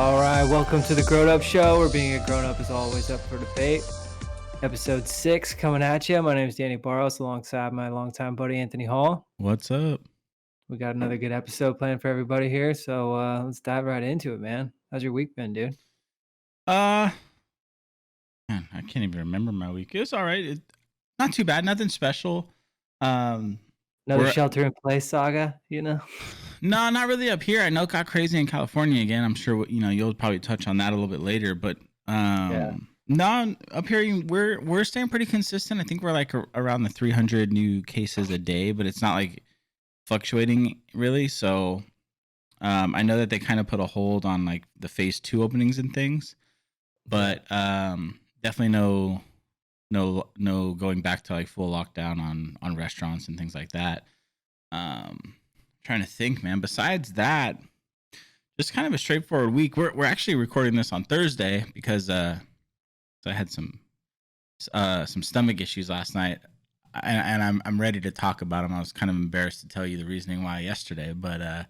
All right, welcome to the Grown Up Show, where being a grown up is always up for debate. Episode 6 coming at you. My name is Danny Barros, alongside my longtime buddy Anthony Hall. What's up? We got another good episode planned for everybody here, so let's dive right into it, man. How's your week been, dude? Man, I can't even remember my week. It's all right. Not too bad. Nothing special. Another We're- shelter in place saga, you know? No, not really up here. I know it got crazy in California again. I'm sure you'll probably touch on that a little bit later. But no, up here we're staying pretty consistent. I think we're like around the 300 new cases a day, but it's not like fluctuating really. So I know that they kind of put a hold on like the phase 2 openings and things, but definitely no going back to like full lockdown on restaurants and things like that. Trying to think, man. Besides that, just kind of a straightforward week. We're actually recording this on Thursday because so I had some stomach issues last night, and I'm ready to talk about them. I was kind of embarrassed to tell you the reasoning why yesterday, but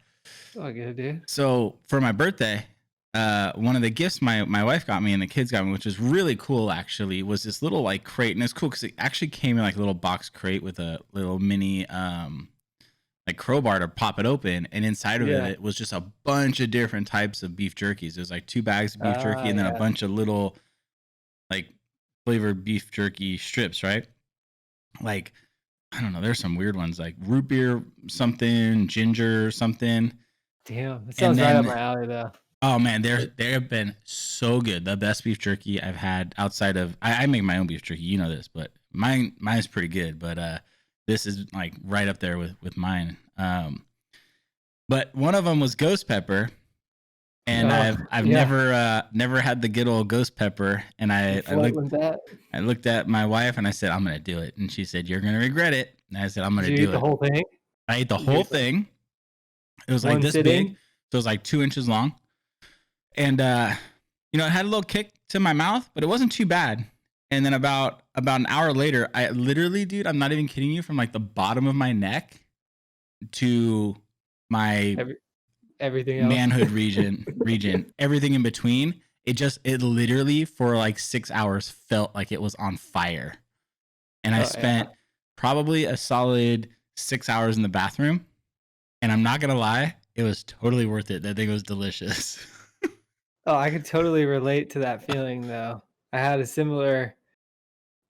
Oh, good, dude. so for my birthday, one of the gifts my wife got me and the kids got me, which was really cool actually, was this little like crate, and it's cool because it actually came in like a little box crate with a little mini like crowbar to pop it open, and inside of it was just a bunch of different types of beef jerkies. There's like 2 bags of beef jerky and then a bunch of little like flavored beef jerky strips, right? Like, I don't know, there's some weird ones like root beer something, ginger something. Damn, it sounds right up my alley, though. Oh man, they have been so good. The best beef jerky I've had outside of I make my own beef jerky, you know this, but mine's pretty good. But this is like right up there with mine. But one of them was ghost pepper, and I've never had the good old ghost pepper. And I looked at my wife and I said, I'm gonna do it, and she said, you're gonna regret it. And I said, I'm gonna do it. The whole thing? I ate the whole thing. It was like this big, so it was like 2 inches long, and it had a little kick to my mouth, but it wasn't too bad. And then about an hour later, I literally, dude, I'm not even kidding you, from like the bottom of my neck to my everything else. manhood region, everything in between, it literally for like 6 hours felt like it was on fire. And I spent probably a solid 6 hours in the bathroom. And I'm not going to lie, it was totally worth it. That thing was delicious. Oh, I could totally relate to that feeling, though. I had a similar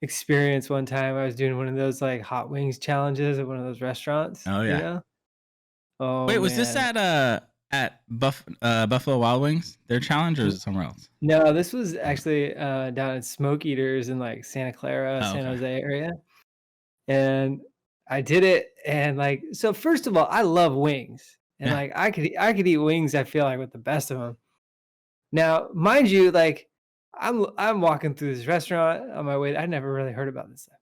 experience one time. I was doing one of those like hot wings challenges at one of those restaurants. Oh yeah. You know? Oh, wait, was this at Buffalo Wild Wings, their challenge, or is it somewhere else? No, this was actually down at Smoke Eaters in like Santa Clara, San Jose area. And I did it, and like, so first of all, I love wings, and like I could eat wings, I feel like, with the best of them. Now, mind you, like I'm walking through this restaurant on my way. I never really heard about this stuff.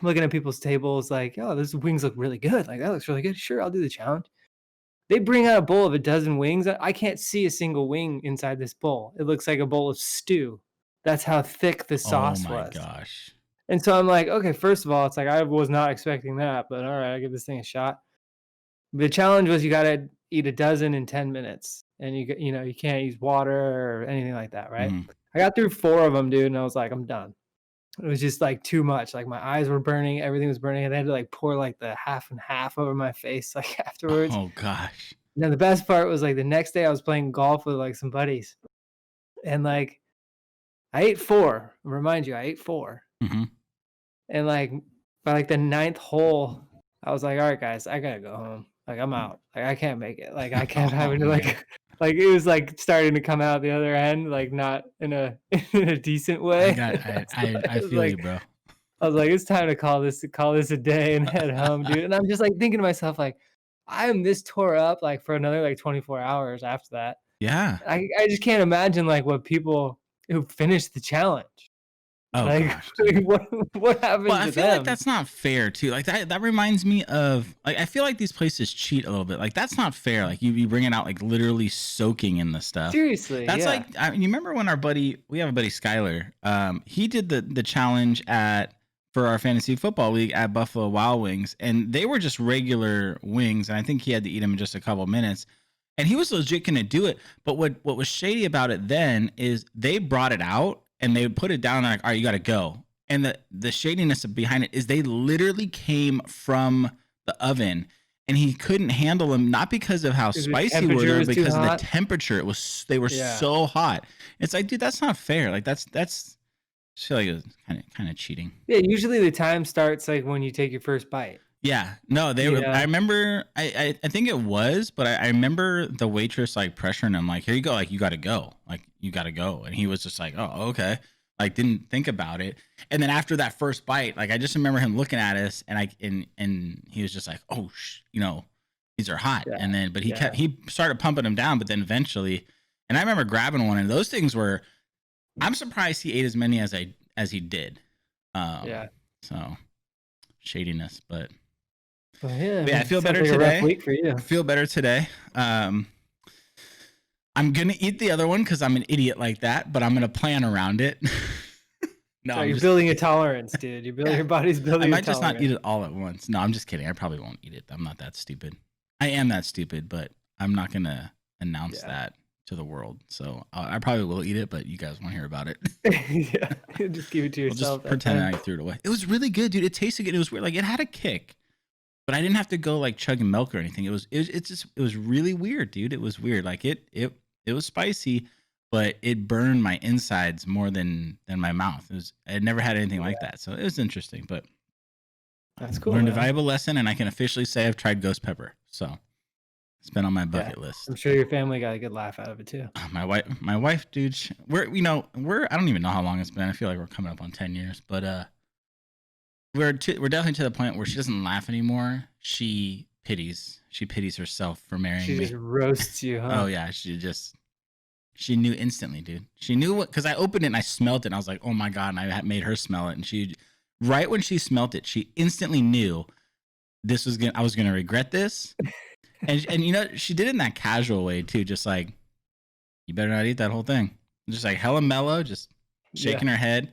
I'm looking at people's tables like, oh, those wings look really good. Like, that looks really good. Sure, I'll do the challenge. They bring out a bowl of a dozen wings. I can't see a single wing inside this bowl. It looks like a bowl of stew. That's how thick the sauce was. Oh my gosh. And so I'm like, okay, first of all, it's like I was not expecting that, but all right, I'll give this thing a shot. The challenge was you got to eat a dozen in 10 minutes. And you can't use water or anything like that, right? I got through 4 of them, dude, and I was like, I'm done. It was just like too much. Like my eyes were burning, everything was burning, and they had to like pour like the half and half over my face like afterwards. Oh gosh. Now the best part was like the next day I was playing golf with like some buddies, and like I ate 4. Remind you, I ate 4. And like by like the 9th hole, I was like, all right, guys, I gotta go home. Like I'm out. Like I can't make it. Like I can't have it. Like it was like starting to come out the other end, like not in a decent way. I feel like, you, bro. I was like, it's time to call this a day and head home, dude. And I'm just like thinking to myself, like, I am this tore up like for another like 24 hours after that. Yeah. I just can't imagine like what people who finished the challenge. Oh like, gosh. what happened to them? I feel like that's not fair too. Like that reminds me of like, I feel like these places cheat a little bit. Like that's not fair. Like you bring it out like literally soaking in the stuff. Seriously. That's like, you remember when we have a buddy Skyler, he did the challenge for our fantasy football league at Buffalo Wild Wings, and they were just regular wings, and I think he had to eat them in just a couple minutes. and he was legit gonna do it. But what was shady about it then is they brought it out and they put it down. And like, all right, you got to go. And the shadiness behind it is they literally came from the oven, and he couldn't handle them, not because of how spicy they were, because of the temperature. They were so hot. It's like, dude, that's not fair. Like that's I feel like it was kind of cheating. Yeah, usually the time starts like when you take your first bite. Yeah, no, they were. I remember. I think it was, but I remember the waitress like pressuring him, like, "Here you go, like you got to go, like you got to go," and he was just like, "Oh, okay," like didn't think about it. And then after that first bite, like I just remember him looking at us, and he was just like, "Oh, these are hot." Yeah, and then, but he started pumping them down, but then eventually, and I remember grabbing one, and those things were. I'm surprised he ate as many as he did. So shadiness, but. I feel better today. Week for you. I feel better today. I'm gonna eat the other one because I'm an idiot like that, but I'm gonna plan around it. No, so you're building a tolerance, dude. You're building your body's building. I might just not eat it all at once. No, I'm just kidding. I probably won't eat it. I'm not that stupid. I am that stupid, but I'm not gonna announce that to the world. So I probably will eat it, but you guys won't hear about it. Yeah, just keep it to yourself. Just pretend I threw it away. It was really good, dude. It tasted good. It was weird. Like it had a kick. But I didn't have to go like chugging milk or anything. It was really weird, dude. It was weird. Like it was spicy, but it burned my insides more than my mouth. I had never had anything like that. So it was interesting, but that's cool. Learned a valuable lesson, and I can officially say I've tried ghost pepper. So it's been on my bucket list. I'm sure your family got a good laugh out of it too. My wife, dude, we're I don't even know how long it's been. I feel like we're coming up on 10 years, but we're definitely to the point where she doesn't laugh anymore. She pities herself for marrying me. She just roasts you, huh? Oh yeah, she knew instantly, dude. She knew what, because I opened it and I smelled it and I was like, oh my God, and I made her smell it, and she, right when she smelled it, she instantly knew I was gonna regret this. and you know, she did it in that casual way too, just like, you better not eat that whole thing. Just like hella mellow, just shaking her head.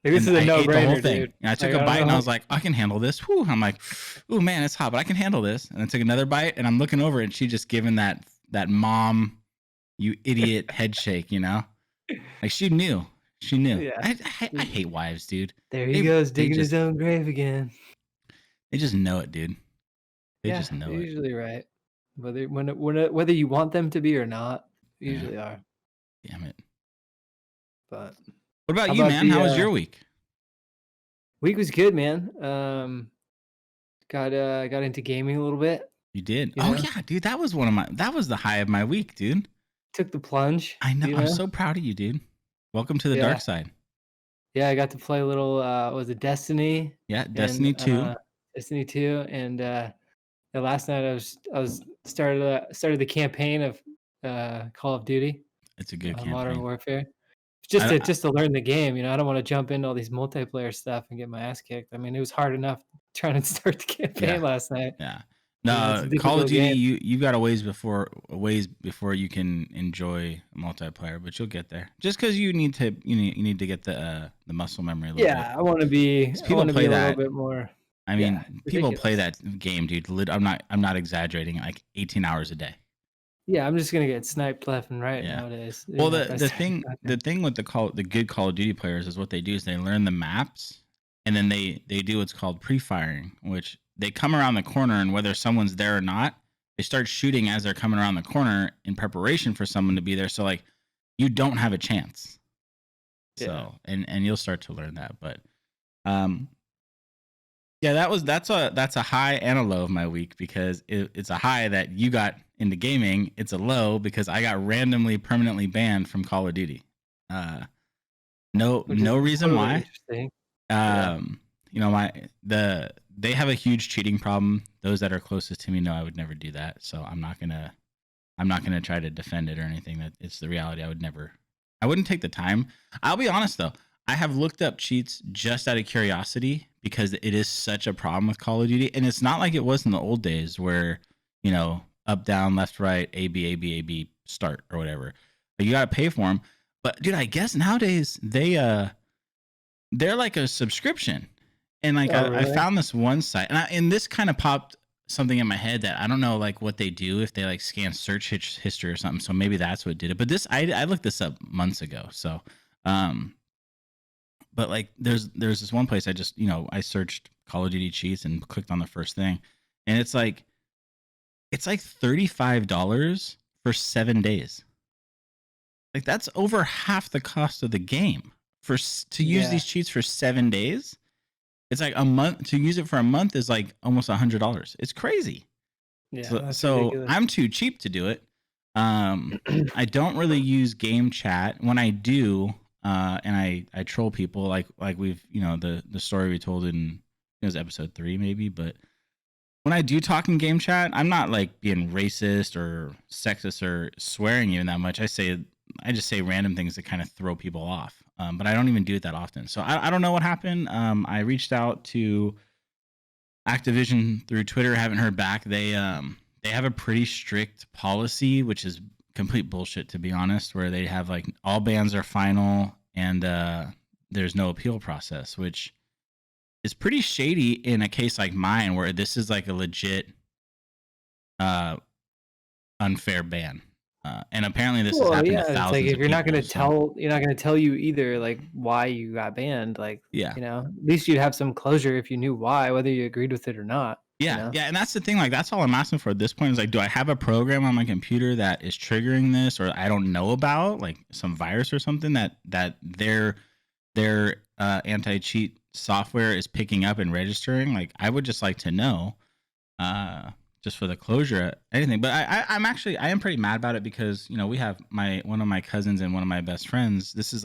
This is a no-brainer, dude. And I took a bite and I was like, I can handle this. Whew. I'm like, ooh, man, it's hot, but I can handle this. And I took another bite and I'm looking over and she just giving that mom, you idiot head shake, you know? Like she knew. Yeah. I hate wives, dude. There he goes, digging his own grave again. They just know it, dude. They just know it. Usually right. Whether you want them to be or not, usually are. Damn it. But what about you, man? How was your week? Week was good, man. Got into gaming a little bit. You did? You know? Yeah, dude. That was the high of my week, dude. Took the plunge. I know. I'm so proud of you, dude. Welcome to the dark side. Yeah, I got to play a little was it Destiny? Yeah, Destiny 2. Destiny 2, and last night I was started the campaign of Call of Duty. It's a good campaign. Modern Warfare. Just to learn the game, you know, I don't want to jump into all these multiplayer stuff and get my ass kicked. I mean, it was hard enough trying to start the campaign last night. Yeah. No, Call of Duty, you got a ways before you can enjoy multiplayer, but you'll get there. Just because you need to get the muscle memory a little bit. Yeah, I want to be. People play that a little bit more. I mean, people play that game, dude. I'm not exaggerating. Like 18 hours a day. Yeah, I'm just gonna get sniped left and right nowadays. Well, the thing with the good Call of Duty players is what they do is they learn the maps, and then they do what's called pre-firing, which they come around the corner, and whether someone's there or not, they start shooting as they're coming around the corner in preparation for someone to be there. So like, you don't have a chance. So and you'll start to learn that, but that's a high and a low of my week, because it's a high that you got into gaming. It's a low because I got randomly permanently banned from Call of Duty. No reason why. You know, they have a huge cheating problem. Those that are closest to me know I would never do that. So I'm not gonna try to defend it or anything. That it's the reality. I wouldn't take the time. I'll be honest though. I have looked up cheats just out of curiosity, because it is such a problem with Call of Duty. And it's not like it was in the old days where, you know, up, down, left, right, A, B, start or whatever. But you got to pay for them. But dude, I guess nowadays they're like a subscription. And like, really? I found this one site, and this kind of popped something in my head that I don't know like what they do if they like scan history or something. So maybe that's what did it. But this I looked this up months ago. So um but like there's this one place I just, I searched Call of Duty cheats and clicked on the first thing, and it's like $35 for 7 days. Like that's over half the cost of the game to use Yeah. these cheats for 7 days. It's like a month to use it for a month is like almost $100. It's crazy. Yeah, that's So ridiculous. I'm too cheap to do it. I don't really use game chat. When I do, and I troll people like we've the story we told in, it was episode 3 maybe, but when I do talk in game chat, I'm not like being racist or sexist or swearing even that much. I just say random things that kind of throw people off. But I don't even do it that often. So I don't know what happened. I reached out to Activision through Twitter, haven't heard back. They have a pretty strict policy, which is complete bullshit to be honest, where they have like all bans are final and there's no appeal process, which is pretty shady in a case like mine where this is like a legit uh unfair ban. And apparently this has Well, happened to yeah, it's like thousands if of people. So you're not gonna tell you either, like, why you got banned, like, yeah. at least you'd have some closure if you knew why, whether you agreed with it or not, you Yeah, know? yeah, and that's the thing. Like, that's all I'm asking for at this point. Is like, do I have a program on my computer that is triggering this, or I don't know about, like some virus or something that their anti cheat software is picking up and registering? Like, I would just like to know, uh, just for the closure, anything. But I am pretty mad about it because we have one of my cousins and one of my best friends. This is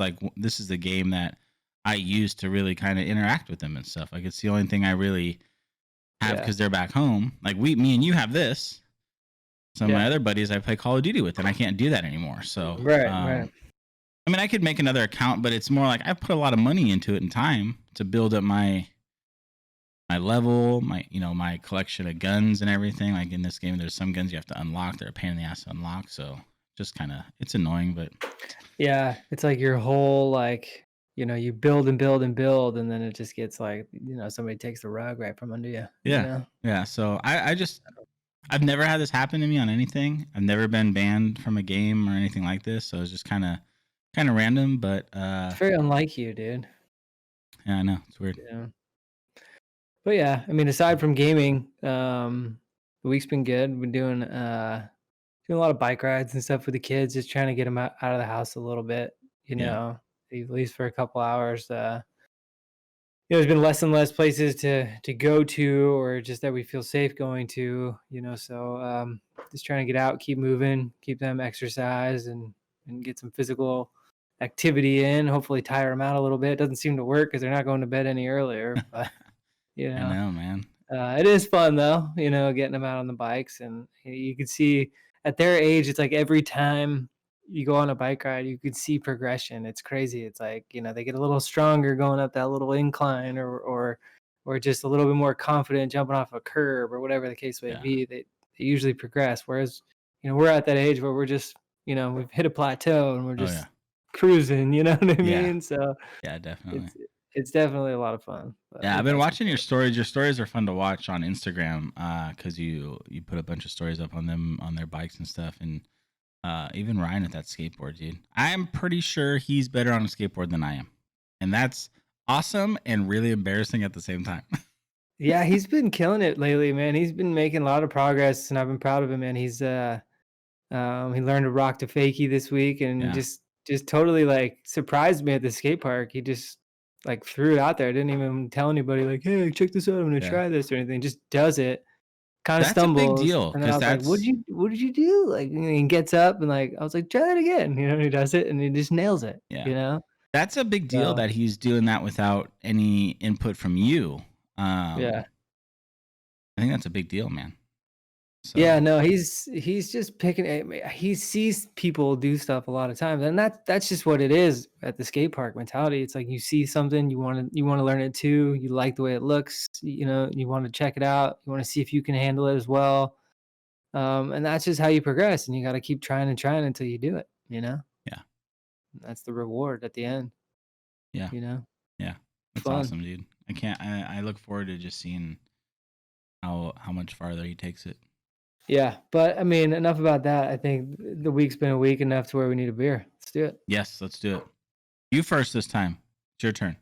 the game that I use to really kind of interact with them and stuff. Like, it's the only thing I really have Yeah, because they're back home. Like me and you have this. Some of my yeah. other buddies I play Call of Duty with, and I can't do that anymore. So, Right, right. I mean, I could make another account, but it's more like I put a lot of money into it and time to build up my level, my collection of guns and everything. Like in this game, there's some guns you have to unlock. They're a pain in the ass to unlock. So, just kind of it's annoying, but Yeah, it's like your whole, like, you build and build and build, and then it just gets like, somebody takes the rug right from under you, you yeah, know? yeah. So I've never had this happen to me on anything. I've never been banned from a game or anything like this. So it's just kind of random, but It's very unlike you, dude, yeah, I know it's weird. you know? But yeah, I mean, aside from gaming, the week's been good. Been doing a lot of bike rides and stuff with the kids, just trying to get them out of the house a little bit, Yeah, at least for a couple hours. There's been less and less places to go to, or just that we feel safe going to, So just trying to get out, keep moving, keep them exercise, and get some physical activity in. Hopefully, tire them out a little bit. It doesn't seem to work because they're not going to bed any earlier, but you I know. know, man. It is fun though, getting them out on the bikes, and you can see at their age, it's like every time you go on a bike ride, you could see progression. It's crazy. It's like, they get a little stronger going up that little incline, or just a little bit more confident jumping off a curb, or whatever the case may Yeah. be. They usually progress. Whereas, we're at that age where we're just, we've hit a plateau and we're Oh yeah. just cruising. You know what I Yeah. mean? So Yeah, definitely. it's it's definitely a lot of fun. But Yeah, I've we've been had some watching your fun. stories. Your stories are fun to watch on Instagram, because you put a bunch of stories up on them on their bikes and stuff, and even Ryan with that skateboard, dude. I'm pretty sure he's better on a skateboard than I am, and that's awesome and really embarrassing at the same time. Yeah, he's been killing it lately, man. He's been making a lot of progress, and I've been proud of him, man. He learned to rock to fakie this week, and Yeah, just totally like surprised me at the skate park. He just like threw it out there. Didn't even tell anybody like, "Hey, check this out. I'm gonna yeah. try this," or anything. Just does it. Kind of That's a big stumbles, deal and then I because was like, that's what did you do?" Like, and he gets up and like I was like, "Try that again." And he does it, and he just nails it. yeah, You know. that's a big deal So that he's doing that without any input from you. yeah. I think that's a big deal, man. Yeah, So no, he's just picking he sees people do stuff a lot of times, and that's just what it is at the skate park mentality. It's like you see something, you wanna learn it too, you like the way it looks, you wanna check it out, you wanna see if you can handle it as well. And that's just how you progress, and you gotta keep trying and trying until you do it, you know? yeah, That's the reward at the end, yeah. you know? Yeah, that's Fun. awesome, dude. I can't. I look forward to just seeing how much farther he takes it. Yeah, but I mean, enough about that. I think the week's been a week enough to where we need a beer. Let's do it. Yes, let's do it. You first this time. It's your turn.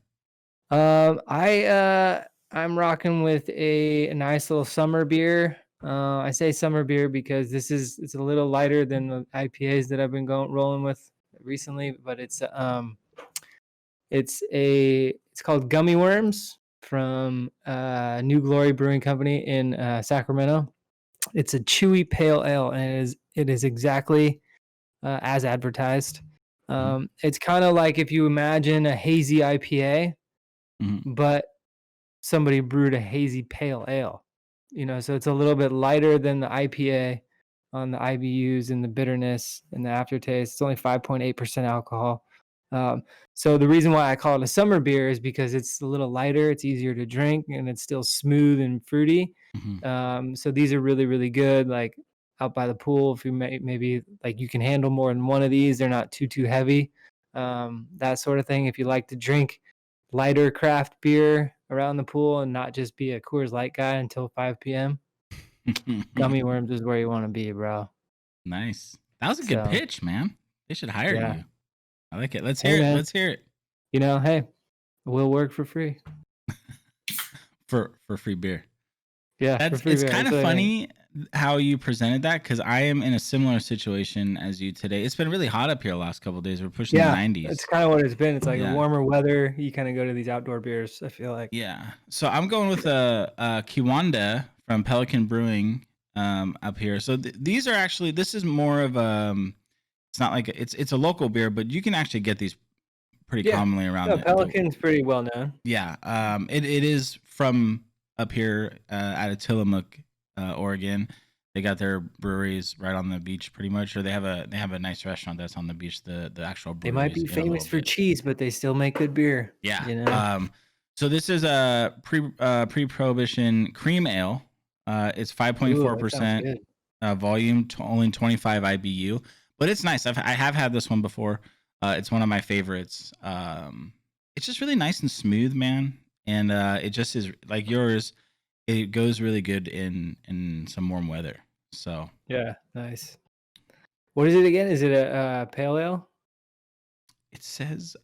I'm rocking with a nice little summer beer. I say summer beer because it's a little lighter than the IPAs that I've been rolling with recently, but it's called Gummy Worms from New Glory Brewing Company in Sacramento. It's a chewy pale ale, and it is exactly as advertised. It's kind of like if you imagine a hazy IPA, Mm-hmm. but somebody brewed a hazy pale ale. So it's a little bit lighter than the IPA on the IBUs and the bitterness and the aftertaste. It's only 5.8% alcohol. So the reason why I call it a summer beer is because it's a little lighter, it's easier to drink, and it's still smooth and fruity. So these are really, really good. Like out by the pool, if you maybe like you can handle more than one of these, they're not too heavy. That sort of thing. If you like to drink lighter craft beer around the pool and not just be a Coors Light guy until 5 p.m., Gummy Worms is where you want to be, bro. Nice. That was a good So, pitch, man. They should hire yeah. you. I like it. Let's Hey, hear it. man. Let's hear it. Hey, we'll work for free. For free beer. Yeah, for free It's beer. kind of That's what I think. funny how you presented that because I am in a similar situation as you today. It's been really hot up here the last couple of days. We're pushing the Yeah, 90s. it's kind of what it's been. It's like Yeah. warmer weather. You kind of go to these outdoor beers, I feel like. Yeah. So I'm going with a Kiwanda from Pelican Brewing up here. So these are actually, this is more of it's not like it's a local beer, but you can actually get these pretty commonly around No, Pelican's pretty well known. Yeah. It is from up here out of Tillamook, Oregon. They got their breweries right on the beach, pretty much, or they have a nice restaurant that's on the beach. The actual brewery. They might be famous for cheese, but they still make good beer. Yeah. So this is a pre-prohibition cream ale. It's 5.4% volume, only 25 IBU, but it's nice. I have had this one before. It's one of my favorites. It's just really nice and smooth, man, and it just is like yours. It goes really good in some warm weather. So yeah, nice. What is it again? Is it a pale ale? It says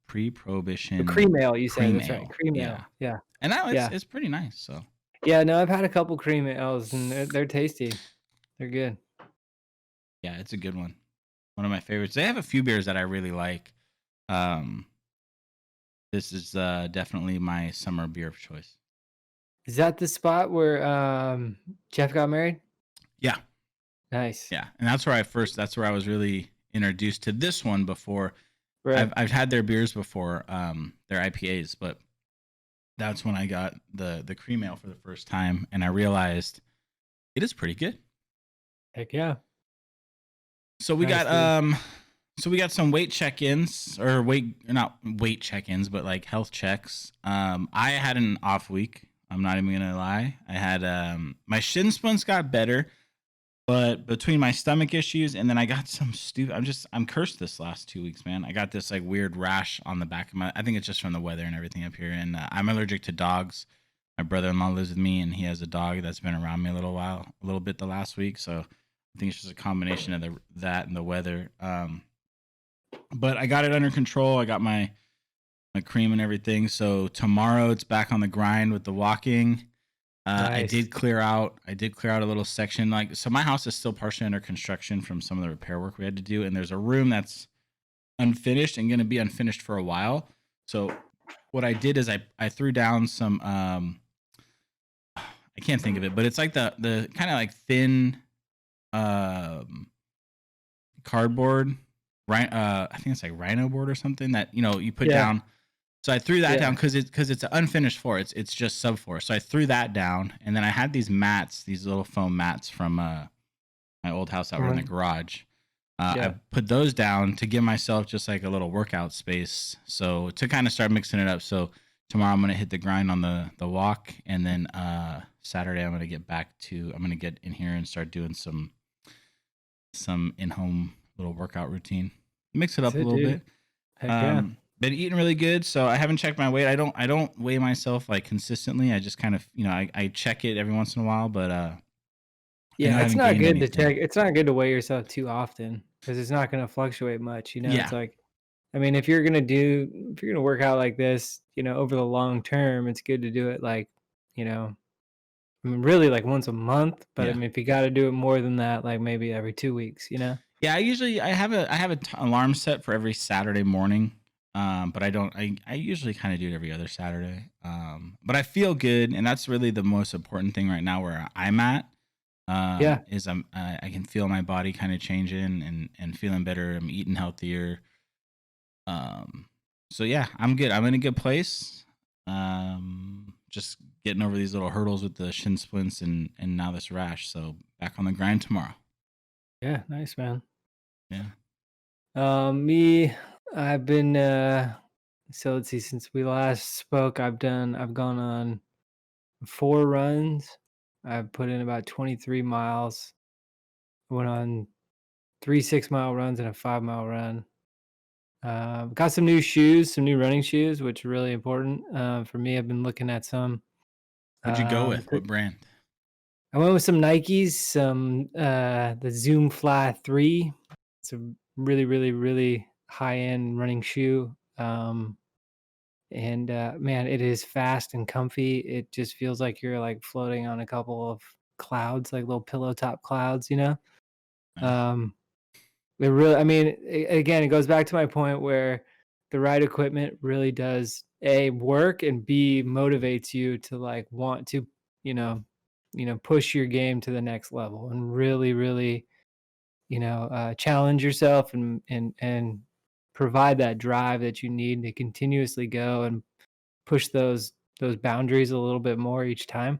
pre-prohibition. A cream ale, you said. Cream That's ale. right. Cream ale. Yeah. And now it's pretty nice. So yeah, no, I've had a couple cream ales and they're tasty. They're good. Yeah, it's a good one. One of my favorites. They have a few beers that I really like. This is definitely my summer beer of choice. Is that the spot where Jeff got married? Yeah. Nice. Yeah, and that's where I was really introduced to this one before. Right. I've had their beers before, their IPAs, but that's when I got the cream ale for the first time, and I realized it is pretty good. Heck yeah. So we got some weight check-ins, or not weight check-ins, but like health checks. I had an off week. I'm not even gonna lie. I had my shin splints got better, but between my stomach issues and then I got some I'm cursed this last 2 weeks, man. I got this like weird rash on the back of I think it's just from the weather and everything up here. And I'm allergic to dogs. My brother-in-law lives with me and he has a dog that's been around me a little bit the last week. So I think it's just a combination of that and the weather. But I got it under control. I got my cream and everything. So tomorrow it's back on the grind with the walking. Nice. I did clear out a little section. So my house is still partially under construction from some of the repair work we had to do. And there's a room that's unfinished and going to be unfinished for a while. So what I did is I threw down some, I can't think of it, but it's like the kind of like thin, cardboard, right? I think it's like rhino board or something that, you put down. So I threw that down because it's an unfinished floor. It's just subfloor. So I threw that down, and then I had these little foam mats from my old house that were in the garage. I put those down to give myself just like a little workout space. So to kind of start mixing it up. So tomorrow I'm gonna hit the grind on the walk, and then Saturday I'm gonna get in here and start doing some in-home little workout routine. Mix it up a little bit. Heck yeah. been eating really good, so I haven't checked my weight. I don't weigh myself like consistently. I just kind of, I check it every once in a while, but I know Yeah, I it's haven't not gained good to anything. check. It's not good to weigh yourself too often because it's not going to fluctuate much. It's Yeah. like, I mean, if you're gonna work out like this, over the long term, it's good to do it like, you know, I mean, really like once a month. But I Yeah. mean, if you got to do it more than that, like maybe every 2 weeks. Yeah, I have a alarm set for every Saturday morning. But I usually kind of do it every other Saturday. But I feel good, and that's really the most important thing right now where I'm at. Yeah, Is I can feel my body kind of changing and feeling better. I'm eating healthier. Um, so yeah, I'm good. I'm in a good place. Just getting over these little hurdles with the shin splints and now this rash. So back on the grind tomorrow. yeah, nice man. Yeah. Me, I've been so let's see, since we last spoke, I've gone on 4 runs. I've put in about 23 miles. Went on 3 6-mile runs and a 5-mile run. Got some new shoes, some new running shoes, which are really important for me. I've been looking at some. What'd you go Um, with? th- What brand? I went with some Nikes, some the Zoom Fly 3. It's a really, really, really high end running shoe. And man, it is fast and comfy. It just feels like you're like floating on a couple of clouds, like little pillow top clouds. Nice. Um, It really I mean, again, it goes back to my point where the right equipment really does A, work, and B, motivates you to like want to, you know, push your game to the next level and really, really, challenge yourself and provide that drive that you need to continuously go and push those boundaries a little bit more each time.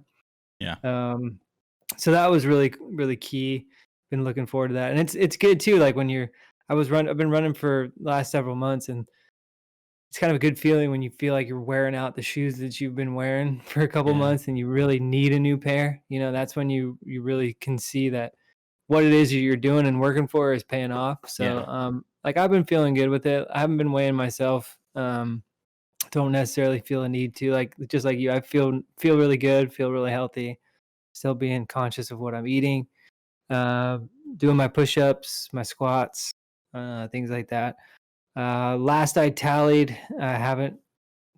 Yeah. Um, so that was really really key. Been looking forward to that, and it's good too. Like when you're, I've been running for the last several months, and it's kind of a good feeling when you feel like you're wearing out the shoes that you've been wearing for a couple Yeah. months, and you really need a new pair. That's when you really can see that what it is you're doing and working for is paying off. So, Yeah. like I've been feeling good with it. I haven't been weighing myself. Don't necessarily feel a need to, like just like you. I feel really good, feel really healthy. Still being conscious of what I'm eating, uh, doing my push-ups, my squats, things like that. Last I tallied, I haven't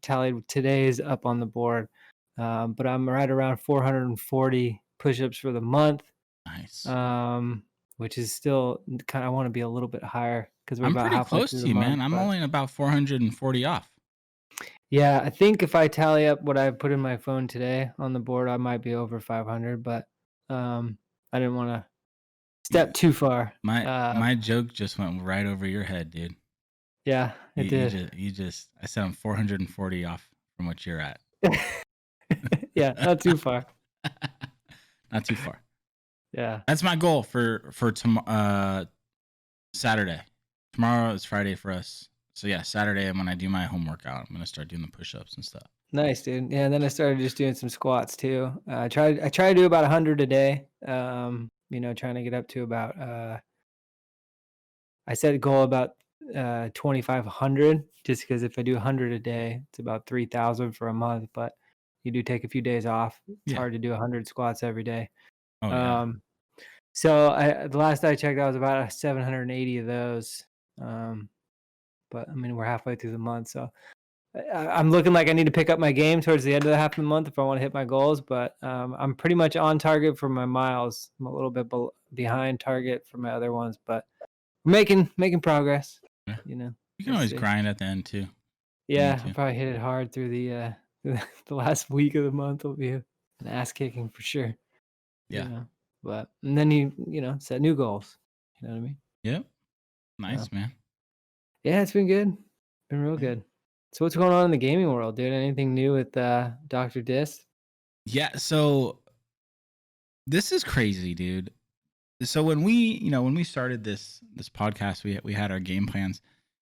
tallied. Today is up on the board, but I'm right around 440 push-ups for the month, Nice. um, which is still kind of, I want to be a little bit higher because we're I'm about pretty halfway close through to the you, month. man. I'm But only about 440 off. yeah, I think if I tally up what I put in my phone today on the board, I might be over 500. But I didn't want to Yeah. step too far. My joke just went right over your head, dude. Yeah, You, it you did. just you just I said I'm 440 off from what you're at. Yeah, not too far. Not too far. Yeah. That's my goal for Saturday. Tomorrow is Friday for us. So yeah, Saturday when I do my home workout, I'm gonna start doing the push-ups and stuff. Nice, dude. Yeah, and then I started just doing some squats too. I try to do about 100 a day. Trying to get up to about I set a goal about 2,500, just because if I do 100 a day, it's about 3,000 for a month, but you do take a few days off. It's Yeah. hard to do 100 squats every day. Oh yeah. Um, so the last I checked, I was about 780 of those. Um, but I mean, we're halfway through the month, so I'm looking like I need to pick up my game towards the end of the half of the month if I want to hit my goals. But I'm pretty much on target for my miles. I'm a little bit behind target for my other ones, but making progress. Yeah. You know, You can we'll always see. grind at the end too. You need Yeah, I'll to. probably hit it hard through the the last week of the month. Will be an ass kicking for sure. You Yeah. know, but and then set new goals. You know what I mean? Yep. Yeah, Nice, man. yeah, it's been good. Been real Yeah. good. So what's going on in the gaming world, dude? Anything new with Dr. Dis? Yeah, so this is crazy, dude. So when we started this podcast, we had our game plans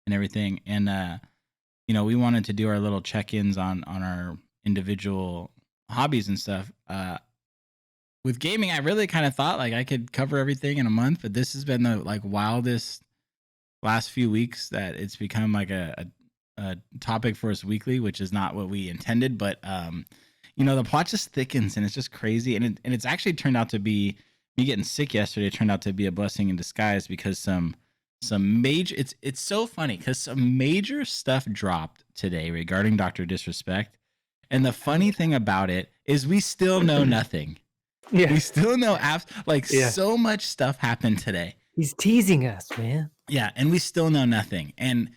and everything, and we wanted to do our little check-ins on our individual hobbies and stuff. With gaming, I really kind of thought like I could cover everything in a month, but this has been the like wildest last few weeks that it's become like topic for us weekly, which is not what we intended, but the plot just thickens and it's just crazy, and it's actually turned out to be me getting sick yesterday. It turned out to be a blessing in disguise because some major it's so funny because some major stuff dropped today regarding Dr. Disrespect, and the funny thing about it is we still know nothing. Yeah, we still know so much stuff happened today. He's teasing us, man. Yeah, and we still know nothing. And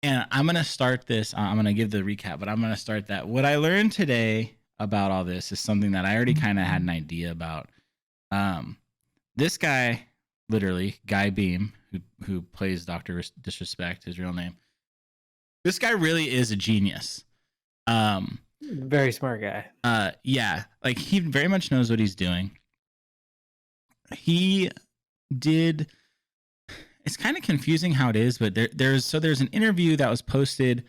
I'm going to start this. I'm going to give the recap, but I'm going to start that. What I learned today about all this is something that I already kind of had an idea about. This guy, literally, Guy Beam, who plays Dr. Disrespect, his real name. This guy really is a genius. Very smart guy. Yeah, like he very much knows what he's doing. He did. It's kind of confusing how it is, but there's an interview that was posted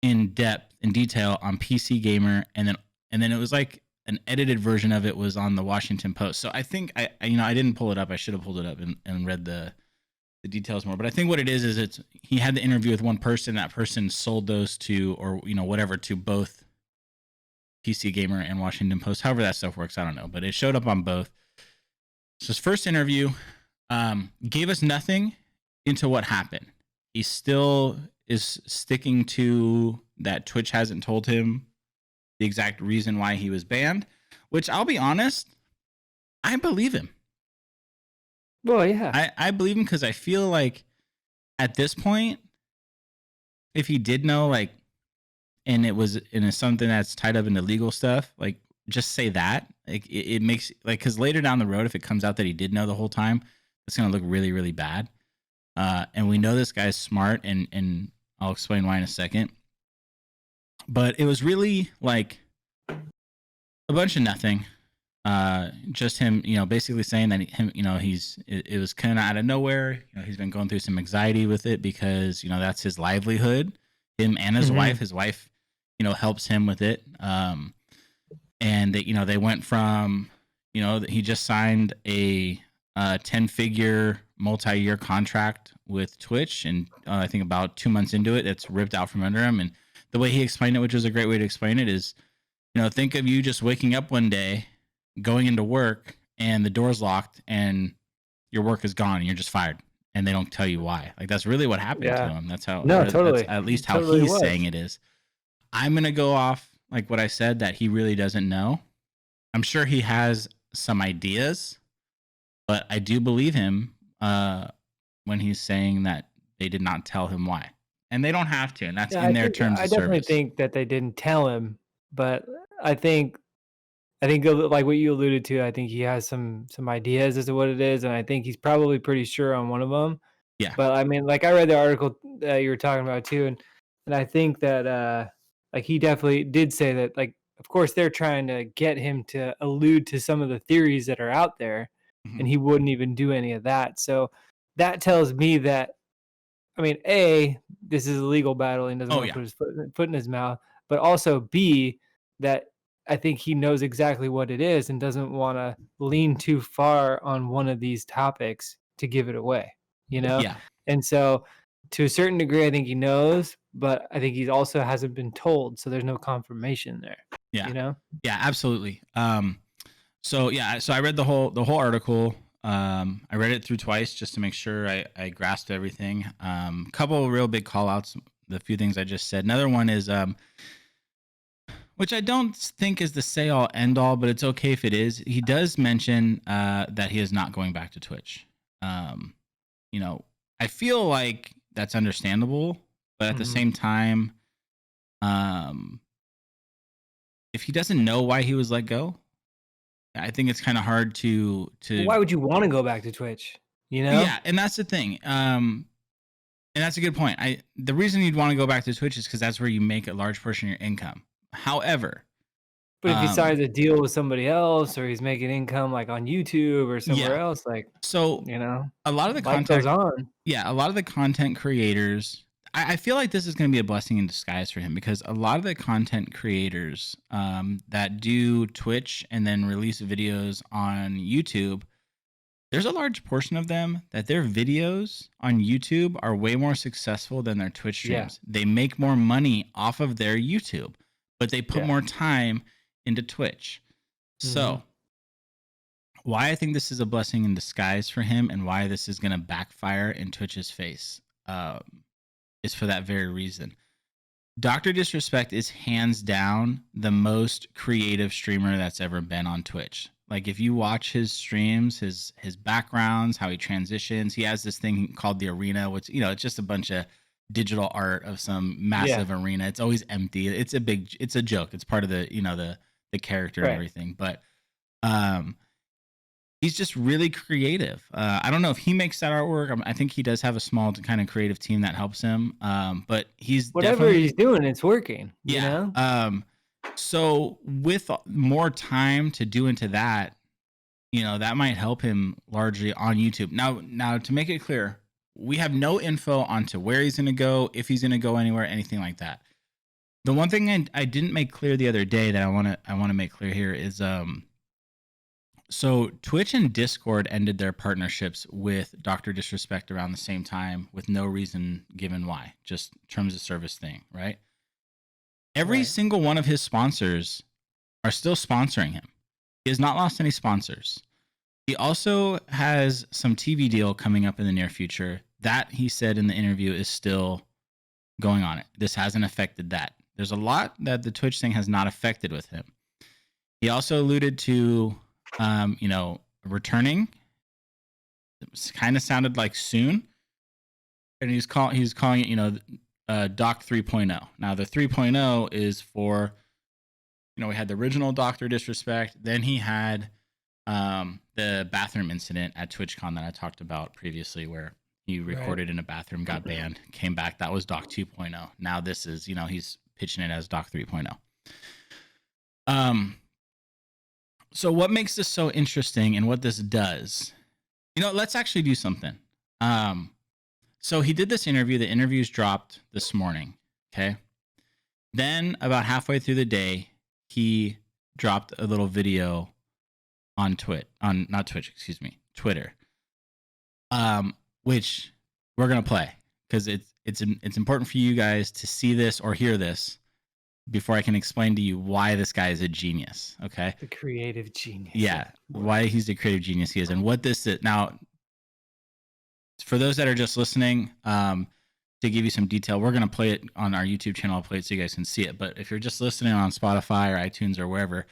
in detail on PC Gamer, and then it was like an edited version of it was on the Washington Post. So I think I didn't pull it up. I should have pulled it up and read the details more. But I think what it is he had the interview with one person. That person sold those to, or whatever, to both PC Gamer and Washington Post. However that stuff works, I don't know. But it showed up on both. So his first interview gave us nothing into what happened. He still is sticking to that Twitch hasn't told him the exact reason why he was banned, which I'll be honest, I believe him. Well, yeah. I believe him because I feel like at this point, if he did know, like, and it's something that's tied up into legal stuff, like, just say that. Like, it makes, like, because later down the road, if it comes out that he did know the whole time, it's going to look really, really bad. And we know this guy's smart, and I'll explain why in a second. But it was really like a bunch of nothing. Just him, basically saying that it was kind of out of nowhere. He's been going through some anxiety with it because, that's his livelihood, him and his wife. His wife, helps him with it. And they went from, he just signed a 10-figure multi-year contract with Twitch, and I think about 2 months into it, it's ripped out from under him. And the way he explained it, which was a great way to explain it, is, think of you just waking up one day, going into work, and the door's locked, and your work is gone, and you're just fired, and they don't tell you why. Like, that's really what happened to him. That's how. No, totally. That's at least how he's saying it is. I'm gonna go off like what I said, that he really doesn't know. I'm sure he has some ideas, but I do believe him when he's saying that they did not tell him why. And they don't have to, and that's in their terms of service. I definitely think that they didn't tell him, but I think like what you alluded to, I think he has some ideas as to what it is, and I think he's probably pretty sure on one of them. Yeah. But I mean, like, I read the article that you were talking about too, and I think that like, he definitely did say that, like, of course they're trying to get him to allude to some of the theories that are out there, and he wouldn't even do any of that. So that tells me that, I mean, A, this is a legal battle and doesn't want to put his foot in his mouth, but also B, that I think he knows exactly what it is and doesn't want to lean too far on one of these topics to give it away, Yeah. And so to a certain degree, I think he knows, but I think he also hasn't been told, so there's no confirmation there. Yeah. Yeah, absolutely. So I read the whole article. I read it through twice just to make sure I grasped everything. Couple of real big call outs, the few things I just said. Another one is, which I don't think is the say all end all, but it's okay if it is. He does mention that he is not going back to Twitch. I feel like that's understandable, but at the same time, if he doesn't know why he was let go, I think it's kind of hard to. Why would you want to go back to Twitch? Yeah, and that's the thing. And that's a good point. The reason you'd want to go back to Twitch is because that's where you make a large portion of your income. However, but if he signs a deal with somebody else, or he's making income like on YouTube or somewhere else, like, so a lot of the content goes on. Yeah, a lot of the content creators. I feel like this is going to be a blessing in disguise for him, because a lot of the content creators that do Twitch and then release videos on YouTube, there's a large portion of them that their videos on YouTube are way more successful than their Twitch Yeah. streams. They make more money off of their YouTube, but they put Yeah. more time into Twitch. So, why I think this is a blessing in disguise for him and why this is going to backfire in Twitch's face is for that very reason. Dr. Disrespect is hands down the most creative streamer that's ever been on Twitch. Like if you watch his streams, his backgrounds, how he transitions, he has this thing called the arena, which it's just a bunch of digital art of some massive arena. It's always empty. It's a joke. It's part of the the character and everything. But he's just really creative. I don't know if he makes that artwork. I think he does have a small kind of creative team that helps him. But he's whatever he's doing, it's working. Yeah. You know? So with more time to do into that, that might help him largely on YouTube. Now to make it clear, we have no info onto where he's going to go, if he's going to go anywhere, anything like that. The one thing I didn't make clear the other day that I want to make clear here is so Twitch and Discord ended their partnerships with Dr. Disrespect around the same time with no reason given why, just terms of service thing, right? Every single one of his sponsors are still sponsoring him. He has not lost any sponsors. He also has some TV deal coming up in the near future that he said in the interview is still going on. This hasn't affected that. There's a lot that the Twitch thing has not affected with him. He also alluded to returning. It kind of sounded like soon, and he's calling it Doc 3.0. Now the 3.0 is for we had the original Dr. Disrespect, then he had the bathroom incident at TwitchCon that I talked about previously, where he recorded in a bathroom, got banned, came back. That was Doc 2.0. Now this is he's pitching it as Doc 3.0. So what makes this so interesting and what this does, let's actually do something. So he did this interview. The interviews dropped this morning. Okay. Then about halfway through the day, he dropped a little video on Twitter, which we're going to play because it's important for you guys to see this or hear this before I can explain to you why this guy is a genius. Okay. The creative genius. Yeah. Why he's the creative genius he is and what this is. Now, for those that are just listening, to give you some detail, we're going to play it on our YouTube channel. I'll play it so you guys can see it. But if you're just listening on Spotify or iTunes or wherever,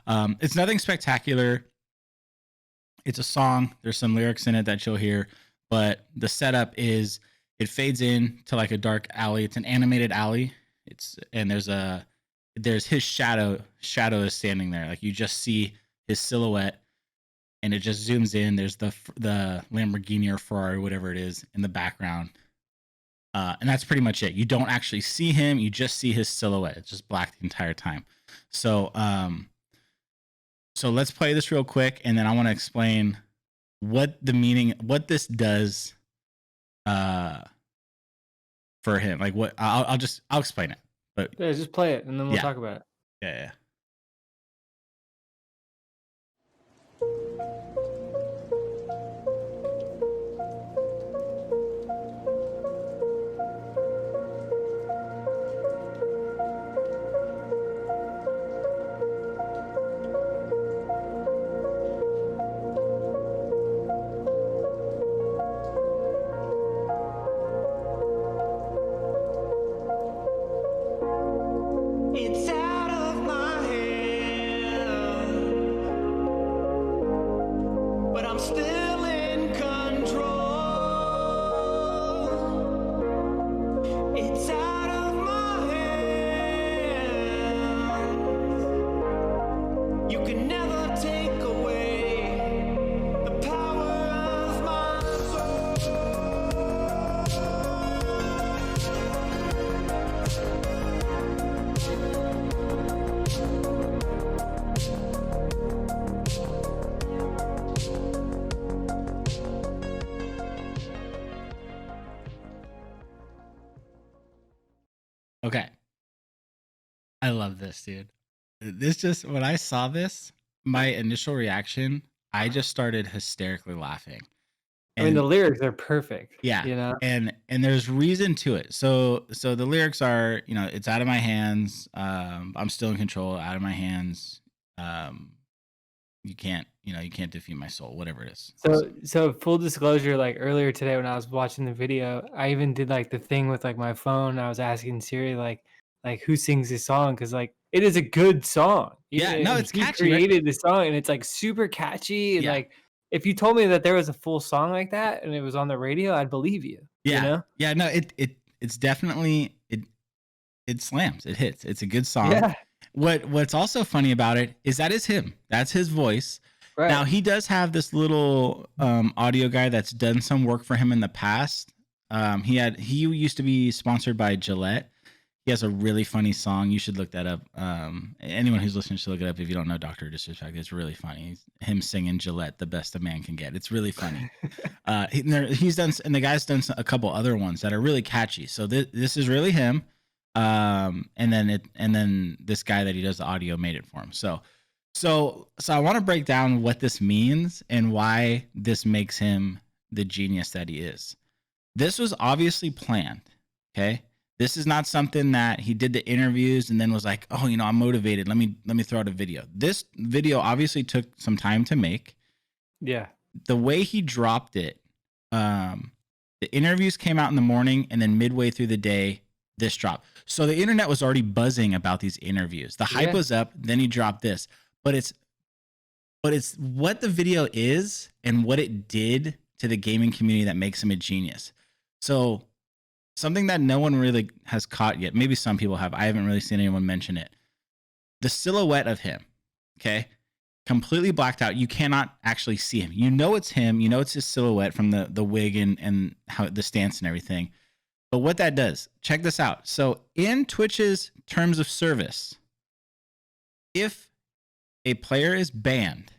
it's nothing spectacular. It's a song. There's some lyrics in it that you'll hear. But the setup is it fades in to like a dark alley. It's an animated alley. There's his shadow is standing there. Like you just see his silhouette and it just zooms in. There's the Lamborghini or Ferrari, whatever it is in the background. And that's pretty much it. You don't actually see him. You just see his silhouette. It's just black the entire time. So let's play this real quick. And then I want to explain what this does, for him. Like what I'll explain it. But yeah, just play it and then we'll talk about it. Yeah. It's out of my hand, but I'm still in control. It's out of my hands. You can never take away the power of my Okay. I love this, dude. This just when I saw this, my initial reaction I just started hysterically laughing. I mean, the And lyrics are perfect, yeah, you know? and there's reason to it. So the lyrics are, it's out of my hands. I'm still in control. Out of my hands. Um, you can't defeat my soul. Whatever it is. So full disclosure, like earlier today when I was watching the video, I even did like the thing with like my phone. I was asking Siri like who sings this song because like it is a good song, Yeah, no, and it's he catchy, right? created the song, and it's like super catchy, and Yeah, like if you told me that there was a full song like that and it was on the radio, I'd believe you. You yeah, know? yeah. No, it's definitely it slams. It hits. It's a good song. Yeah. What's also funny about it is that is him. That's his voice. Now Right. he does have this little audio guy that's done some work for him in the past. He used to be sponsored by Gillette. He has a really funny song. You should look that up. Anyone who's listening should look it up if you don't know Dr. Disrespect. It's really funny. Him singing Gillette, the best a man can get. It's really funny. He's done, and the guy's done a couple other ones that are really catchy. So this is really him. And then this guy that he does the audio made it for him. So I want to break down what this means and why this makes him the genius that he is. This was obviously planned. Okay. This is not something that he did the interviews and then was like, oh, I'm motivated. Let me throw out a video. This video obviously took some time to make. Yeah. The way he dropped it, the interviews came out in the morning, and then midway through the day, this dropped. So the internet was already buzzing about these interviews. The hype was up. Then he dropped this, but it's what the video is and what it did to the gaming community that makes him a genius. So something that no one really has caught yet, maybe some people have. I haven't really seen anyone mention it. The silhouette of him, okay, completely blacked out. You cannot actually see him. It's him. It's his silhouette from the wig and how the stance and everything. But what that does, check this out. So in Twitch's terms of service, if a player is banned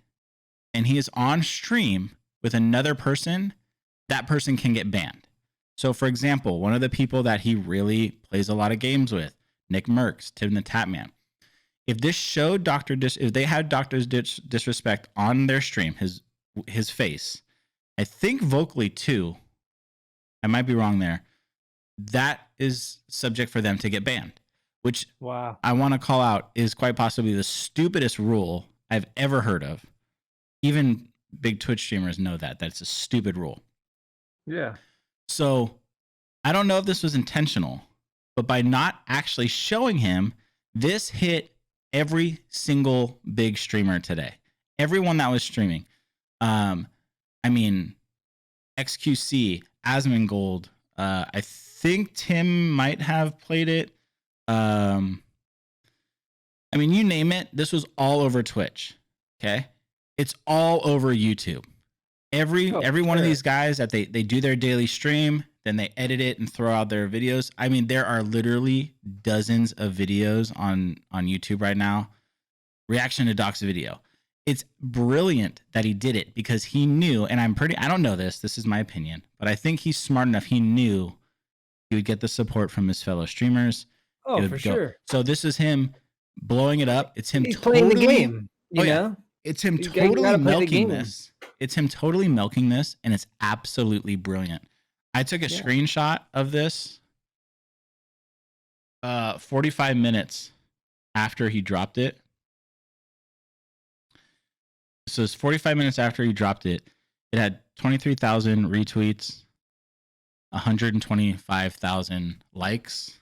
and he is on stream with another person, that person can get banned. So, for example, one of the people that he really plays a lot of games with, Nick Merckx, Tim the Tapman, if this showed if they had Dr. Disrespect on their stream, his face, I think vocally too, I might be wrong there, that is subject for them to get banned, which Wow. I want to call out is quite possibly the stupidest rule I've ever heard of. Even big Twitch streamers know that that's a stupid rule. Yeah. So I don't know if this was intentional, but by not actually showing him, this hit every single big streamer today. Everyone that was streaming. I mean, XQC, Asmongold, I think Tim might have played it. I mean, you name it. This was all over Twitch. Okay. It's all over YouTube. Every one of these guys that they do their daily stream, then they edit it and throw out their videos. I mean, there are literally dozens of videos on YouTube right now. Reaction to Doc's video. It's brilliant that he did it because he knew, and I don't know this is my opinion, but I think he's smart enough. He knew he would get the support from his fellow streamers. Oh, for sure. So this is him blowing it up. It's him He's playing the game, you know? It's him You totally gotta play the milking game. this. It's him totally milking this, and it's absolutely brilliant. I took a screenshot of this 45 minutes after he dropped it. So it's 45 minutes after he dropped it. It had 23,000 retweets, 125,000 likes.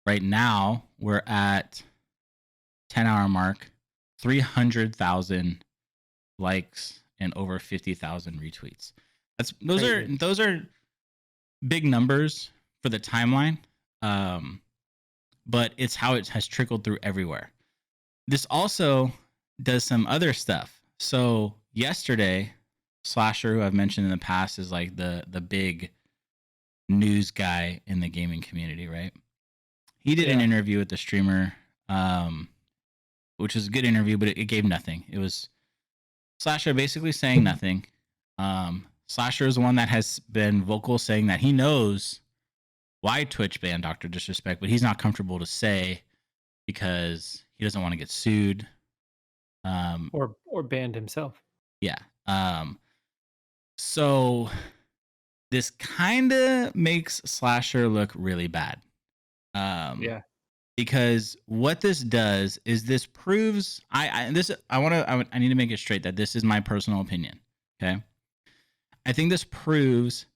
Right now, we're at 10-hour mark, 300,000 likes and over 50,000 retweets. Those are big numbers for the timeline, but it's how it has trickled through everywhere. This also does some other stuff. So yesterday, Slasher, who I've mentioned in the past, is like the big news guy in the gaming community, right? He did an interview with the streamer, which was a good interview, but it gave nothing. It was Slasher basically saying nothing. Slasher is the one that has been vocal saying that he knows why Twitch banned Dr. Disrespect, but he's not comfortable to say because he doesn't want to get sued. Or banned himself. Yeah. So this kind of makes Slasher look really bad. Yeah. Because what this does is this proves I need to make it straight that this is my personal opinion. Okay. I think this proves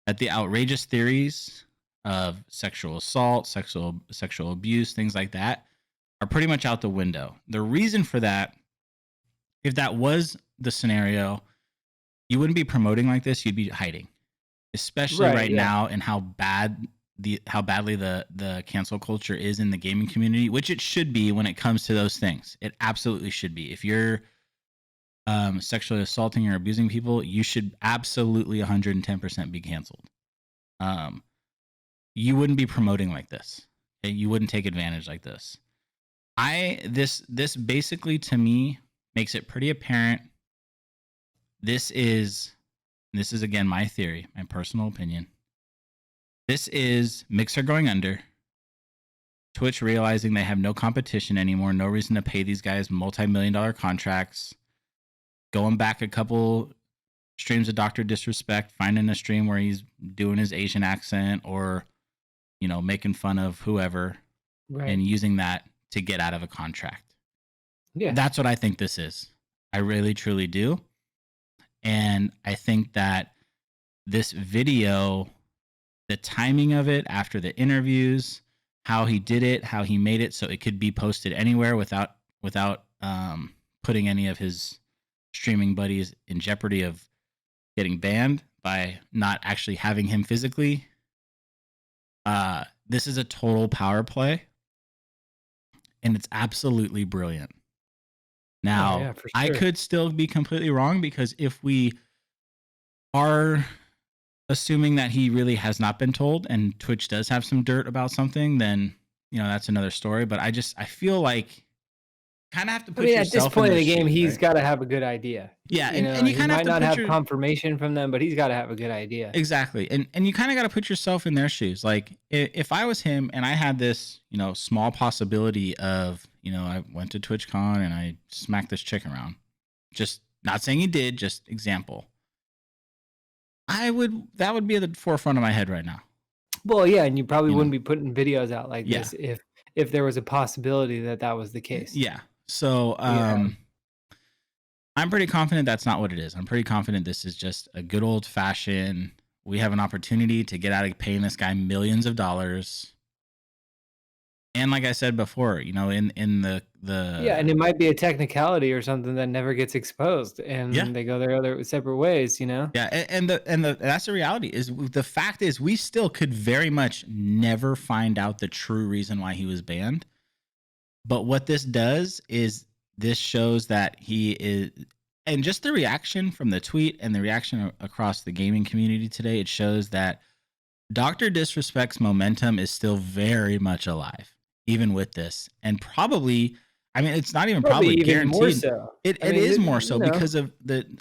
that the outrageous theories of sexual assault, sexual abuse, things like that are pretty much out the window. The reason for that, if that was the scenario, you wouldn't be promoting like this, you'd be hiding. Especially Right. right Yeah. now and how badly the cancel culture is in the gaming community, which it should be when it comes to those things. It absolutely should be. If you're sexually assaulting or abusing people, you should absolutely 110% be canceled. You wouldn't be promoting like this. Okay? You wouldn't take advantage like this. This basically to me makes it pretty apparent. This is again my theory, my personal opinion. This is Mixer going under, Twitch realizing they have no competition anymore, no reason to pay these guys multi-million-dollar contracts, going back a couple streams of Dr. Disrespect, finding a stream where he's doing his Asian accent or, making fun of whoever, Right. and using that to get out of a contract. Yeah. That's what I think this is. I really, truly do. And I think that this video, the timing of it after the interviews, how he did it, how he made it so it could be posted anywhere without putting any of his streaming buddies in jeopardy of getting banned by not actually having him physically. This is a total power play, and it's absolutely brilliant. Now, yeah, for I sure. could still be completely wrong, because if we are assuming that he really has not been told and Twitch does have some dirt about something, then, that's another story. But I feel like kind of have to put at this yourself point in their the game, shoes, he's right? got to have a good idea. Yeah, and you he kind of might have to not put have confirmation from them, but he's got to have a good idea. Exactly. And you kind of got to put yourself in their shoes. Like if I was him and I had this, small possibility of, I went to TwitchCon and I smacked this chick around. Just not saying he did, just example. That would be at the forefront of my head right now. Well, yeah, and you probably wouldn't be putting videos out like this if there was a possibility that was the case. Yeah. So, I'm pretty confident that's not what it is. I'm pretty confident this is just a good old fashioned, we have an opportunity to get out of paying this guy millions of dollars. And like I said before, in the Yeah, and it might be a technicality or something that never gets exposed, and they go their other separate ways, Yeah, and that's the reality. Is the fact is we still could very much never find out the true reason why he was banned. But what this does is this shows that he is, and just the reaction from the tweet and the reaction across the gaming community today, it shows that Dr. Disrespect's momentum is still very much alive, even with this. And probably, it's not even probably even guaranteed. more so. It is more so because of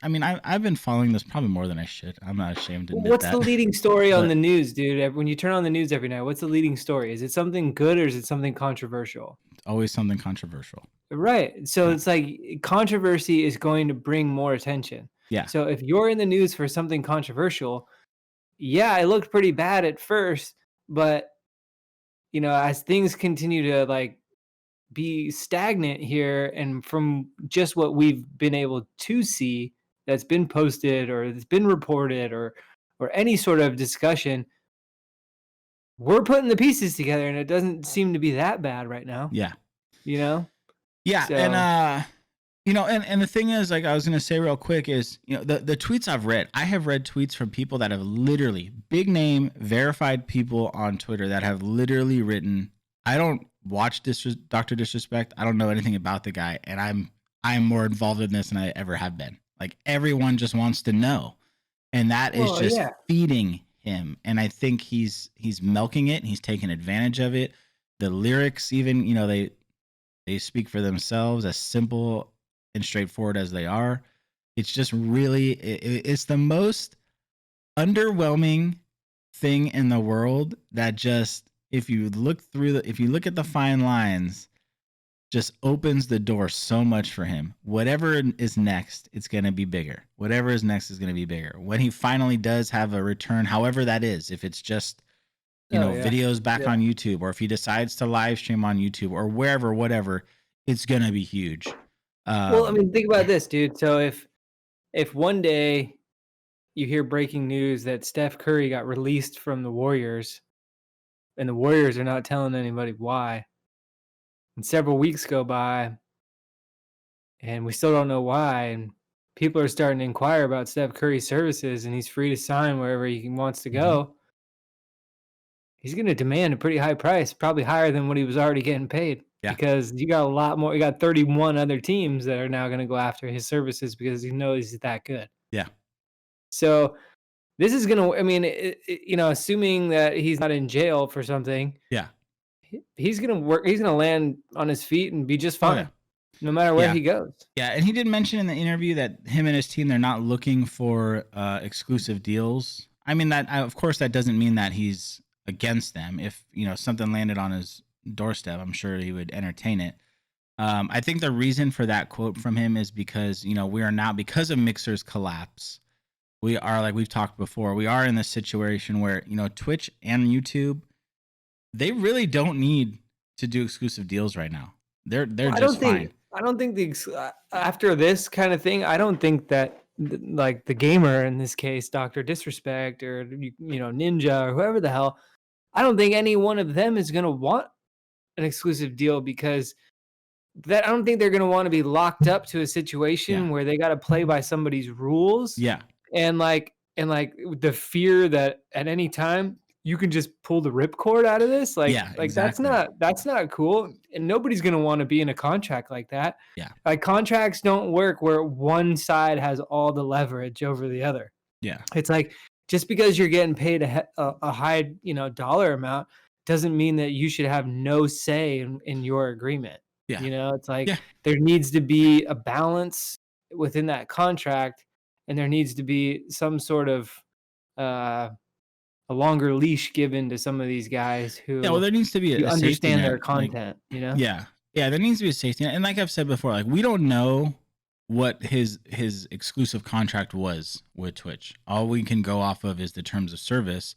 I've been following this probably more than I should. I'm not ashamed to admit What's that. the leading story on the news, dude? When you turn on the news every night, what's the leading story? Is it something good or is it something controversial? Always something controversial. Right. So it's like controversy is going to bring more attention. Yeah. So if you're in the news for something controversial, yeah, it looked pretty bad at first, but as things continue to be stagnant here, and from just what we've been able to see that's been posted or that's been reported or any sort of discussion, we're putting the pieces together and it doesn't seem to be that bad right now. Yeah. Yeah. So, and the thing is, like I was going to say real quick is, the tweets I've read, I have read tweets from people that have literally big name verified people on Twitter that have literally written, I don't watch Dr. Disrespect. I don't know anything about the guy. And I'm more involved in this than I ever have been. Like everyone just wants to know. And that is just feeding him. And I think he's milking it and he's taking advantage of it. The lyrics, even, they speak for themselves, as simple and straightforward as they are. It's just really, it's the most underwhelming thing in the world that just, if you look at the fine lines, just opens the door so much for him. Whatever is next, it's going to be bigger. Whatever is next is going to be bigger. When he finally does have a return, however that is, if it's just, Oh yeah. videos back Yeah. on YouTube, or if he decides to live stream on YouTube or wherever, whatever, it's going to be huge. Well, I mean, think about this, dude. So if one day you hear breaking news that Steph Curry got released from the Warriors, and the Warriors are not telling anybody why, and several weeks go by, and we still don't know why, and people are starting to inquire about Steph Curry's services, and he's free to sign wherever he wants to Mhm. go, he's going to demand a pretty high price, probably higher than what he was already getting paid. Yeah. Because you got a lot more. You got 31 other teams that are now going to go after his services because he knows he's that good. Yeah. So this is gonna. I mean, assuming that he's not in jail for something, Yeah. he's gonna work. He's gonna land on his feet and be just Oh, fine, yeah. no matter where Yeah. he goes. Yeah, and he did mention in the interview that him and his team, they're not looking for exclusive deals. I mean, of course, that doesn't mean that he's against them. If something landed on his doorstep, I'm sure he would entertain it. I think the reason for that quote from him is because we are now, because of Mixer's collapse, we are, like we've talked before, we are in this situation where Twitch and YouTube, they really don't need to do exclusive deals right now. They're just fine. I don't think after this kind of thing, I don't think that like the gamer in this case, Dr. Disrespect or Ninja or whoever the hell, I don't think any one of them is gonna want an exclusive deal because I don't think they're gonna want to be locked up to a situation where they got to play by somebody's rules. Yeah. And the fear that at any time you can just pull the ripcord out of this, exactly. that's not cool, and nobody's gonna want to be in a contract like that. Yeah. Like contracts don't work where one side has all the leverage over the other. Yeah. It's like just because you're getting paid a high dollar amount doesn't mean that you should have no say in your agreement. Yeah. It's like there needs to be a balance within that contract, and there needs to be some sort of a longer leash given to some of these guys who well, there needs to be a understand safety their net, content, Yeah, there needs to be a safety net. And like I've said before, like we don't know what his exclusive contract was with Twitch. All we can go off of is the terms of service,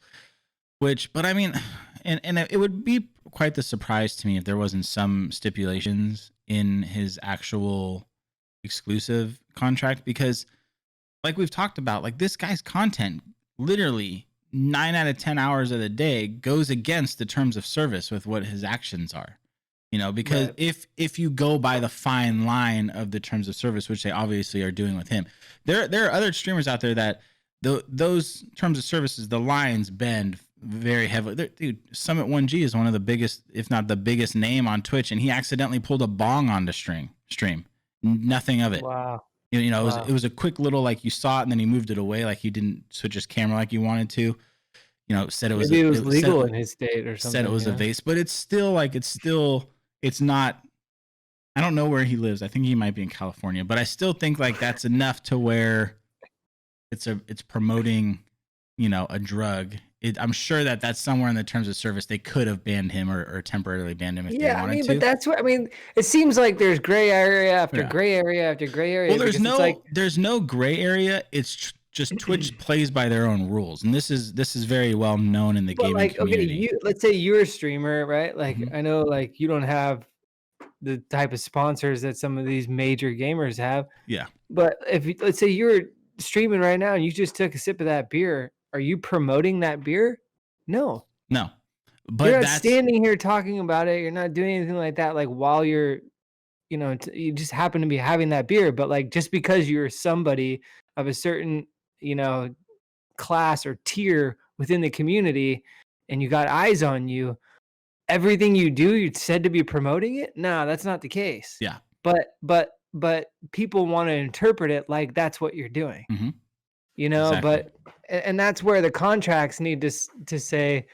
but I mean, and it would be quite the surprise to me if there wasn't some stipulations in his actual exclusive contract, because like we've talked about, like this guy's content literally 9 out of 10 hours of the day goes against the terms of service with what his actions are, because if you go by the fine line of the terms of service, which they obviously are doing with him, there are other streamers out there that those terms of services, the lines bend very heavily. Dude, Summit 1G is one of the biggest, if not the biggest name on Twitch, and he accidentally pulled a bong on the stream. Nothing of it. Wow. It was a quick little, like you saw it and then he moved it away, like he didn't switch his camera like you wanted to. Said it was maybe it was legal in his state or something. Said it was a vase, but it's not. I don't know where he lives. I think he might be in California, but I still think like that's enough to where it's promoting, a drug. I'm sure that's somewhere in the terms of service they could have banned him or temporarily banned him if they wanted to. But that's what it seems like there's gray area after gray area after gray area. Well, there's no gray area. It's just Twitch plays by their own rules, and this is very well known in the gaming community. Okay, let's say you're a streamer, right? Like I know, like you don't have the type of sponsors that some of these major gamers have. Yeah. But let's say you're streaming right now and you just took a sip of that beer, are you promoting that beer? No. But you're not standing here talking about it. You're not doing anything like that. Like while you're, you just happen to be having that beer. But like just because you're somebody of a certain, class or tier within the community, and you got eyes on you, everything you do, you're said to be promoting it. No, that's not the case. Yeah. But people want to interpret it like that's what you're doing. Mm-hmm. Exactly. And that's where the contracts need to say,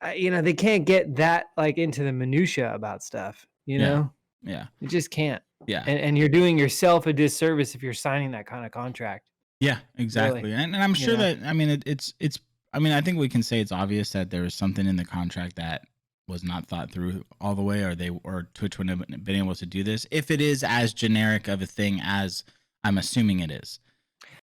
they can't get that like into the minutia about stuff, Yeah. You just can't. Yeah. And you're doing yourself a disservice if you're signing that kind of contract. Yeah, exactly. Really. And I'm sure that, it's I think we can say it's obvious that there was something in the contract that was not thought through all the way, or Twitch wouldn't have been able to do this if it is as generic of a thing as I'm assuming it is.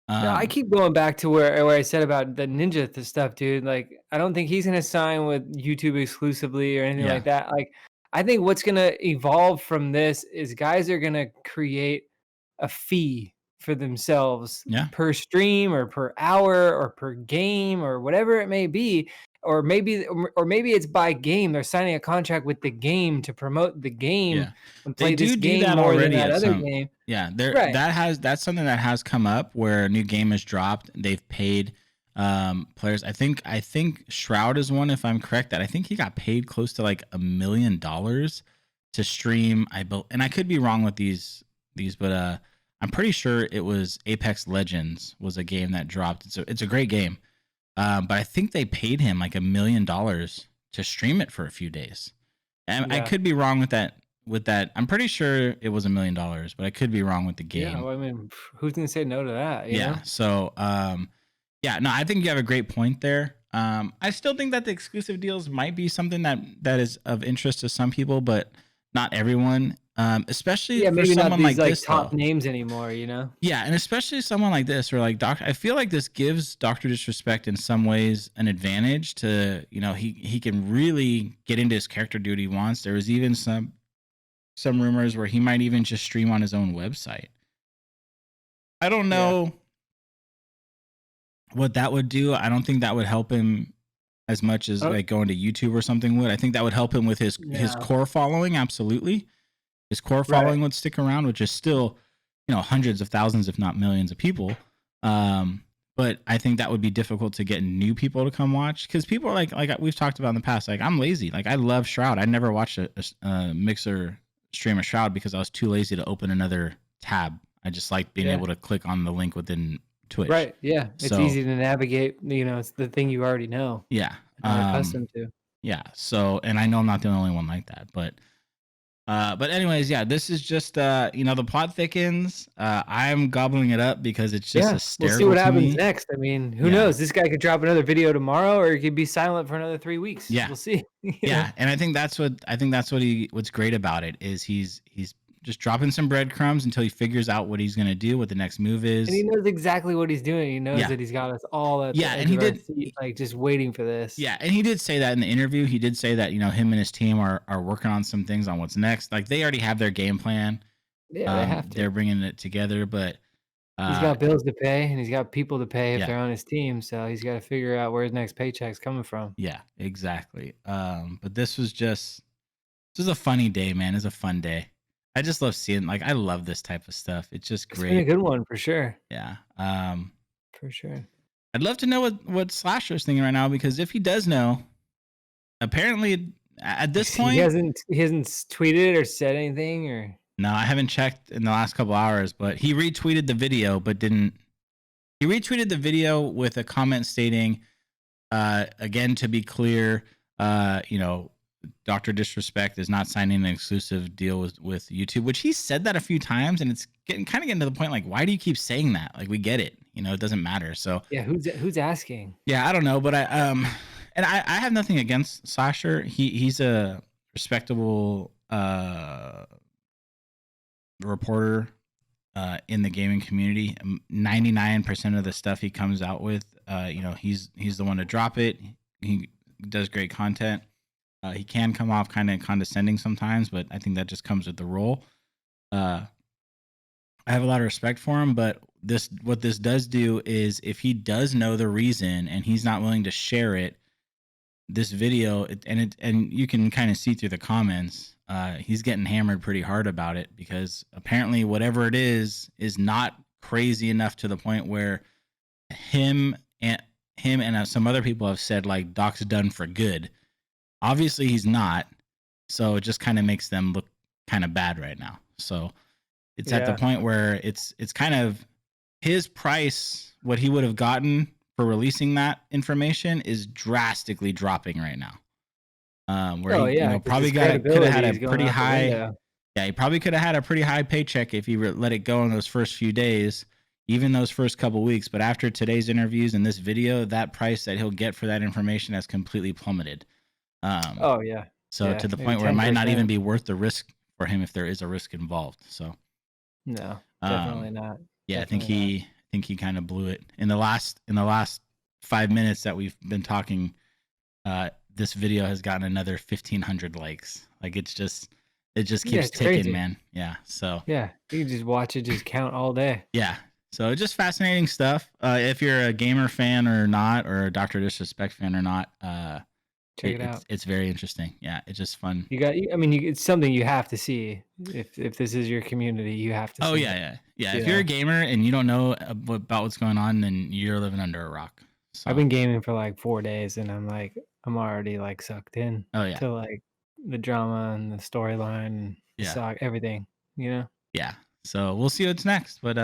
No, I keep going back to where I said about the Ninja stuff, dude. Like, I don't think he's gonna sign with YouTube exclusively or anything like that. Like, I think what's gonna evolve from this is guys are gonna create a fee for themselves per stream or per hour or per game or whatever it may be. Or maybe it's by game. They're signing a contract with the game to promote the game and play this game that more already than that other game. Yeah, Right. that's something that has come up where a new game is dropped. They've paid players. I think Shroud is one, if I'm correct, that I think he got paid close to like $1 million to stream. And I could be wrong with these, but I'm pretty sure it was Apex Legends was a game that dropped. It's a great game. But I think they paid him like $1 million to stream it for a few days. And I could be wrong with that. I'm pretty sure it was $1 million, but I could be wrong with the game. Yeah, well, I mean, who's gonna say no to that? You know? So no, I think you have a great point there. I still think that the exclusive deals might be something that is of interest to some people, but not everyone. Especially for maybe someone not these, like this top names anymore, you know? Yeah, and especially someone like this, or like Doctor. I feel like this gives Dr. Disrespect in some ways an advantage to, he can really get into his character, do what he wants. There was even some rumors where he might even just stream on his own website. I don't know what that would do. I don't think that would help him as much as like going to YouTube or something would. I think that would help him with his core following. Absolutely. His core following would stick around, which is still, hundreds of thousands, if not millions of people. But I think that would be difficult to get new people to come watch, because people are like we've talked about in the past. Like, I'm lazy. Like, I love Shroud. I never watched a Mixer stream of Shroud because I was too lazy to open another tab. I just like being able to click on the link within Twitch. Right. Yeah. It's easy to navigate. It's the thing you already know. Yeah. Accustomed to. Yeah. So, and I know I'm not the only one like that, but anyways, this is just, the plot thickens. I'm gobbling it up because it's just hysterical. We'll see what happens next. I mean, who knows? This guy could drop another video tomorrow, or he could be silent for another 3 weeks. Yeah. We'll see. And I think that's what's great about it is he's just dropping some breadcrumbs until he figures out what he's going to do, what the next move is. And he knows exactly what he's doing. He knows that he's got us all at the edge of our seat, like, just waiting for this. Yeah, and he did say that in the interview. He did say that, him and his team are working on some things on what's next. Like, they already have their game plan. Yeah, they have to. They're bringing it together, but he's got bills to pay, and he's got people to pay if they're on his team. So he's got to figure out where his next paycheck's coming from. Yeah, exactly. But this was a funny day, man. It's a fun day. I just love seeing, I love this type of stuff. It's just great. It's been a good one for sure. Yeah. For sure. I'd love to know what Slasher's thinking right now, because if he does know, apparently at this point he hasn't tweeted or said anything, or no, I haven't checked in the last couple hours, but he retweeted the video, he retweeted the video with a comment stating, again, to be clear, Dr. Disrespect is not signing an exclusive deal with YouTube, which he said that a few times, and it's getting to the point, like, why do you keep saying that? Like, we get it, it doesn't matter. So yeah, who's asking? Yeah, I don't know, but I have nothing against Slasher. He's a respectable reporter in the gaming community. 99% of the stuff he comes out with, he's the one to drop it. He does great content. He can come off kind of condescending sometimes, but I think that just comes with the role. I have a lot of respect for him, but what this does do is, if he does know the reason and he's not willing to share it, this video, and you can kind of see through the comments, he's getting hammered pretty hard about it, because apparently whatever it is not crazy enough to the point where him and some other people have said, like, Doc's done for good. Obviously he's not, so it just kind of makes them look kind of bad right now. So it's at the point where it's kind of his price, what he would have gotten for releasing that information, is drastically dropping right now. He probably could have had a pretty high. Yeah, he probably could have had a pretty high paycheck if he let it go in those first few days, even those first couple weeks. But after today's interviews and this video, that price that he'll get for that information has completely plummeted. So to the point where it might not even be worth the risk for him if there is a risk involved. So no, definitely not. Yeah, definitely I think he kind of blew it in the last 5 minutes that we've been talking. This video has gotten another 1,500 likes. Like it just keeps ticking, crazy. man. Yeah. So yeah, you can just watch it just count all day. Yeah. So just fascinating stuff. If you're a gamer fan or not, or a Dr. Disrespect fan or not, check it out. It's very interesting. Yeah, it's just fun. It's something you have to see. If this is your community, you have to. Oh see yeah. If you're a gamer and you don't know about what's going on, then you're living under a rock. So. I've been gaming for like 4 days, and I'm already like sucked in. Oh yeah. To like the drama and the storyline, and everything. Yeah. So we'll see what's next, but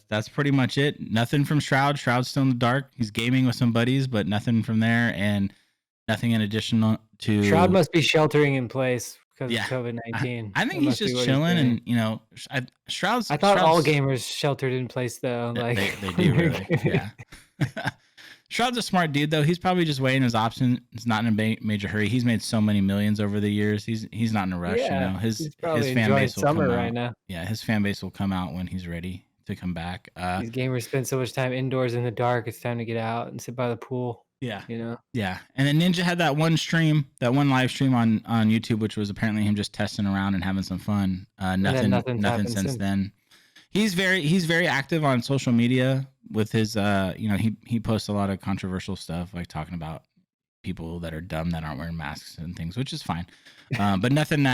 that's pretty much it. Nothing from Shroud. Shroud's still in the dark. He's gaming with some buddies, but nothing from there, and nothing in addition to. Shroud must be sheltering in place because of COVID-19. I think he's just chilling, and Shroud's. I thought all gamers sheltered in place though. Like they do really. Yeah. Shroud's a smart dude though. He's probably just weighing his options. He's not in a major hurry. He's made so many millions over the years. He's not in a rush. His fan base will come out right now. Yeah, his fan base will come out when he's ready to come back. These gamers spend so much time indoors in the dark. It's time to get out and sit by the pool. Yeah. Yeah. And then Ninja had that one live stream on YouTube, which was apparently him just testing around and having some fun. Nothing since then. He's very active on social media with his he posts a lot of controversial stuff, like talking about people that are dumb that aren't wearing masks and things, which is fine. But nothing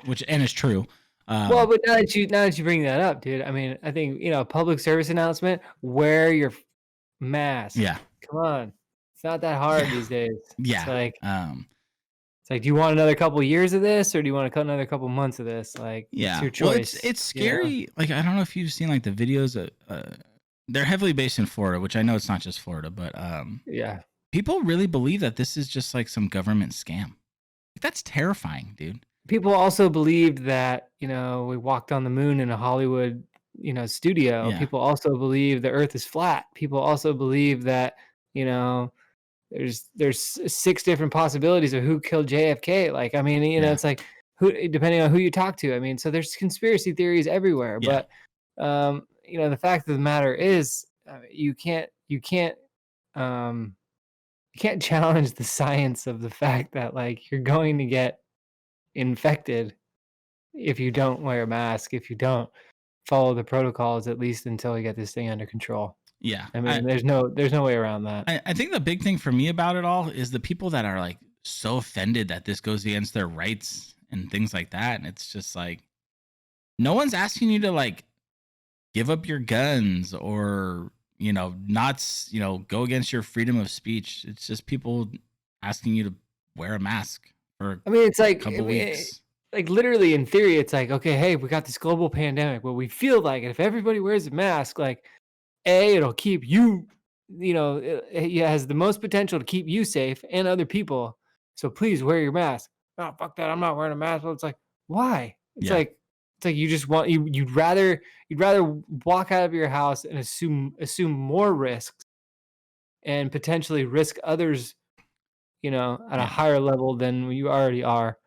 which and is true. Well, but now that you bring that up, dude, I mean, I think public service announcement: wear your mask. Yeah, come on, it's not that hard these days. Yeah, it's like, do you want another couple years of this, or do you want to cut another couple months of this? Like, it's your choice. Well, it's scary. Like, I don't know if you've seen like the videos. They're heavily based in Florida, which I know it's not just Florida, but people really believe that this is just like some government scam. That's terrifying, dude. People also believed that, we walked on the moon in a Hollywood, studio. Yeah. People also believe the earth is flat. People also believe that, there's 6 different possibilities of who killed JFK. Like, I mean, it's like who, depending on who you talk to. I mean, so there's conspiracy theories everywhere, but, the fact of the matter is you can't challenge the science of the fact that like you're going to get infected if you don't wear a mask, if you don't follow the protocols, at least until we get this thing under control. Yeah. I mean, there's no way around that. I think the big thing for me about it all is the people that are like so offended that this goes against their rights and things like that. And it's just like, no one's asking you to like give up your guns or, not, go against your freedom of speech. It's just people asking you to wear a mask. It's like weeks. Like literally in theory, it's like, okay, hey, we got this global pandemic. Well, we feel like if everybody wears a mask, like it'll keep you, it has the most potential to keep you safe and other people. So please wear your mask. Oh, fuck that. I'm not wearing a mask. Well, it's like, why? It's like you just want you'd rather walk out of your house and assume more risks and potentially risk others, at a higher level than you already are.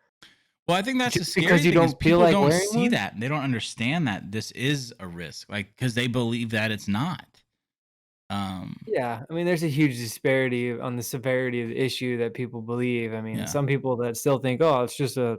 Well, I think that's just the scary because you thing don't feel like don't wearing see one? that. They don't understand that this is a risk, like because they believe that it's not. Yeah, I mean, there's a huge disparity on the severity of the issue that people believe. I mean, some people that still think, oh, it's just a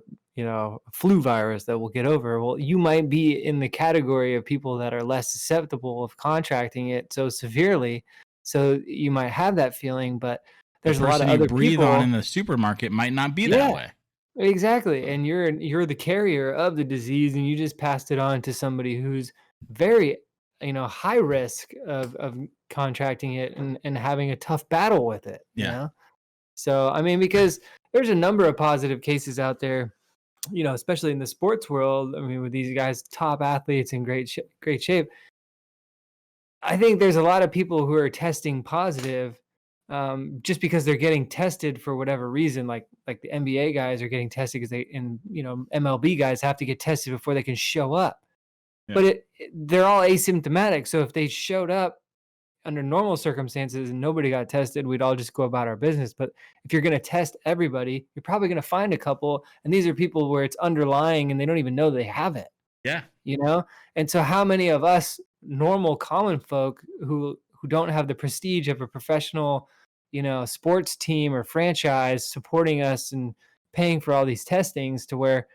flu virus that we'll get over. Well, you might be in the category of people that are less susceptible of contracting it so severely, so you might have that feeling, but there's a lot of other breathe people on in the supermarket might not be that way. Exactly, and you're the carrier of the disease, and you just passed it on to somebody who's very, high risk of contracting it and having a tough battle with it. So I mean, because there's a number of positive cases out there, especially in the sports world. I mean, with these guys, top athletes in great shape. I think there's a lot of people who are testing positive. Just because they're getting tested for whatever reason, like the NBA guys are getting tested because MLB guys have to get tested before they can show up. Yeah. But they're all asymptomatic. So if they showed up under normal circumstances and nobody got tested, we'd all just go about our business. But if you're going to test everybody, you're probably going to find a couple. And these are people where it's underlying and they don't even know they have it, Yeah. you know? And so how many of us normal common folk who don't have the prestige of a professional, sports team or franchise supporting us and paying for all these testings, to where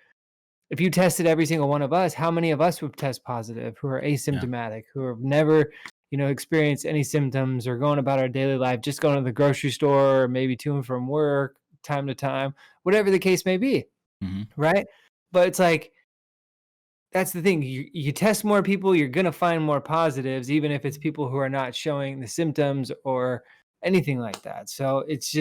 if you tested every single one of us, how many of us would test positive who are Yeah. asymptomatic, who have never, experienced any symptoms or going about our daily life, just going to the grocery store or maybe to and from work time to time, whatever the case may be, Hmm. right? But it's like, that's the thing. You test more people, you're gonna find more positives, even if it's people who are not showing the symptoms or anything like that. So it's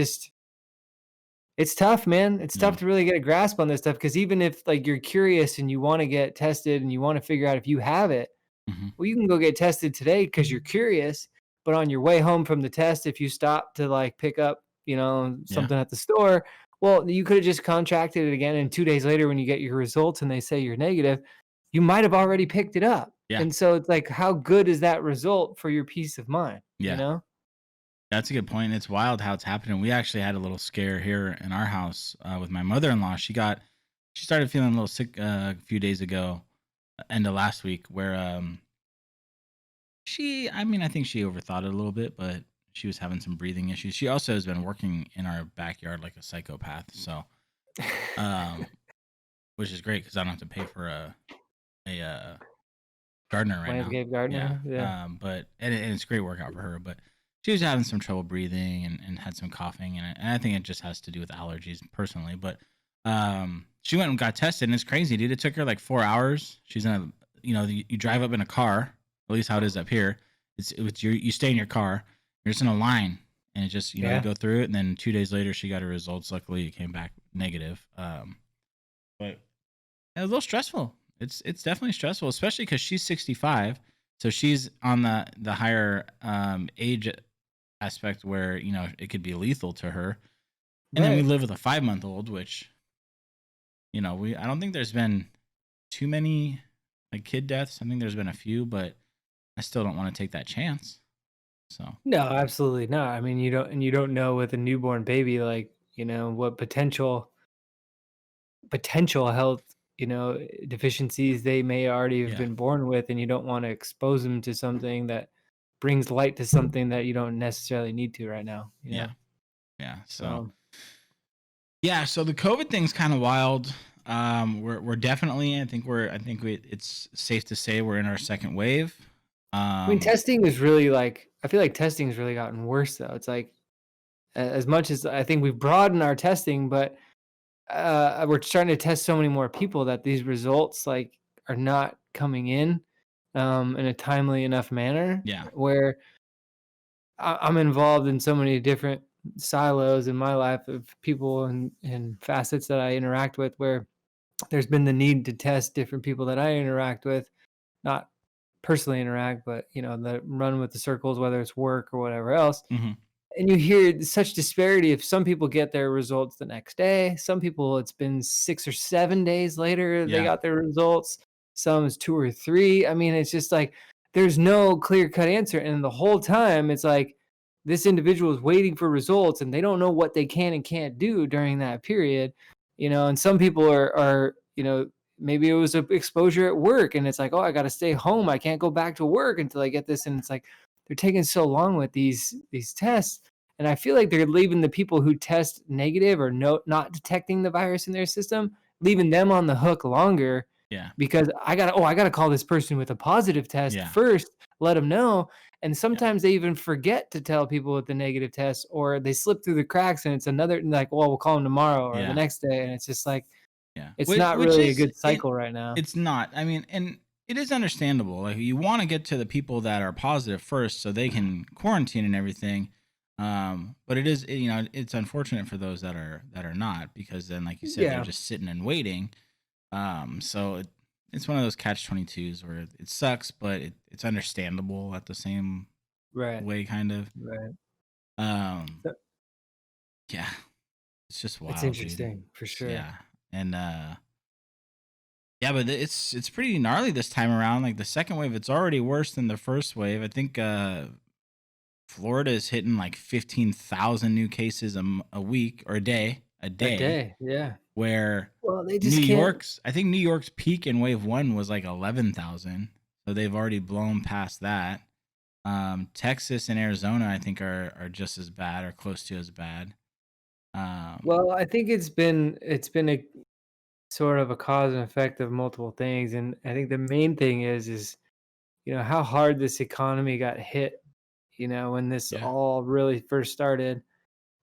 tough, man. It's Yeah. tough to really get a grasp on this stuff, because even if like you're curious and you want to get tested and you want to figure out if you have it, Hmm. well, you can go get tested today because you're curious. But on your way home from the test, if you stop to like pick up, Yeah. something at the store, well, you could have just contracted it again. And 2 days later, when you get your results and they say you're negative, you might have already picked it up. Yeah. And so it's like, how good is that result for your peace of mind? You Yeah. know? That's a good point. It's wild how it's happening. We actually had a little scare here in our house with my mother-in-law. She started feeling a little sick a few days ago, end of last week, where I think she overthought it a little bit, but she was having some breathing issues. She also has been working in our backyard like a psychopath. So, um, which is great because I don't have to pay for a gardener right now. Landscape Yeah. gardener. Yeah. But and it's a great workout for her. But she was having some trouble breathing and had some coughing, and I think it just has to do with allergies personally. But she went and got tested, and it's crazy, dude. It took her like 4 hours. She's in a, you drive up in a car, at least how it is up here. You stay in your car, you're just in a line, and it just you Yeah. go through it, and then 2 days later she got her results. Luckily, it came back negative. But it was a little stressful. It's definitely stressful, especially because she's 65, so she's on the higher age aspect where it could be lethal to her. And then we Right. live with a 5-month-old, which I don't think there's been too many like kid deaths. I think there's been a few, but I still don't want to take that chance. So No, absolutely not. I mean, you don't know with a newborn baby, like, what potential health, deficiencies they may already have yeah, been born with, and you don't want to expose them to something that brings light to something that you don't necessarily need to right now, yeah, yeah. So So, yeah, so the COVID thing's kind of wild. We're definitely. It's safe to say we're in our second wave. I mean, Um, testing is really like, I feel like testing has really gotten worse though. It's like, as much as I think we've broadened our testing, but we're trying to test so many more people that these results like are not coming in a timely enough manner, yeah, where I'm involved in so many different silos in my life of people and facets that I interact with, where there's been the need to test different people that I interact with, not personally interact, but that run with the circles, whether it's work or whatever else. hmm, And you hear such disparity. If some people get their results the next day, some people it's been 6 or 7 days later they yeah, got their results, some is 2 or 3. I mean, it's just like there's no clear-cut answer, and the whole time it's like this individual is waiting for results, and they don't know what they can and can't do during that period, and some people are, maybe it was a exposure at work, and it's like, "Oh, I gotta stay home, I can't go back to work until I get this," and it's like, they're taking so long with these tests, and I feel like they're leaving the people who test negative or not detecting the virus in their system, leaving them on the hook longer, yeah, because I gotta call this person with a positive test yeah, first, let them know. And yeah, sometimes they even forget to tell people with the negative test, or they slip through the cracks, and it's another like, well, we'll call them tomorrow or the yeah, next day, and it's just like yeah. it's Which not which really a is good it. cycle right now. It's not. I mean, and it is understandable. Like you want to get to the people that are positive first, so they can quarantine and everything. But it's unfortunate for those that are not, because then, like you said, they're Yeah, just sitting and waiting. So it's one of those catch-22s where it sucks, but it's understandable at the same right, way, kind of. right. Um, So yeah, it's just it's wild, dude. interesting for sure. Yeah, and yeah, but it's pretty gnarly this time around. Like the second wave, it's already worse than the first wave. I think Florida is hitting like 15,000 new cases a week or a A day, day, yeah. where Well, they just can't. I think New York's peak in wave 1 was like 11,000. So they've already blown past that. Texas and Arizona, I think, are just as bad or close to as bad. Well, I think it's been a sort of a cause and effect of multiple things, and I think the main thing is how hard this economy got hit, when this Yeah. all really first started.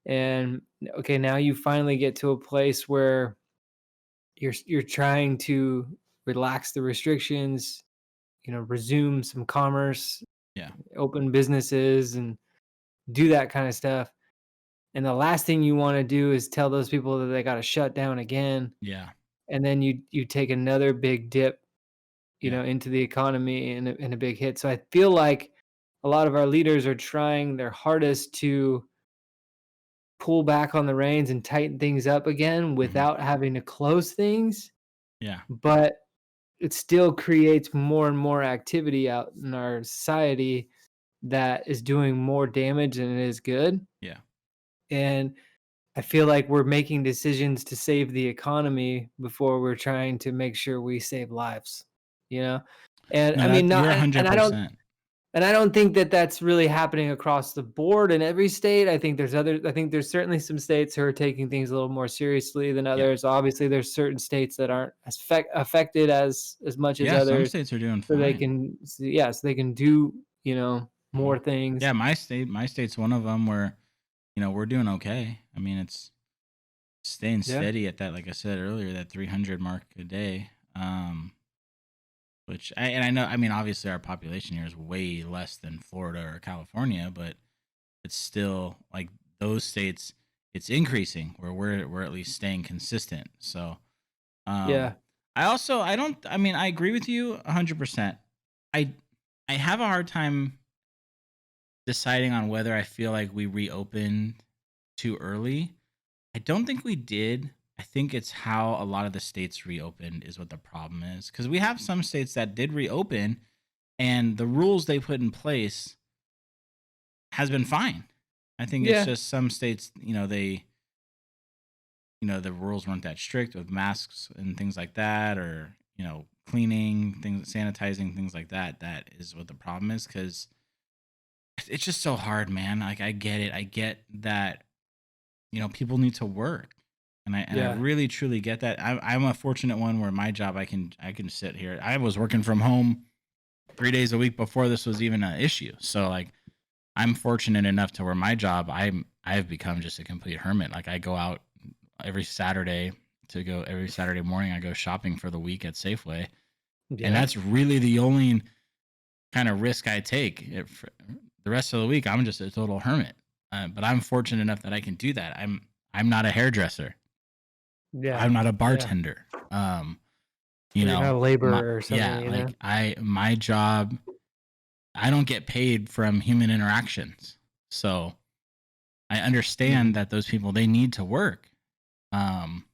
And okay, now you finally get to a place where you're trying to relax the restrictions, resume some commerce, Yeah. open businesses, and do that kind of stuff. And the last thing you want to do is tell those people that they got to shut down again, Yeah. and then you take another big dip, Yeah. into the economy and a big hit. So I feel like a lot of our leaders are trying their hardest to pull back on the reins and tighten things up again Mhm. without having to close things, Yeah. but it still creates more and more activity out in our society that is doing more damage than it is good. Yeah. And I feel like we're making decisions to save the economy before we're trying to make sure we save lives, you know? And No, I mean, that not you're and I don't 100%. and I don't think that that's really happening across the board in every state. I think there's certainly some states who are taking things a little more seriously than Yeah. others. Obviously, there's certain states that aren't as affected as much as Yeah, some others, states are doing so they fine. can so they can do, more Mhm. things. Yeah, my state's one of them where, we're doing okay. I mean, it's staying Yeah. steady at that, like I said earlier, that 300 mark a day. Which I know, I mean, obviously our population here is way less than Florida or California, but it's still like those states, it's increasing where we're at least staying consistent. So, um, Yeah. I don't, I mean, I agree with you 100%. I, I have a hard time deciding on whether I feel like we reopened too early. I don't think we did. I think it's how a lot of the states reopened is what the problem is. Because we have some states that did reopen and the rules they put in place has been fine. I think it's Yeah. just some states, the rules weren't that strict with masks and things like that, or, cleaning, things, sanitizing, things like that. That is what the problem is. Because it's just so hard, man. Like, I get it. I get that, people need to work. And I Yeah. really truly get that. I'm a fortunate one where my job I can sit here. I was working from home 3 days a week before this was even an issue. So like I'm fortunate enough to where my job I've become just a complete hermit. Like I go out every Saturday every Saturday morning. I go shopping for the week at Safeway, and Yeah. that's really the only kind of risk I take. The rest of the week I'm just a total hermit. But I'm fortunate enough that I can do that. I'm not a hairdresser. Yeah. I'm not a Yeah. bartender. Or you're not a laborer or something, Like my job, I don't get paid from human interactions. So I understand Mhm. that those people they need to work. Um,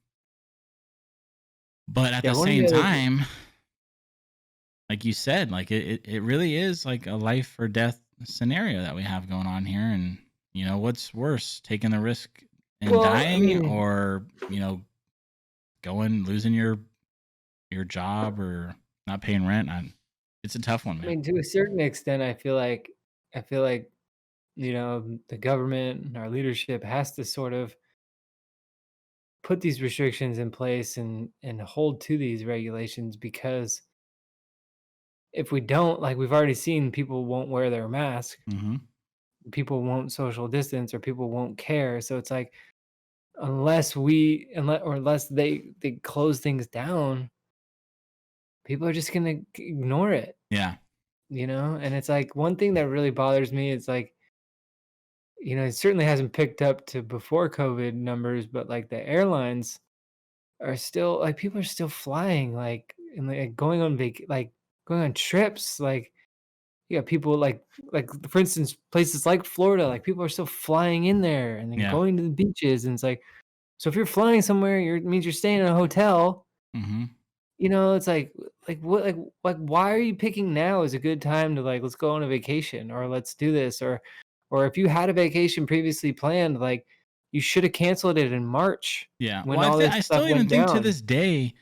but at Yeah, the one of same the other time, like you said, like it really is like a life or death scenario that we have going on here. And what's worse, taking the risk and well, I dying, mean or losing your job or not paying rent. It's a tough one, I man. mean, to a certain extent, I feel like, the government and our leadership has to sort of put these restrictions in place and hold to these regulations, because if we don't, like we've already seen, people won't wear their mask, Mm-hmm. people won't social distance, or people won't care. So it's like unless they close things down, people are just gonna ignore it, Yeah. And it's like one thing that really bothers me is like, it certainly hasn't picked up to before COVID numbers, but like the airlines are still like people are still flying, like, and like going on trips. Like you got people like for instance, places like Florida, like people are still flying in there and then Yeah. going to the beaches. And it's like, so if you're flying somewhere, it means you're staying in a hotel. Mm-hmm. It's like what like why are you picking now is a good time to like let's go on a vacation or let's do this, or or if you had a vacation previously planned, like, you should have canceled it in March Yeah. when Well, all this I stuff still even went think to down. this day,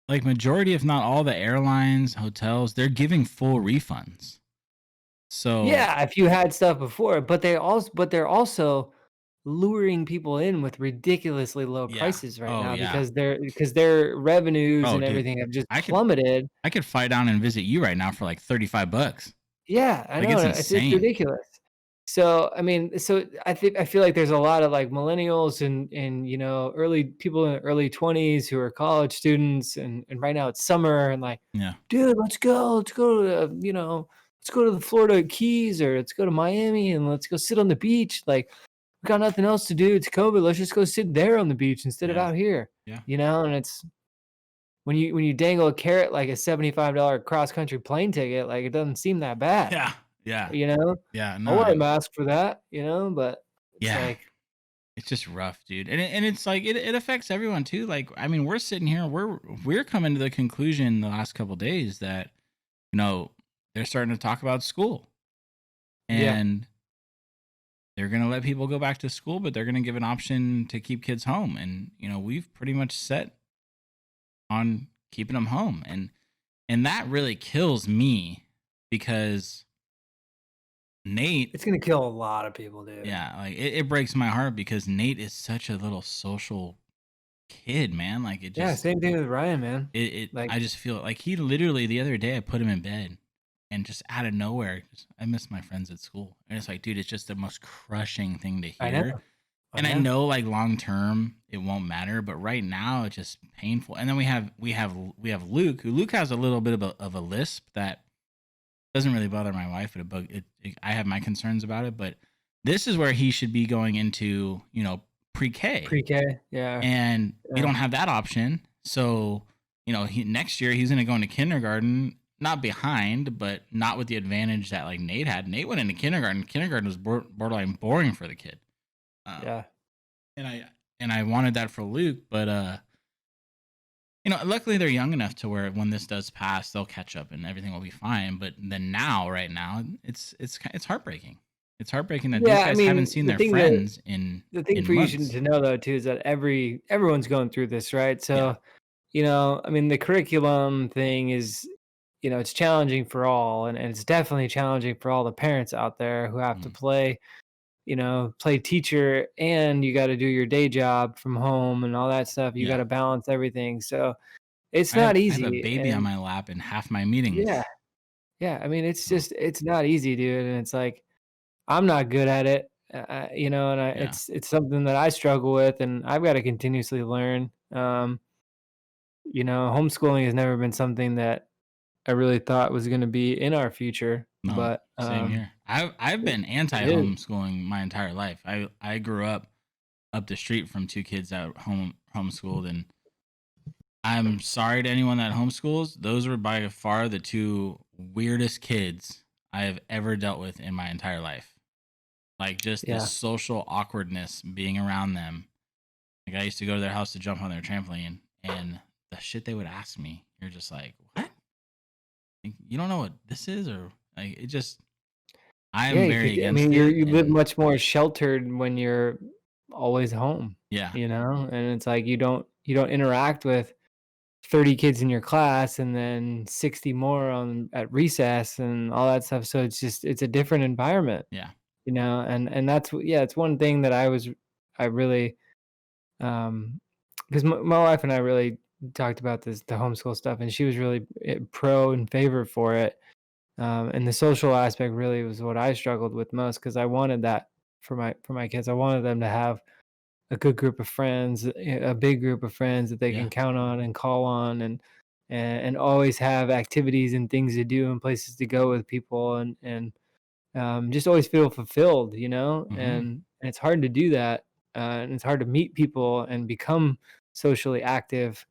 like majority, if not all the airlines, hotels, they're giving full refunds. So Yeah, if you had stuff before, but they're also luring people in with ridiculously low yeah. prices right Oh now yeah. because their revenues Oh and dude. everything have just I could plummeted. I could fly down and visit you right now for like $35. Yeah, I Like know, it's it's insane. ridiculous. So, I mean, so I feel like there's a lot of, like, millennials and, early people in their early 20s who are college students, and right now it's summer, and like, Yeah. "Dude, let's go to, let's go to the Florida Keys, or let's go to Miami, and let's go sit on the beach, like, we got nothing else to do, it's COVID, let's just go sit there on the beach instead of Yeah. out here." Yeah. And it's when you dangle a carrot like a $75 cross country plane ticket, like, it doesn't seem that bad. Yeah. Yeah. You know? Yeah. I'll No. wear a mask for that, but it's Yeah. like It's just rough, dude. And it's like it affects everyone too. Like, I mean, we're sitting here, we're coming to the conclusion the last couple days that, you know, they're starting to talk about school. yeah, And they're gonna let people go back to school, but they're gonna give an option to keep kids home. And, we've pretty much set on keeping them home. And that really kills me because Nate, it's gonna kill a lot of people, dude. yeah, like it breaks my heart because Nate is such a little social kid, man. Like it Yeah, just same thing with Ryan, man. Like I just feel like he literally the other day I put him in bed and just out of nowhere, I miss my friends at school. And it's like, dude, it's just the most crushing thing to I know, hear. I And I know. know like long term it won't matter, but right now it's just painful. And then we have Luke, who Luke has a little bit of a lisp that doesn't really bother my wife, but I have my concerns about it. But this is where he should be going into, pre-K, Pre-K, yeah, and we yeah, don't have that option. So, next year he's going to go into kindergarten, not behind, but not with the advantage that like Nate had. Nate went into kindergarten. Kindergarten was borderline boring for the kid. Um, yeah. and I wanted that for Luke, but luckily they're young enough to where when this does pass, they'll catch up and everything will be fine. But then right now, it's heartbreaking. It's heartbreaking that these Yeah, I guys haven't mean, seen their friends in the thing for you months. to know though too is that everyone's going through this, right? Yeah. So, I mean, the curriculum thing is, it's challenging for all, and it's definitely challenging for all the parents out there who have to Mm. play teacher, and you got to do your day job from home and all that stuff. You got Yeah. to balance everything. So it's I have not I have a easy. baby on And my lap in half my meetings. yeah, yeah. I mean, So, it's not easy, dude. And it's like, I'm not good at it, yeah. it's something that I struggle with, and I've got to continuously learn. Homeschooling has never been something that I really thought was going to be in our future, No, but same here. I've it, been it is. anti-homeschooling my entire life. I grew up the street from two kids that homeschooled, and I'm sorry to anyone that homeschools. Those were by far the two weirdest kids I have ever dealt with in my entire life. Like just the Yeah. social awkwardness being around them. Like I used to go to their house to jump on their trampoline, and the shit they would ask me, you're just like, what? Like, you don't know what this is, or like it just. I Yeah, am very I mean, against it, you live and much more sheltered when you're always home, yeah, and it's like you don't interact with 30 kids in your class and then 60 more on at recess and all that stuff. So it's a different environment, yeah, and yeah, it's one thing that I really because my wife and I really talked about the homeschool stuff, and she was really pro in favor for it. And the social aspect really was what I struggled with most because I wanted that for my kids. I wanted them to have a good group of friends, a big group of friends that they yeah, can count on and call on, and always have activities and things to do and places to go with people, and just always feel fulfilled, hmm, and it's hard to do that, and it's hard to meet people and become socially active,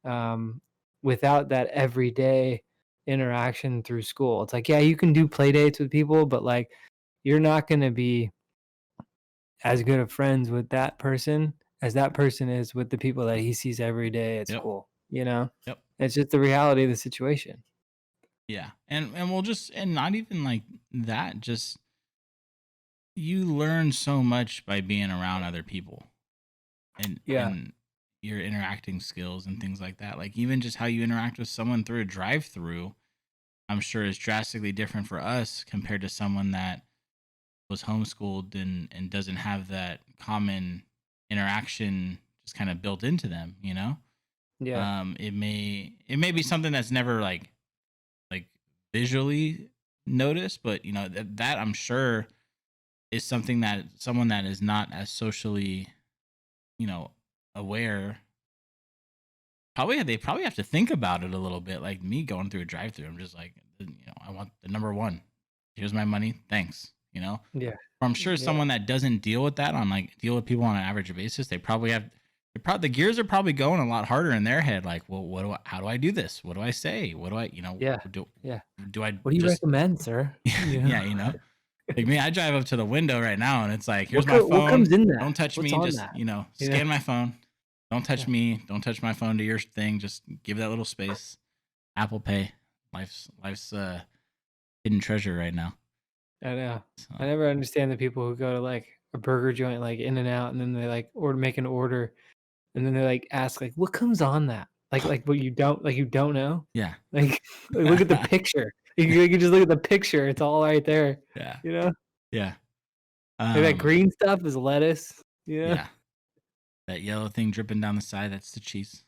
um, without that everyday interaction through school. It's like, yeah, you can do play dates with people, but like, you're not going to be as good of friends with that person as that person is with the people that he sees every day at yep, school. yep, It's just the reality of the situation. yeah, and we'll just and not even like that, just you learn so much by being around other people and Yeah. and your interacting skills and things like that. Like even just how you interact with someone through a drive-through, I'm sure is drastically different for us compared to someone that was homeschooled and doesn't have that common interaction just kind of built into them, you know? Yeah. It may be something that's never like visually noticed, but you know that I'm sure is something that someone that is not as socially, you know, aware they probably have to think about it a little bit. Like me going through a drive-through, I'm just like, I want the number one. Here's my money, thanks. You know, Yeah. or I'm sure Yeah. someone that doesn't deal with people on an average basis, they probably have. The gears are probably going a lot harder in their head. Like, well, how do I do this? What do I say? What do I, Yeah. do, Yeah. do I What do you just, recommend, sir? yeah, like me, I drive up to the window right now and it's like, here's my What phone. comes in that? Don't touch What's me. on Just, that? Yeah. scan my phone. Don't touch Yeah. me. Don't touch my phone to your thing. Just give that little space. Apple Pay. Life's hidden treasure right now. I know. So, I never understand the people who go to like a burger joint like In and Out and then they like make an order and then they like ask like what comes on that? Like what you don't know? yeah. Like look at the picture. You can just look at the picture. It's all right there. Yeah. You know? Yeah. Like that green stuff is lettuce. Yeah. Yeah. That yellow thing dripping down the side, that's the cheese.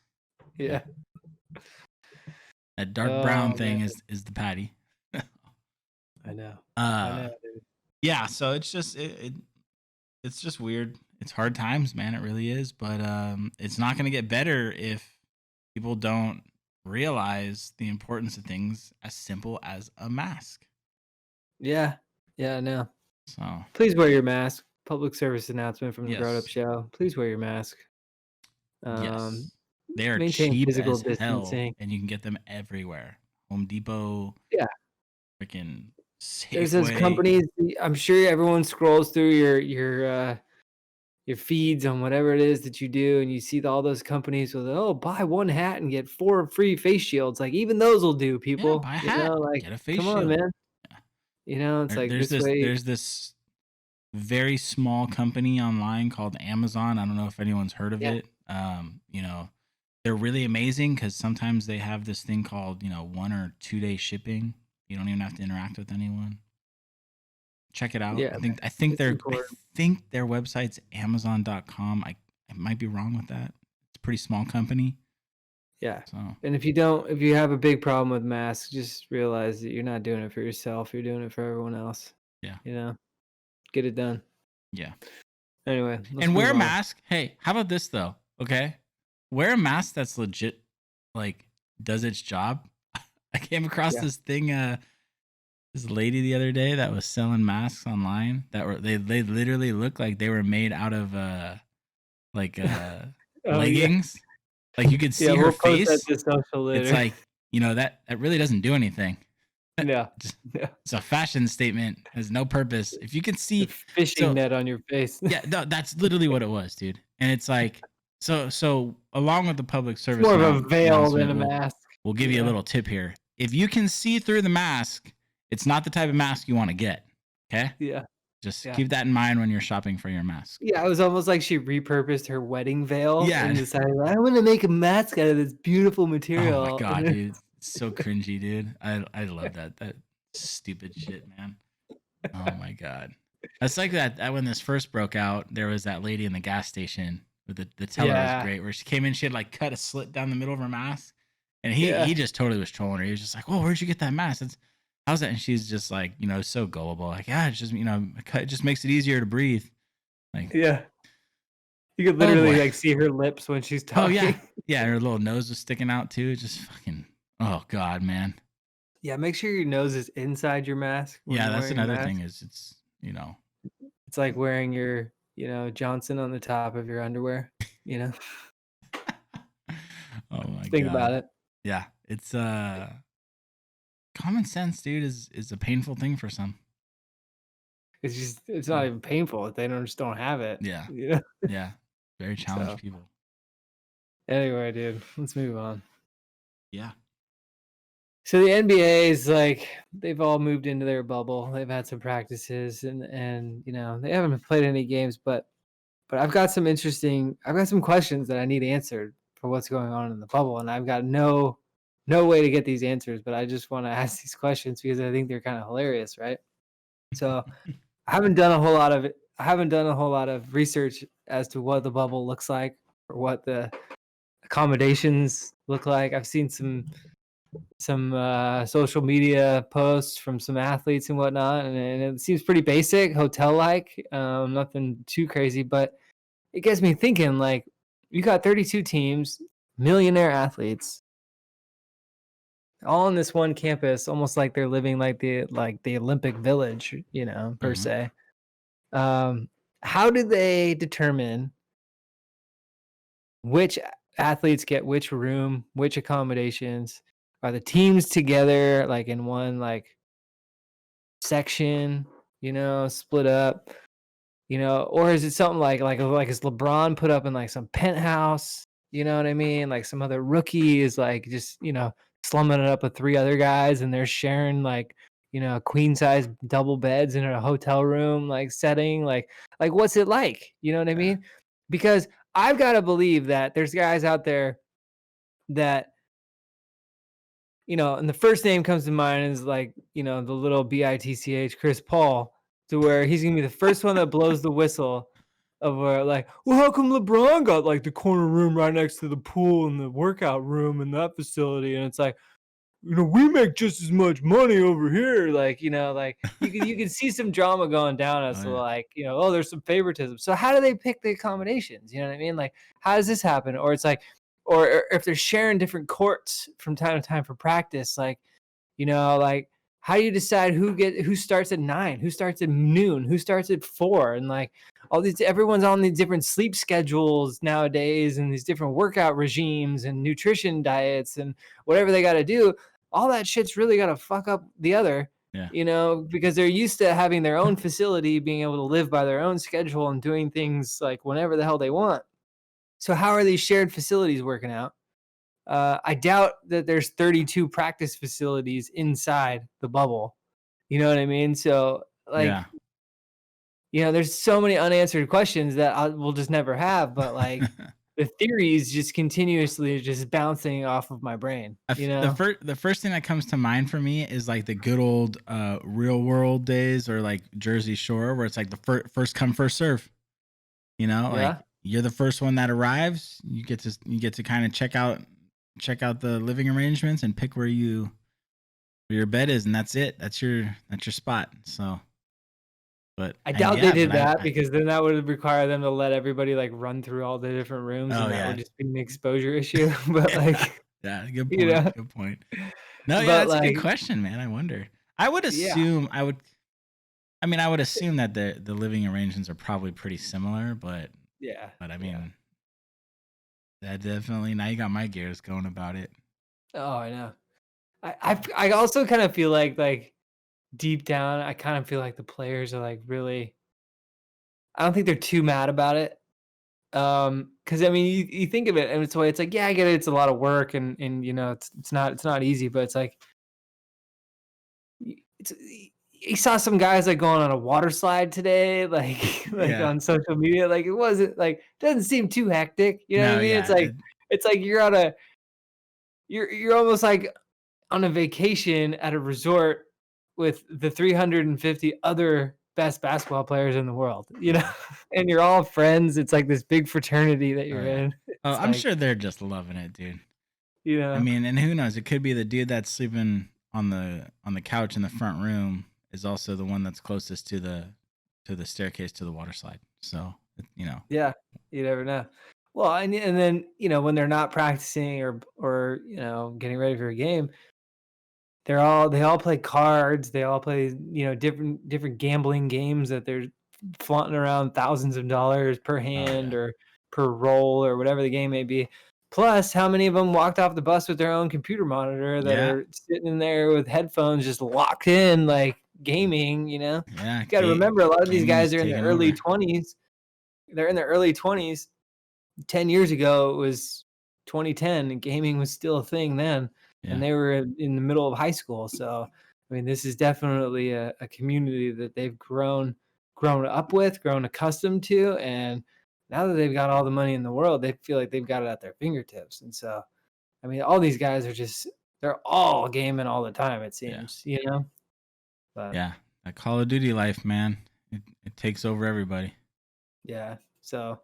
Yeah. That dark brown Oh thing man. is the patty. I know. I Uh know, dude. yeah, so it's just it's just weird. It's hard times, man. It really is. But it's not gonna get better if people don't realize the importance of things as simple as a mask. Yeah. Yeah, I know. So Please wear your mask. Public service announcement from the Grown Up yes. Show. Please wear your mask. Um, Yes. They are maintain cheap physical as hell distancing. and you can get them everywhere. Home Depot, Yeah. freaking There's those Safeway. companies. I'm sure everyone scrolls through your feeds on whatever it is that you do, and you see all those companies with buy one hat and get 4 free face shields. Like even those will do, Yeah, people. buy a You know, hat, like get a face come on, shield. man. Yeah. You know, it's like this way. There's this very small company online called Amazon. I don't know if anyone's heard of Yeah, it. They're really amazing because sometimes they have this thing called, 1 or 2 day shipping. You don't even have to interact with anyone. Check it out. yeah, I think it's I important. think their website's Amazon.com. I might be wrong with that. It's a pretty small company. Yeah. So And if you have a big problem with masks, just realize that you're not doing it for yourself. You're doing it for everyone else. yeah. You know, get it done. Yeah. Anyway, let's And wear move a on. mask. Hey, how about this though? Okay. Wear a mask that's legit, like does its job. I came across Yeah. this thing, this lady the other day that was selling masks online that were they literally looked like they were made out of like Oh yeah. leggings. Like you could Yeah, see her we'll post that face. to social It's later. like, that really doesn't do anything. Yeah. Just- Yeah. It's a fashion statement, has no purpose. If you can The see, fishing so net on your face. yeah, no, that's literally what it was, dude. And it's like, so along with the public It's service more of a veil than announcement, a mask. we'll give you a Yeah. little tip here. If you can see through the mask, it's not the type of mask you want to get. Okay, Yeah. just Yeah. keep that in mind when you're shopping for your mask. Yeah, it was almost like she repurposed her wedding veil Yeah. and decided, I want to make a mask out of this beautiful Oh material. my And god, then- dude, it's so cringy, dude. I love that stupid shit, man. Oh my god. That's like that when this first broke out, there was that lady in the gas station with the teller Yeah. was great, where she came in, she had like cut a slit down the middle of her mask. And Yeah. he just totally was trolling her. He was just like, "Oh, where'd you get that mask? How's that?" And she's just like, so gullible. Like, yeah, it's just, a cut, it just makes it easier to breathe. Like, Yeah. You could literally boy. like see her lips when she's oh talking. yeah. Yeah, and her little nose was sticking out too. It just fucking, oh god, man. Yeah, make sure your nose is inside your mask. when Yeah, you're that's wearing a another mask. thing is It's like wearing your, Johnson on the top of your underwear. oh my Think god. about it. Yeah, it's common sense, dude, is a painful thing for some. It's not even painful. They just don't have it. Yeah. You know? Yeah, very challenged So. people. Anyway, dude, let's move on. Yeah. So the NBA is like they've all moved into their bubble. They've had some practices and they haven't played any games, but I've got some questions that I need answered for what's going on in the bubble, and I've got no way to get these answers, but I just want to ask these questions because I think they're kind of hilarious, right? So I haven't done a whole lot of it. I haven't done a whole lot of research as to what the bubble looks like or what the accommodations look like. I've seen some social media posts from some athletes and whatnot, and it seems pretty basic, hotel-like, nothing too crazy, but it gets me thinking, like, you got 32 teams, millionaire athletes, all on this one campus, almost like they're living like the Olympic Village, per Mhm. se. How do they determine which athletes get which room, which accommodations? Are the teams together like in one like section, split up? Or is it something like is LeBron put up in like some penthouse? You know what I mean? Like some other rookie is like just, slumming it up with three other guys and they're sharing like, queen size double beds in a hotel room like setting. Like what's it like? You know what I Yeah. mean? Because I've got to believe that there's guys out there that and the first name comes to mind is like, the little BITCH Chris Paul, to where he's gonna be the first one that blows the whistle of where like, well, how come LeBron got like the corner room right next to the pool and the workout room in that facility? And it's like, we make just as much money over here. Like, like you can see some drama going down as Oh to yeah. like, oh, there's some favoritism. So how do they pick the accommodations? You know what I mean? Like, how does this happen? Or it's like, or if they're sharing different courts from time to time for practice, like, like how do you decide who starts at 9, who starts at noon, who starts at 4, and like everyone's on these different sleep schedules nowadays and these different workout regimes and nutrition diets and whatever they got to do. All that shit's really got to fuck up the other, Yeah. because they're used to having their own facility, being able to live by their own schedule and doing things like whenever the hell they want. So how are these shared facilities working out? I doubt that there's 32 practice facilities inside the bubble. You know what I mean? So like, Yeah. there's so many unanswered questions that we'll just never have. But like, the theories just continuously just bouncing off of my brain. The first thing that comes to mind for me is like the good old real world days or like Jersey Shore where it's like the first come first serve. Like Yeah. you're the first one that arrives. You get to kind of check out the living arrangements and pick where your bed is, and that's it. That's your spot. So, but I doubt they did that I because then that would require them to let everybody like run through all the different rooms, oh and that yeah, would just be an exposure issue. But like, yeah, good you know, point. Good point. No, yeah, but that's a good like, question, man. I wonder. I would yeah, assume I would. I mean, I would assume that the living arrangements are probably pretty similar, but yeah, I yeah. mean, that definitely now you got my gears going about it. Oh, I know. I also kind of feel like deep down, I kind of feel like the players are like really. I don't think they're too mad about it. Because I mean, you think of it, and it's like, yeah, I get it. It's a lot of work, and it's not easy, but it's like it's. You saw some guys like going on a water slide today, like like Yeah. on social media. Like it wasn't like doesn't seem too hectic. You know what I No. mean? Yeah. It's like you're almost like on a vacation at a resort with the 350 other best basketball players in the world, Yeah. and you're all friends. It's like this big fraternity that Oh you're yeah. in. Oh, It's I'm like, sure they're just loving it, dude. you I know, mean, and who knows? It could be the dude that's sleeping on the couch in the front room is also the one that's closest to the staircase to the water slide. So, yeah, you never know. Well, and then when they're not practicing or getting ready for a game, they all play cards. They all play different gambling games that they're flaunting around thousands of dollars per oh hand yeah, or per roll or whatever the game may be. Plus, how many of them walked off the bus with their own computer monitor that yeah, are sitting in there with headphones just locked in, like gaming? yeah. You got to remember, a lot of these Gaming is guys are in their taking early over. 20s. They're in their early 20s. 10 years ago, it was 2010, and gaming was still a thing then. and they were in the middle of high school. So, I mean, this is definitely a community that they've grown up with, grown accustomed to, and now that they've got all the money in the world, they feel like they've got it at their fingertips. And so, I mean, all these guys are they're all gaming all the time, it seems, you know? But Yeah, that Call of Duty life, man, it takes over everybody. yeah, so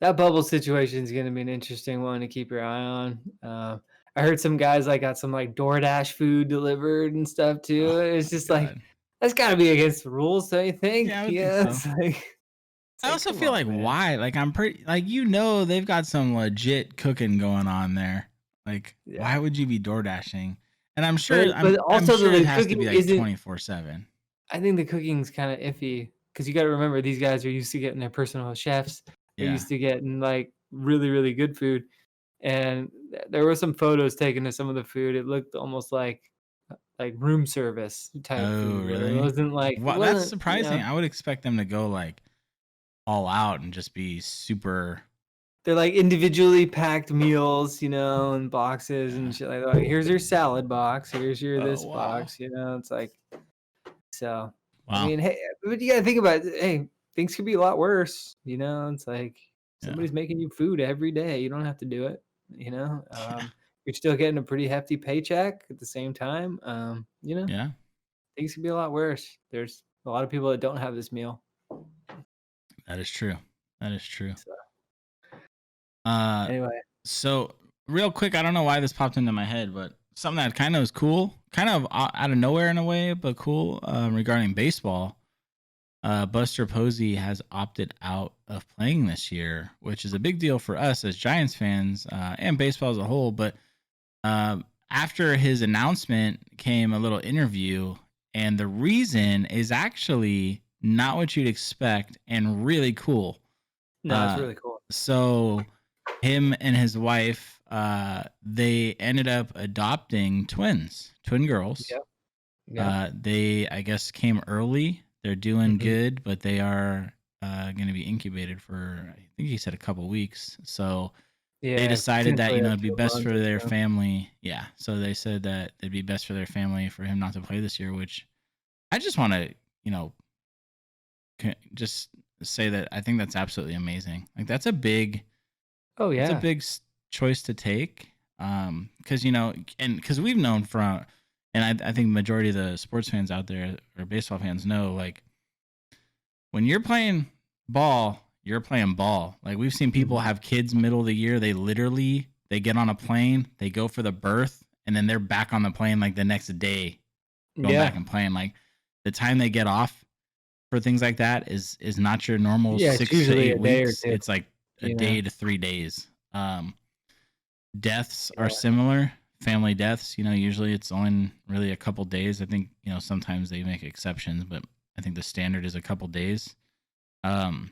that bubble situation is going to be an interesting one to keep your eye on. I heard some guys like got some like DoorDash food delivered and stuff too. Oh It's my just like God. that's got to be against the rules, don't you think? Yeah, I would think Yeah, so. it's like I also come feel on, like man. why? Like I'm pretty like they've got some legit cooking going on there. Like Yeah, why would you be door dashing? And I'm sure but I'm also sure it the has to cooking be like isn't. 24/7. I think the cooking's kind of iffy because you got to remember these guys are used to getting their personal chefs. They're Yeah. used to getting like really really good food, and there were some photos taken of some of the food. It looked almost like room service type Oh, food where it really? wasn't like it Well, that's wasn't, you surprising. know, I would expect them to go like all out and just be super. they're like individually packed meals, you know, in boxes Yeah. and shit like that. Here's your salad box, here's your Oh, this wow. box, you know, it's like so I Wow. mean, hey, but you gotta think about it. Hey, things could be a lot worse, you know. It's like Yeah. somebody's making you food every day. You don't have to do it, you know. Yeah. You're still getting a pretty hefty paycheck at the same time. You know, Yeah. things could be a lot worse. There's a lot of people that don't have this meal. That is true. That is true. So Uh anyway, so real quick, I don't know why this popped into my head, but something that kind of was cool, kind of out of nowhere in a way, but cool, regarding baseball. Buster Posey has opted out of playing this year, which is a big deal for us as Giants fans, and baseball as a whole. But after his announcement came a little interview, and the reason is actually not what you'd expect and really cool. no, it's really cool. So him and his wife, they ended up adopting twin girls. Yep. Yeah. They, I guess, came early. They're doing Mhm. good, but they are going to be incubated for, I think he said, a couple weeks. So they Yeah, decided that, potentially up it'd be to a best month for or their so. family. Yeah. So they said that it'd be best for their family for him not to play this year, which I just want to, just say that I think that's absolutely amazing. Like that's a big Oh it's a yeah. big choice to take, because and because we've known from, and I think majority of the sports fans out there or baseball fans know, like when you're playing ball, you're playing ball. Like we've seen people Mhm. have kids middle of the year, they get on a plane, they go for the birth, and then they're back on the plane like the next day, going back Yeah. and playing. Like the time they get off for things like that is not your normal Yeah, it's 6 to usually 8 a day or weeks. two, It's like a you know. day to 3 days. Deaths are Yeah. similar. Family deaths, usually it's only really a couple days. I think, sometimes they make exceptions, but I think the standard is a couple days. Um,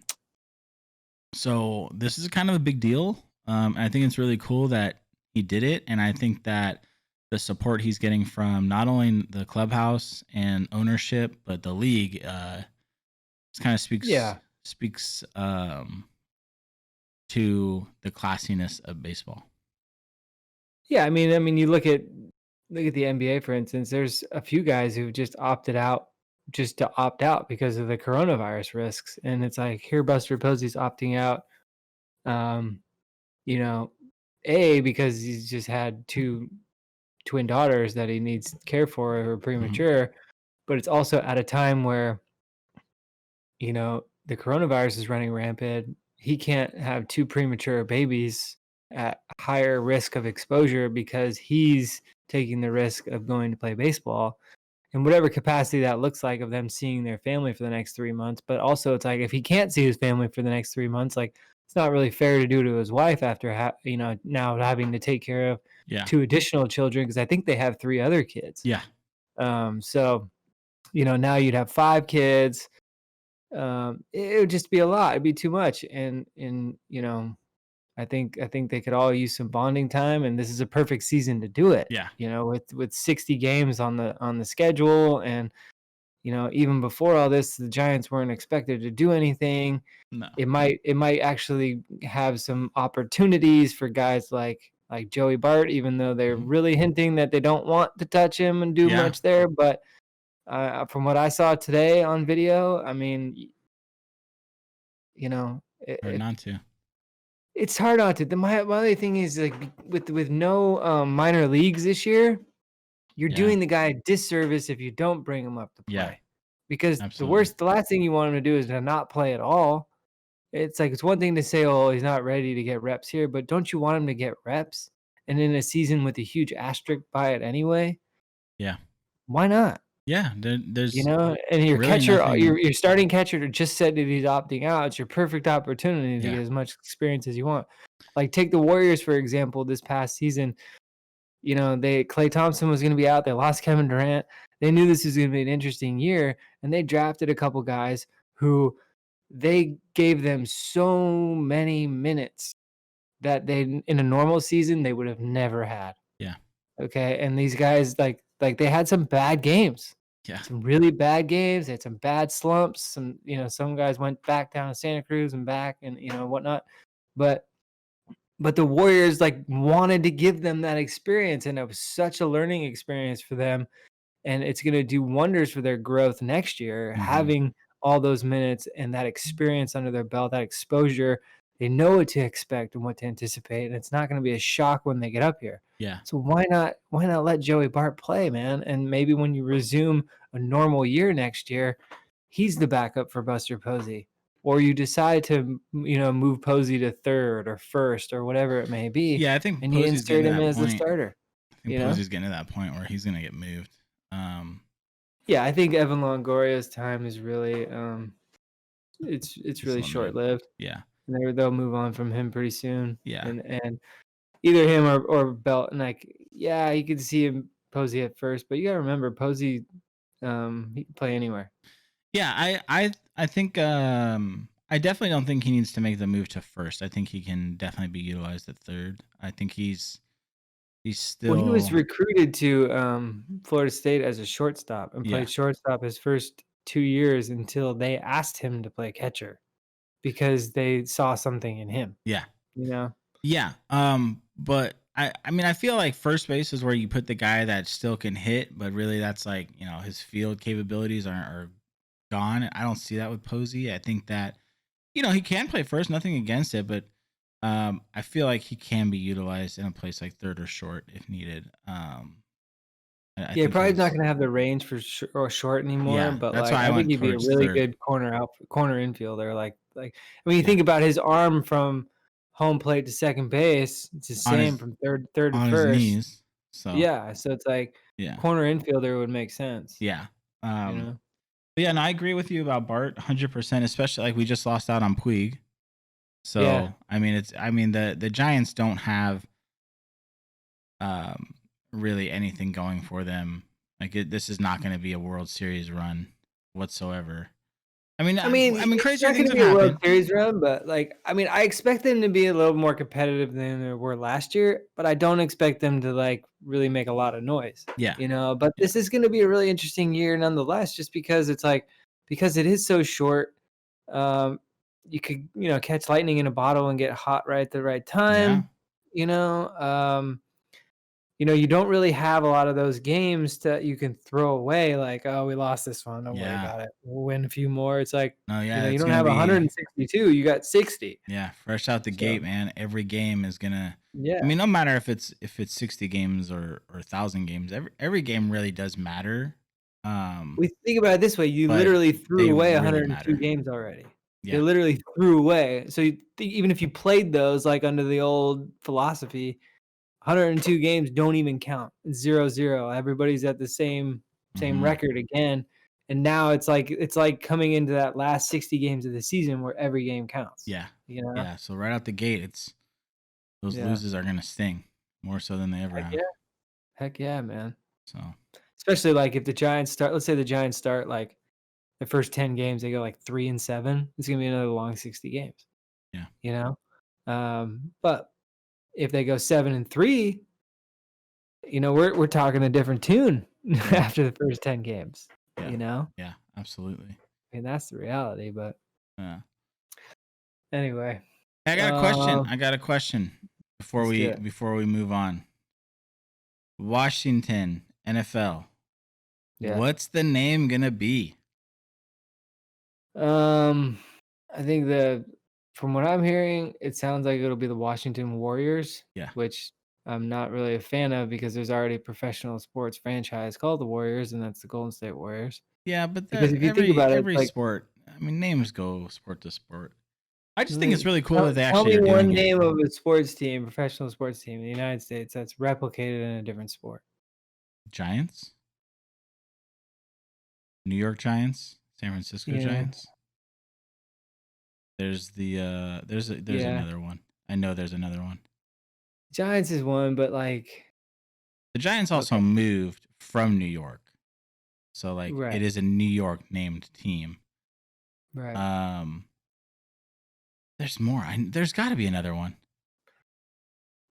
so this is kind of a big deal. And I think it's really cool that he did it. And I think that the support he's getting from not only the clubhouse and ownership, but the league, just kind of Yeah. speaks to the classiness of baseball. Yeah, I mean, you look at the NBA, for instance. There's a few guys who've just opted out just to opt out because of the coronavirus risks, and it's like here, Buster Posey's opting out. Um, you know, because he's just had two twin daughters that he needs care for who are Mhm. premature, but it's also at a time where the coronavirus is running rampant. He can't have two premature babies at higher risk of exposure because he's taking the risk of going to play baseball in whatever capacity that looks like of them seeing their family for the next 3 months. But also, it's like if he can't see his family for the next 3 months, like it's not really fair to do to his wife after now having to take care of Yeah. two additional children because I think they have three other kids. Yeah. So now you'd have five kids. It would just be a lot. It'd be too much, and I think they could all use some bonding time, and this is a perfect season to do it. Yeah. With 60 games on the schedule, and even before all this, the Giants weren't expected to do anything. No. It might actually have some opportunities for guys like like Joey Bart, even though they're Mhm. really hinting that they don't want to touch him and do Yeah. much there. But from what I saw today on video, I mean, you know, Hard not to. it's hard not to. My other thing is like with no minor leagues this year, you're Yeah. doing the guy a disservice if you don't bring him up to Yeah. play. Because Absolutely. the last thing you want him to do is to not play at all. It's like it's one thing to say, "Oh, he's not ready to get reps here," but don't you want him to get reps? And in a season with a huge asterisk by it anyway, Yeah. why not? Yeah. You There's know, and your really catcher, nothing. your starting catcher just said that he's opting out. It's your perfect opportunity to Yeah. get as much experience as you want. Like take the Warriors for example. This past season, you know, Klay Thompson was going to be out. They lost Kevin Durant. They knew this was going to be an interesting year, and they drafted a couple guys who they gave them so many minutes that they in a normal season they would have never had. Yeah. Okay, and these guys like they had some bad games. Yeah. Some really bad games, they had some bad slumps, some guys went back down to Santa Cruz and back and whatnot. But the Warriors like wanted to give them that experience and it was such a learning experience for them and it's going to do wonders for their growth next year Mhm. having all those minutes and that experience under their belt, that exposure. They know what to expect and what to anticipate and it's not going to be a shock when they get up here. Yeah. So why not let Joey Bart play, man? And maybe when you resume a normal year next year, he's the backup for Buster Posey. Or you decide to, move Posey to third or first or whatever it may be, Yeah. I think and you Posey's getting insert to him that as the point. starter. I think Posey's getting to that point where he's gonna get moved. Yeah, I think Evan Longoria's time is really, it's It's really limited. short-lived. Yeah. And they'll move on from him pretty soon. Yeah. And either him or Belt, and like, yeah, you could see him Posey at first, but you gotta remember Posey, he can play anywhere. Yeah. I think I definitely don't think he needs to make the move to first. I think he can definitely be utilized at third. I think he's Well, he was still recruited to Florida State as a shortstop and yeah. played shortstop his first 2 years until they asked him to play catcher because they saw something in him. Yeah. You know? Yeah. But I mean I feel like first base is where you put the guy that still can hit, but really that's like, his field capabilities are gone. I don't see that with Posey. I think that, he can play first, nothing against it, but I feel like he can be utilized in a place like third or short if needed. I Yeah, think probably not he's gonna have the range for or short anymore, yeah, but that's like why I I think went he'd be a towards really third. good corner infielder. Like when you Yeah. think about his arm from home plate to second base, it's the On same his from third to on his first. knees. So Yeah, so it's like yeah. corner infielder would make sense, Yeah. you Um know? but yeah, no, I agree with you about Bart 100%, especially like we just lost out on Puig. Yeah. So, I mean the Giants don't have um really anything going for them. Like this is not going to be a World Series run whatsoever. I mean, I mean It's crazier not things gonna have be a World happened. Series run, but, like, I expect them to be a little more competitive than they were last year, but I don't expect them to, like, really make a lot of noise, Yeah. But Yeah. this is gonna be a really interesting year nonetheless just because it's, like because it is so short, um, you could, catch lightning in a bottle and get hot right at the right Yeah. time, you know? You don't really have a lot of those games that you can throw away like, "Oh, we lost this one, don't worry Yeah. about it. We'll win a few more." It's like, No, yeah, you it's don't going to have be 162, you got 60. yeah, fresh out the So, gate, man. Every game is going to I yeah. mean, no matter if it's 60 games or 1,000 games, every game really does matter. Um We think about it this way, you but literally threw they away really 102 matter. games already. Yeah. You literally threw away. So you think even if you played those, like, under the old philosophy, 102 games don't even count. It's 0-0. Everybody's at the same Mhm. record again, and now it's like coming into that last 60 games of the season where every game counts, Yeah. you know? Yeah, so right out the gate, it's those Yeah. loses are going to sting more so than they ever Heck have. yeah. Heck yeah, man. So, Especially, like, if the Giants start let's say the Giants start, like, the first 10 games, they go, like, 3-7, it's gonna be another long 60 games, yeah. you know? But if they go 7-3, we're talking a different tune Yeah. after the first 10 games, Yeah. you know? Yeah, absolutely. I mean, that's the reality, but Yeah. anyway. I got a question. Um, I got a question before we move on. Washington NFL. Yeah. What's the name gonna be? I think from what I'm hearing, it sounds like it'll be the Washington Warriors, Yeah. which I'm not really a fan of because there's already a professional sports franchise called the Warriors, and that's the Golden State Warriors. Yeah, but Because if you think about it, every like, sport, I mean, names go sport to sport. I just think it's really cool that they tell actually me are one doing it. name of a sports team, professional sports team in the United States that's replicated in a different sport. Giants, New York Giants, San Francisco Yeah. Giants. There's there's another one. I know there's another one. Giants is one, but like The Giants also moved from New York, so like it is a New York named team. Right. There's more. There's got to be another one.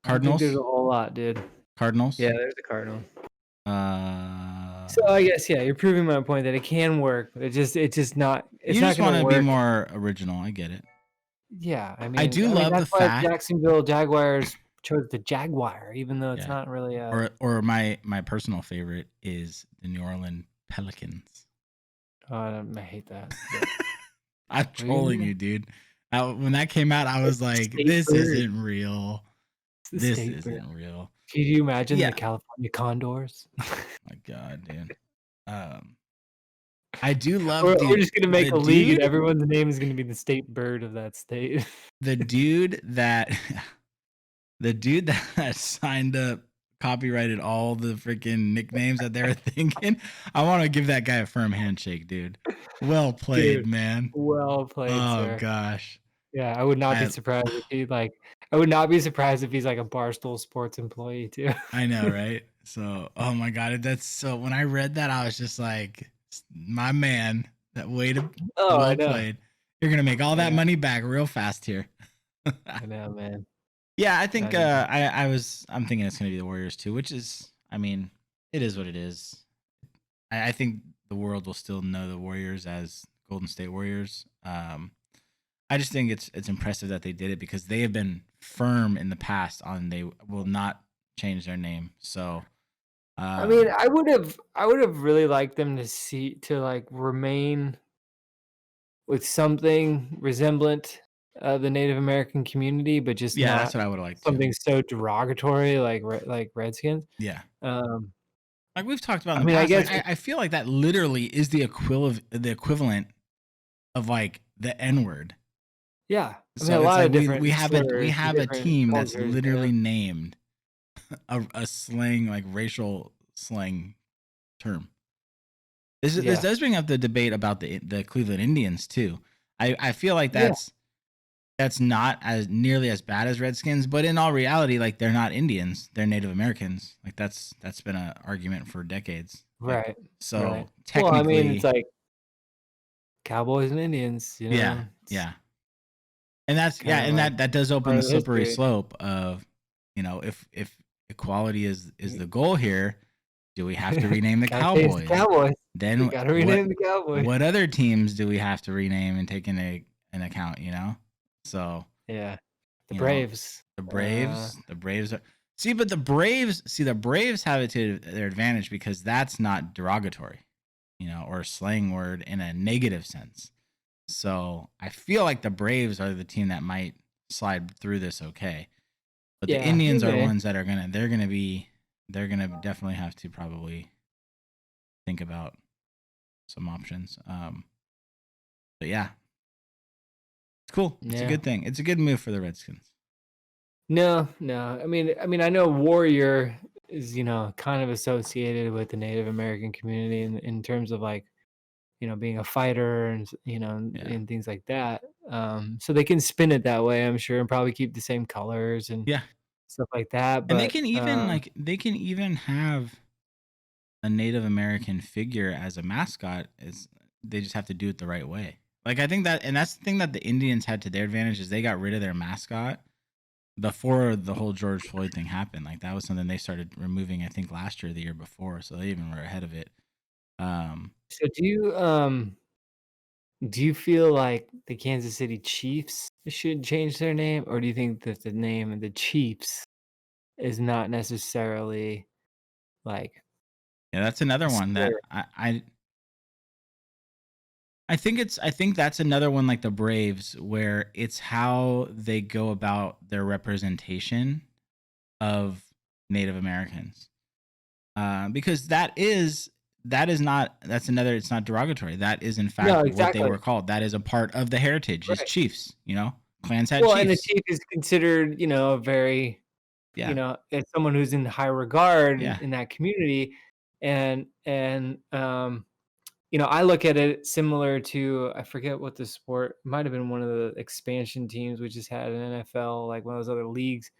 I think Cardinals. there's a whole lot, dude. Cardinals. Yeah, there's the Cardinals. So I guess you're proving my point that it can work. It's just not. It's you not just want to be more original. I get it. Yeah, I mean, I love that's the why fact Jacksonville Jaguars chose the Jaguar, even though it's not really a. Or my personal favorite is the New Orleans Pelicans. Oh, I hate that. I'm trolling you, dude. When that came out, I was like, "This isn't real. This isn't real." Can you imagine the California Condors? My God, dude. I do love. We're just gonna make a league, and everyone's name is gonna be the state bird of that state. The dude that signed up, copyrighted all the freaking nicknames that they were thinking. I want to give that guy a firm handshake, dude. Well played, dude, man. Well played, sir. Oh gosh. Yeah, I would not be surprised if he I would not be surprised if he's like a Barstool Sports employee too. I know, right? So, oh my God, that's so. When I read that, I was just like, my man, that way to well played. You're gonna make all that money back real fast here. I know, man. Yeah, I think I'm thinking it's gonna be the Warriors too, which is, I mean, it is what it is. I think the world will still know the Warriors as Golden State Warriors. I just think it's impressive that they did it because they have been firm in the past on they will not change their name. So I mean, I would have really liked them to remain with something resemblant of the Native American community, but just not that's what I would have liked something so derogatory like Redskins. Yeah. Like we've talked about in the past, I guess I feel like that literally is the equivalent of like the N-word. Yeah. I mean, a lot of different we have a team that's literally named a slang, like racial slang term. This does bring up the debate about the Cleveland Indians too. I feel like that's not as nearly as bad as Redskins, but in all reality, like they're not Indians, they're Native Americans. Like that's been an argument for decades. Right. Like, so technically, I mean, it's like Cowboys and Indians, you know? Yeah. And that's and that does open the slippery slope of, you know, if equality is the goal here, do we have to rename the Cowboys? Then gotta rename the Cowboys. What other teams do we have to rename and take into an account, you know? So the Braves. The Braves are but the Braves have it to their advantage because that's not derogatory, you know, or a slang word in a negative sense. So I feel like the Braves are the team that might slide through this okay. But the Indians are ones that they're gonna definitely have to probably think about some options. But yeah. It's cool. It's a good thing. It's a good move for the Redskins. No. I mean, I know Warrior is, you know, kind of associated with the Native American community in terms of like, you know, being a fighter and, you know, and things like that. So they can spin it that way, I'm sure, and probably keep the same colors and stuff like that. But and they can even have a Native American figure as a mascot. They just have to do it the right way. Like I think that's the thing that the Indians had to their advantage is they got rid of their mascot before the whole George Floyd thing happened. Like that was something they started removing, I think last year or the year before. So they even were ahead of it. So do you do you feel like the Kansas City Chiefs should change their name, or do you think that the name of the Chiefs is not necessarily like Yeah, that's another a one that slur? I think that's another one like the Braves where it's how they go about their representation of Native Americans. Because that's another, it's not derogatory. That is in No, fact what they exactly. were called. That is a part of the heritage is Right. chiefs, you know? Clans had Well, and the chiefs. chief is considered, a very, Yeah. as someone who's in high regard Yeah. in that community, and I look at it similar to I forget what the sport it might have been one of the expansion teams we just had in NFL, like one of those other leagues.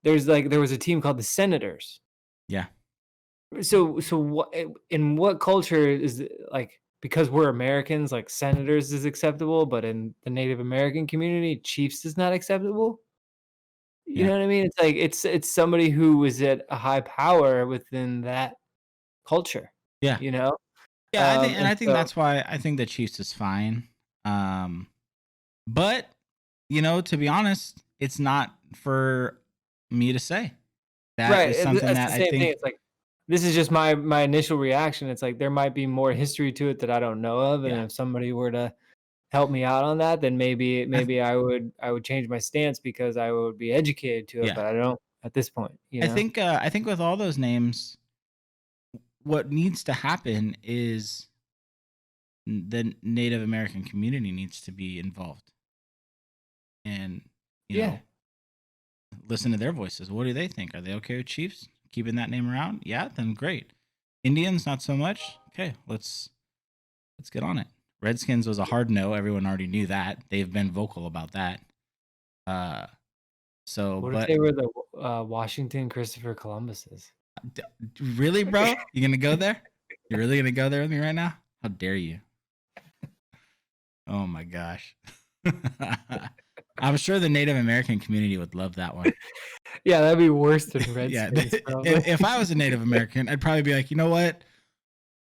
There was a team called the Senators. Yeah. So what in what culture is it, like because we're Americans, like Senators is acceptable, but in the Native American community, Chiefs is not acceptable? You Yeah. know what I mean? It's like it's somebody who was at a high power within that culture, Yeah. you know? Yeah, And I think so that's why I think the Chiefs is fine. Um but you know, to be honest, it's not for me to say. That right, is something that's that the I same thing. think It's like this is just my initial reaction. It's like there might be more history to it that I don't know of, and yeah. if somebody were to help me out on that, then maybe I th- maybe I would change my stance because I would be educated to it, yeah. but I don't at this point, you know? I think with all those names, what needs to happen is the Native American community needs to be involved and, you Yeah. know, listen to their voices. What do they think? Are they okay with Chiefs keeping that name around? Yeah, then great. Indians, not so much. Okay, let's get on it. Redskins was a hard no. Everyone already knew that. They've been vocal about that. Uh, so, What if but they were the Washington Christopher Columbuses? d- really, bro, you gonna go there? You're really gonna go there with me right now? How dare you? Oh my gosh. I'm sure the Native American community would love that one. Yeah, that'd be worse than Yeah, Redskins, probably. if I was a Native American, I'd probably be like, you know what,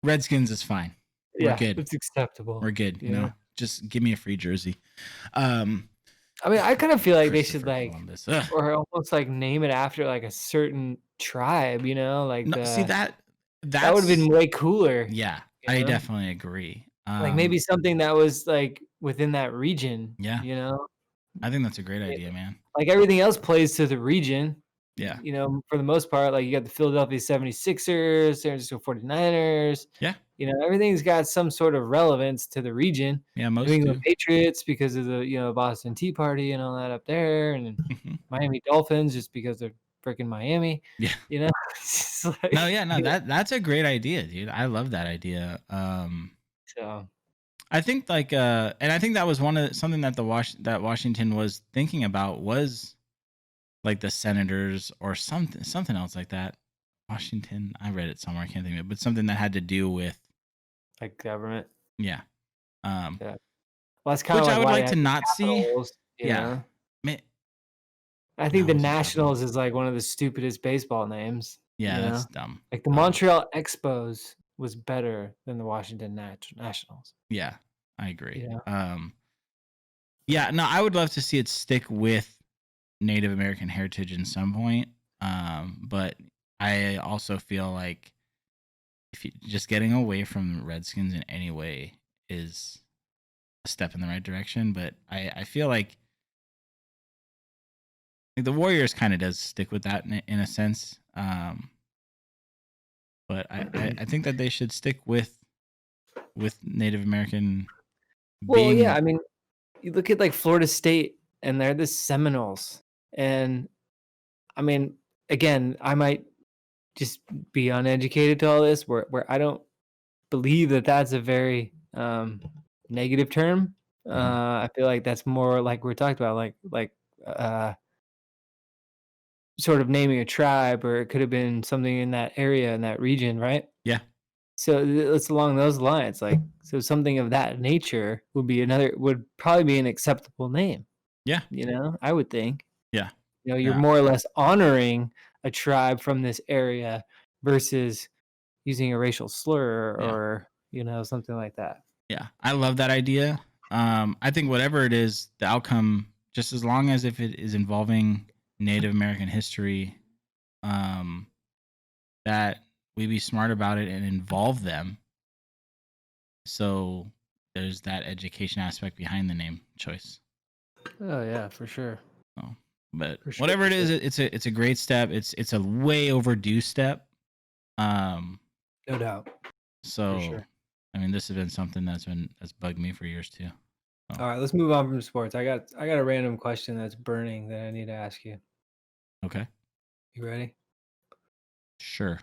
Redskins is fine. We're Yeah, good. it's acceptable, We're good. You yeah. know, just give me a free jersey. Um, I mean, I kinda feel like they should, Christopher like Columbus. Ugh. or almost, like, name it after, like, a certain tribe, like, No, see that would've been that's way cooler, yeah, you I know? definitely agree. Like, maybe something that was, like, within that region, Yeah, you know? I think that's a great Yeah, idea, man. like, everything else plays to the region, Yeah, for the most part, like, you got the Philadelphia 76ers, San Francisco 49ers, yeah, everything's got some sort of relevance to the region. yeah. New Most England do. Patriots because of the, Boston Tea Party and all that up there, and then Mhm. Miami Dolphins just because they're freaking Miami, Yeah. you know? It's just like, No, yeah, no. That's a great idea, dude. I love that idea. so I think like and I think that was one of something that that Washington was thinking about was like the Senators or something else like that. Washington, I read it somewhere, I can't think of it, but something that had to do with like government, yeah. Um yeah. Well, that's kinda which I like would why they like to have the not see. Capitals, Yeah. Ma- I think No, the it was the Nationals Capitals. is, like, one of the stupidest baseball names, Yeah, that's dumb. Like, the Montreal Expos was better than the Washington Nationals, Yeah, I agree. you know? Yeah, no, I would love to see it stick with Native American heritage in some point. But I also feel like if you just getting away from Redskins in any way is a step in the right direction. But I feel like the Warriors kind of does stick with that in a sense. But I think that they should stick with Native American Well, yeah, being I mean, you look at, like, Florida State, and they're the Seminoles, and, I mean, again, I might just be uneducated to all this where I don't believe that that's a very, negative term. Mhm. I feel like that's more like we talked about, uh, sort of naming a tribe, or it could have been something in that area, in that region, right? Yeah, So it's along those lines, like, so something of that nature would probably be an acceptable name, yeah, I would think. yeah, You're yeah, more or less honoring a tribe from this area versus using a racial slur yeah. or, something like that. Yeah, I love that idea. I think whatever it is, the outcome, just as long as if it is involving Native American history, um, that we be smart about it and involve them. So there's that education aspect behind the name choice. Oh yeah, for sure. So, but For sure. whatever For it is, sure. it's a great step. It's a way overdue step. Um, No doubt. so sure. I mean, this has been something that's bugged me for years too. All right, let's move on from sports. I got a random question that's burning that I need to ask you. Okay, You ready? sure.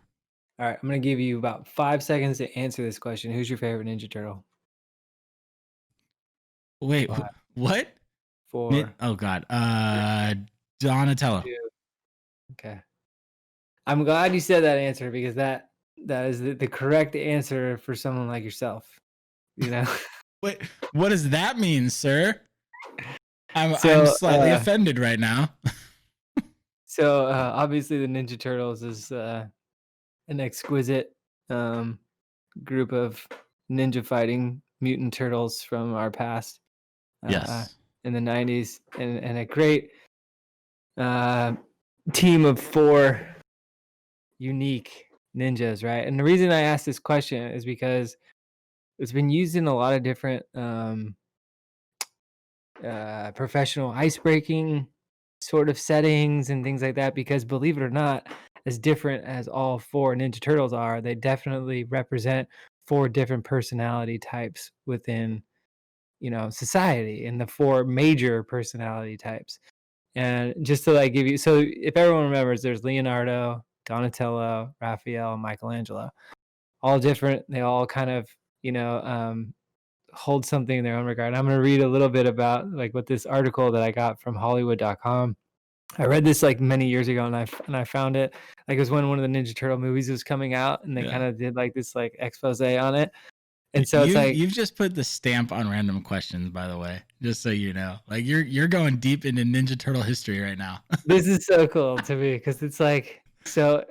All right, I'm gonna give you about 5 seconds to answer this question. Who's your favorite Ninja Turtle? Wait, 5, what? 4, Oh God, 3, Donatello. 2. Okay. I'm glad you said that answer because that is the correct answer for someone like yourself. You know. Wait, what does that mean, sir? I'm So, slightly offended right now. Obviously the Ninja Turtles is an exquisite group of ninja fighting mutant turtles from our past Yes. in the 90s, and a great team of 4 unique ninjas, right? And the reason I asked this question is because it's been used in a lot of different professional ice breaking sort of settings and things like that, because believe it or not, as different as all 4 Ninja Turtles are, they definitely represent 4 different personality types within, society, and the 4 major personality types. And just to like give you, so if everyone remembers, there's Leonardo, Donatello, Raphael, and Michelangelo, all different. They all kind of, you know, um, hold something in their own regard. I'm going to read a little bit about like what this article that I got from Hollywood.com. I read this like many years ago, and I found it like it was when one of the Ninja Turtle movies was coming out, and they Yeah. kind of did like this like expose on it. And so it's like you've just put the stamp on random questions, by the way, just so you know. Like you're going deep into Ninja Turtle history right now. this is so cool to me because it's like so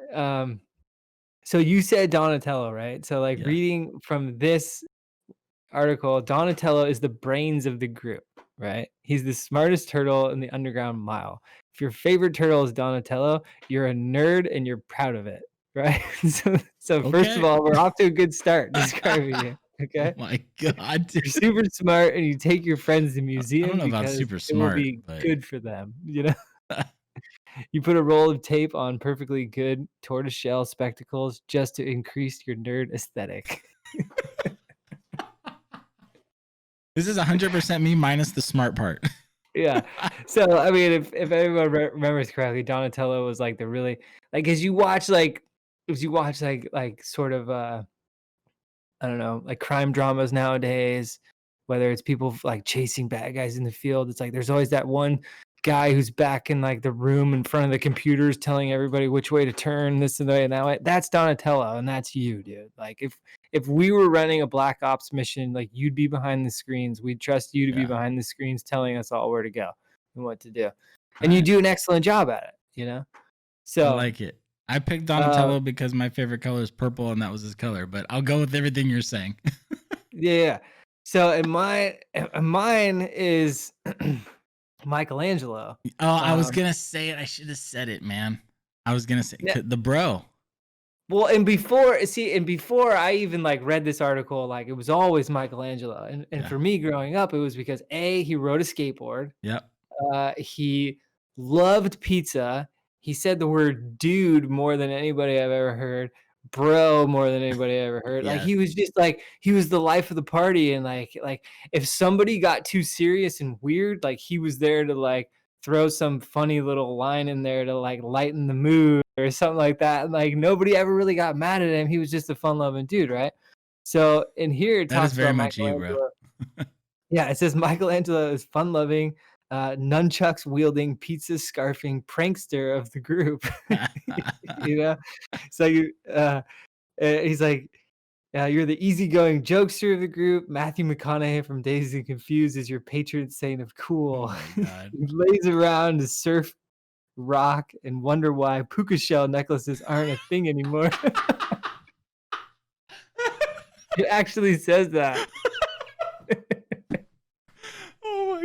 you said Donatello, right? So like Yeah. reading from this article, Donatello is the brains of the group, right? He's the smartest turtle in the underground mile. If your favorite turtle is Donatello, you're a nerd and you're proud of it, right? So first of Okay. all, we're off to a good start describing you. Oh Okay. my God, You're dude. super smart and you take your friends to I museum don't know about because super it will smart, be but good for them, You put a roll of tape on perfectly good tortoiseshell spectacles just to increase your nerd aesthetic. this is 100% me minus the smart part. Yeah. So, I mean, if everyone remembers correctly, Donatello was like the really like as you watch like sort of I don't know, like crime dramas nowadays, whether it's people like chasing bad guys in the field, it's like there's always that one guy who's back in like the room in front of the computers telling everybody which way to turn, this and that way. That's Donatello, and that's you, dude. Like if we were running a Black Ops mission, like you'd be behind the screens. We'd trust you to be Yeah. behind the screens telling us all where to go and what to do. And All you right. do an excellent job at it, you know? I So like it. I picked Donatello because my favorite color is purple and that was his color, but I'll go with everything you're saying. yeah. So and mine is Michelangelo. Oh, I was going to say it. I should have said it, man. I was going to say Yeah. the bro. Well, and before I even like read this article, like it was always Michelangelo. And Yeah. for me growing up, it was because he rode a skateboard. Yep. He loved pizza. He said the word dude more than anybody I've ever heard. Bro more than anybody I ever heard. Like Yes. he was just like he was the life of the party, and like if somebody got too serious and weird, like he was there to like throw some funny little line in there to like lighten the mood or something like that. And like nobody ever really got mad at him. He was just a fun-loving dude, right? So in here it That is talks very about much you, bro. Michelangelo. Yeah, it says Michelangelo is fun-loving, nunchucks wielding, pizza scarfing prankster of the group. You know, so he's like, you're the easygoing jokester of the group. Matthew McConaughey from Dazed and Confused is your patron saint of cool. Oh my God. He lays around to surf, rock, and wonder why puka shell necklaces aren't a thing anymore. It actually says that.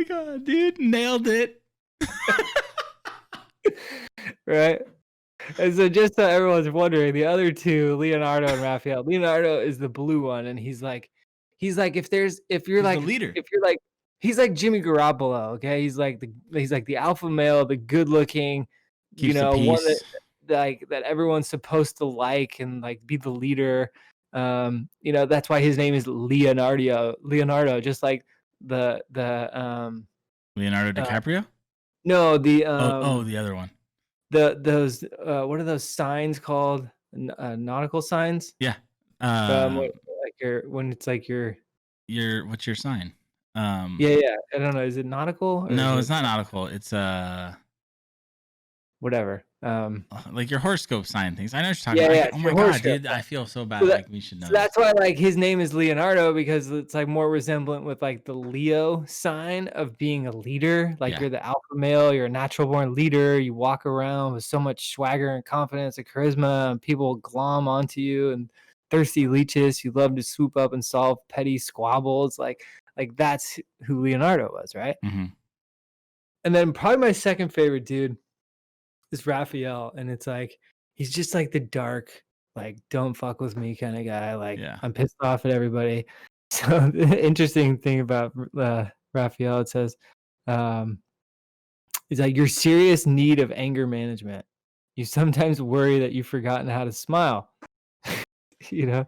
god, dude, nailed it. Right. And so just so everyone's wondering, the other two, Leonardo and Raphael. Leonardo is the blue one, and he's like if you're He's the like leader. he's like Jimmy Garoppolo, okay? He's like the alpha male, the good looking, Keeps the one peace. that everyone's supposed to like and like be the leader. That's why his name is Leonardo, just like the Leonardo uh, DiCaprio? no, the The other one. those what are those signs called? Nautical signs? Yeah. Like when it's like your What's your sign? yeah. I don't know. Is it nautical or is No, it's it not nautical. It's whatever? like your horoscope sign things. I know what you're talking about. Yeah. Oh It's my your god, horoscope. dude, I feel so bad. So, Like we should know so this. that's why like his name is Leonardo, because it's like more resemblant with like the Leo sign of being a leader. Like Yeah. you're the alpha male, you're a natural born leader. You walk around with so much swagger and confidence and charisma, and people glom onto you, and thirsty leeches who love to swoop up and solve petty squabbles. Like that's who Leonardo was, right? Mm-hmm. And then probably my second favorite dude is Raphael, and it's like he's just like the dark, like don't fuck with me kind of guy. Like Yeah. I'm pissed off at everybody. So the interesting thing about Raphael, it says, is like your serious need of anger management. You sometimes worry that you've forgotten how to smile, you know,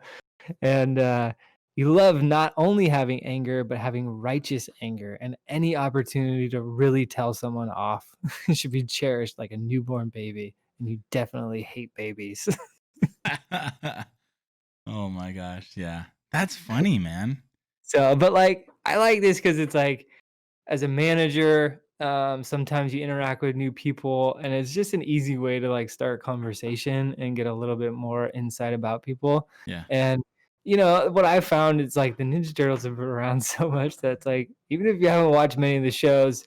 and you love not only having anger but having righteous anger, and any opportunity to really tell someone off should be cherished like a newborn baby, and you definitely hate babies. Oh my gosh, yeah. That's funny, man. So but like I like this because it's like as a manager, sometimes you interact with new people, and it's just an easy way to like start a conversation and get a little bit more insight about people. Yeah. And what I found is like the Ninja Turtles have been around so much that it's like even if you haven't watched many of the shows,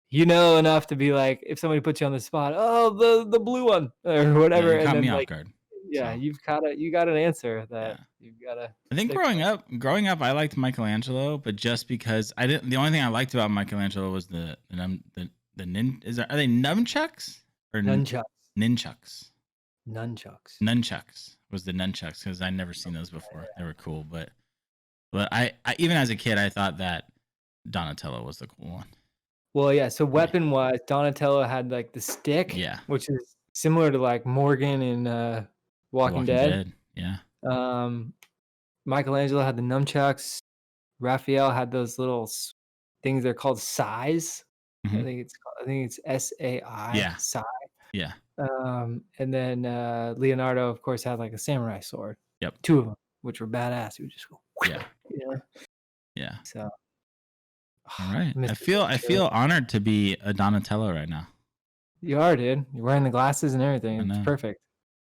you know enough to be like, if somebody puts you on the spot, oh, the blue one or whatever, Yeah, you and caught then me off like guard. yeah, So. you got an answer that Yeah. you've got to. I think growing up, I liked Michelangelo, but just because I didn't. The only thing I liked about Michelangelo was are they nunchucks or Nunchucks. ninchucks? Nunchucks. Nunchucks was the nunchucks because I never seen those before. They were cool, but I even as a kid I thought that Donatello was the cool one. Well, yeah. So weapon wise, Donatello had like the stick, Yeah, which is similar to like Morgan in Walking Dead. Yeah, Michelangelo had the nunchucks. Raphael had those little things. They're called sais. Mhm. I think it's SAI. Yeah. Sai. Yeah. And then Leonardo, of course, had like a samurai sword. Yep. 2 of them, which were badass. He would just go. Yeah. Yeah. So. All right. I feel honored to be a Donatello right now. You are, dude. You're wearing the glasses and everything. It's perfect.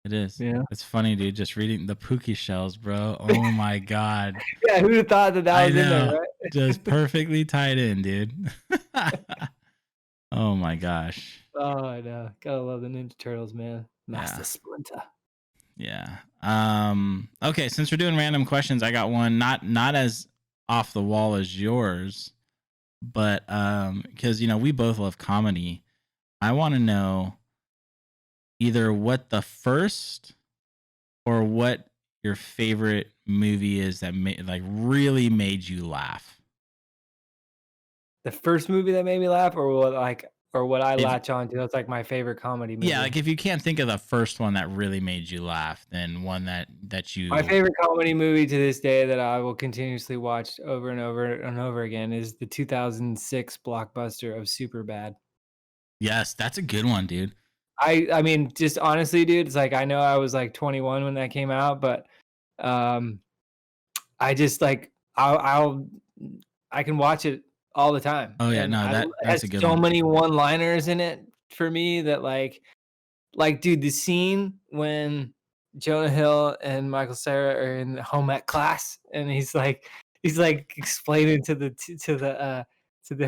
It is. Yeah. It's funny, dude. Just reading the Pookie shells, bro. Oh my god. Yeah, who'd have thought that was in there, right? Just perfectly tied in, dude. Oh my gosh. Oh, I know. Gotta love the Ninja Turtles, man. Master Splinter. Yeah. Okay, since we're doing random questions, I got one not as off the wall as yours, but because we both love comedy. I want to know either what the first or what your favorite movie is that really made you laugh. The first movie that made me laugh, or what I latch on to. That's like my favorite comedy movie. Yeah, like if you can't think of the first one that really made you laugh, then one that you. My favorite comedy movie to this day that I will continuously watch over and over and over again is the 2006 blockbuster of Superbad. Yes, that's a good one, dude. I mean, just honestly, dude, it's like I know I was like 21 when that came out, but I just like I can watch it all the time. Oh yeah, and no, that's a good so one. many one-liners in it for me that like dude, the scene when Jonah Hill and Michael Cera are in home ec class, and he's like explaining to the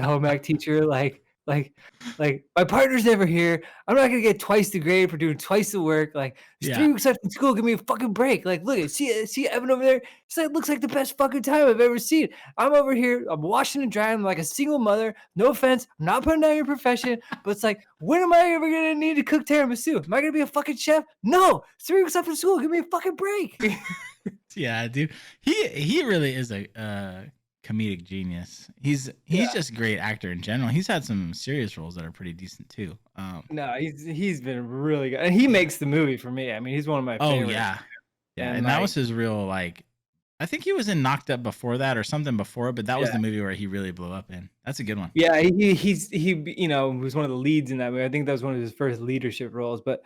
home ec teacher like Like, my partner's never here. I'm not gonna get twice the grade for doing twice the work. Like, it's 3 weeks left in school. Give me a fucking break. Like, look at see Evan over there. It's like looks like the best fucking time I've ever seen. I'm over here. I'm washing and drying like a single mother. No offense. I'm not putting down your profession, but it's like, when am I ever gonna need to cook tiramisu? Am I gonna be a fucking chef? No. It's 3 weeks left in school. Give me a fucking break. Yeah, dude. He really is a comedic genius. He's just a great actor in general. He's had some serious roles that are pretty decent too. No, he's been really good, and he makes the movie for me. I mean, he's one of my favorites. Yeah, and that was his real like. I think he was in Knocked Up before that or something before, but that was the movie where he really blew up in. That's a good one. Yeah, he was one of the leads in that movie. I think that was one of his first leadership roles. But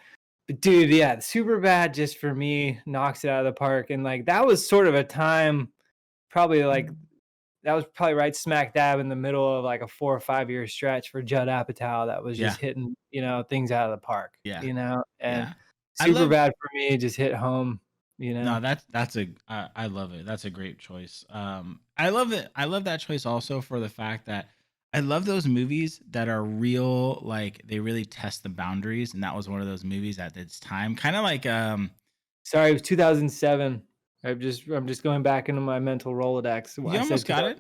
dude, yeah, Superbad just for me knocks it out of the park, and like that was sort of a time, probably like. That was probably right smack dab in the middle of like a 4 or 5 year stretch for Judd Apatow that was just hitting, things out of the park. And Superbad for me just hit home. No, that's I love it. That's a great choice. I love it. I love that choice also for the fact that I love those movies that are real, like they really test the boundaries, and that was one of those movies at its time. Kind of like sorry, it was 2007. I'm just going back into my mental Rolodex. You almost got it.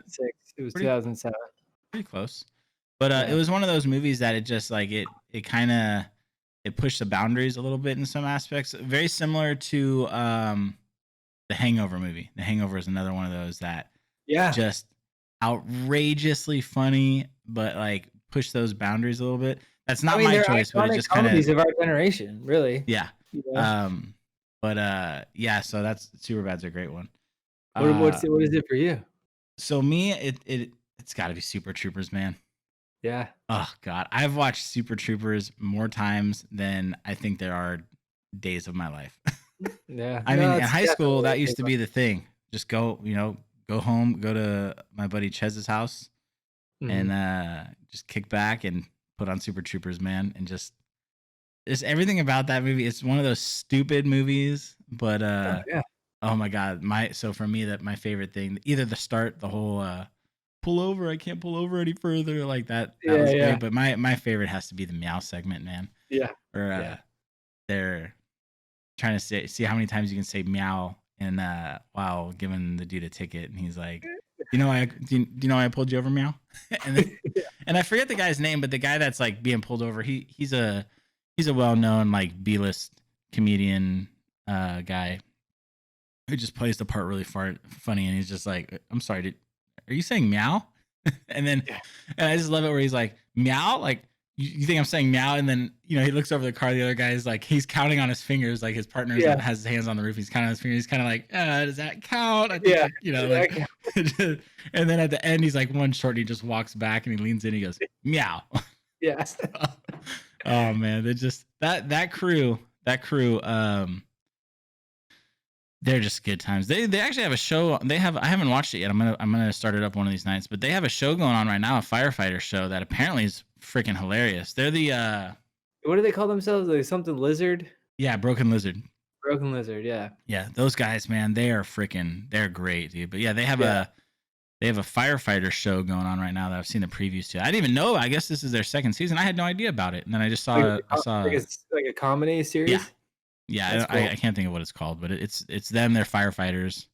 It was 2007. Pretty close. But it was one of those movies that it just like it kind of it pushed the boundaries a little bit in some aspects. Very similar to the Hangover movie. The Hangover is another one of those that just outrageously funny, but like push those boundaries a little bit. That's not my choice, but it just kind of comedies of our generation, really. Yeah. But so that's Superbad's a great one. What is it for you? So me, it's got to be Super Troopers, man. Yeah. Oh God, I've watched Super Troopers more times than I think there are days of my life. Yeah. I mean, in high school, that used to be the thing. Just go home, go to my buddy Chez's house, and just kick back and put on Super Troopers, man, and just everything about that movie. It's one of those stupid movies, but oh my God, for me, that my favorite thing, either the start, the whole pull over, I can't pull over any further, like that was great. But my favorite has to be the meow segment, man. Yeah. Or they're trying to see how many times you can say meow and while giving the dude a ticket, and he's like, do you know why I pulled you over, meow? And I forget the guy's name, but the guy that's like being pulled over, he's a well-known like B-list comedian guy who just plays the part really funny, and he's just like, I'm sorry, are you saying meow? and I just love it where he's like, meow, like you think I'm saying meow, and then he looks over the car, the other guy is like, he's counting on his fingers, like his partner has his hands on the roof, he's counting on his fingers, he's kind of like, does that count? I think, and then at the end he's like one short, and he just walks back and he leans in, he goes, meow. Yes. Oh man, they're just that crew. They're just good times. They actually have a show. I haven't watched it yet. I'm gonna start it up one of these nights. But they have a show going on right now, a firefighter show that apparently is freaking hilarious. They're the what do they call themselves? Like something lizard? Yeah, Broken Lizard. Broken Lizard, yeah. Yeah, those guys, man, they're great, dude. But yeah, they have a firefighter show going on right now that I've seen the previews to. I didn't even know. I guess this is their second season. I had no idea about it, and then I just saw. Like a comedy series. Yeah, cool. I can't think of what it's called, but it's them. They're firefighters,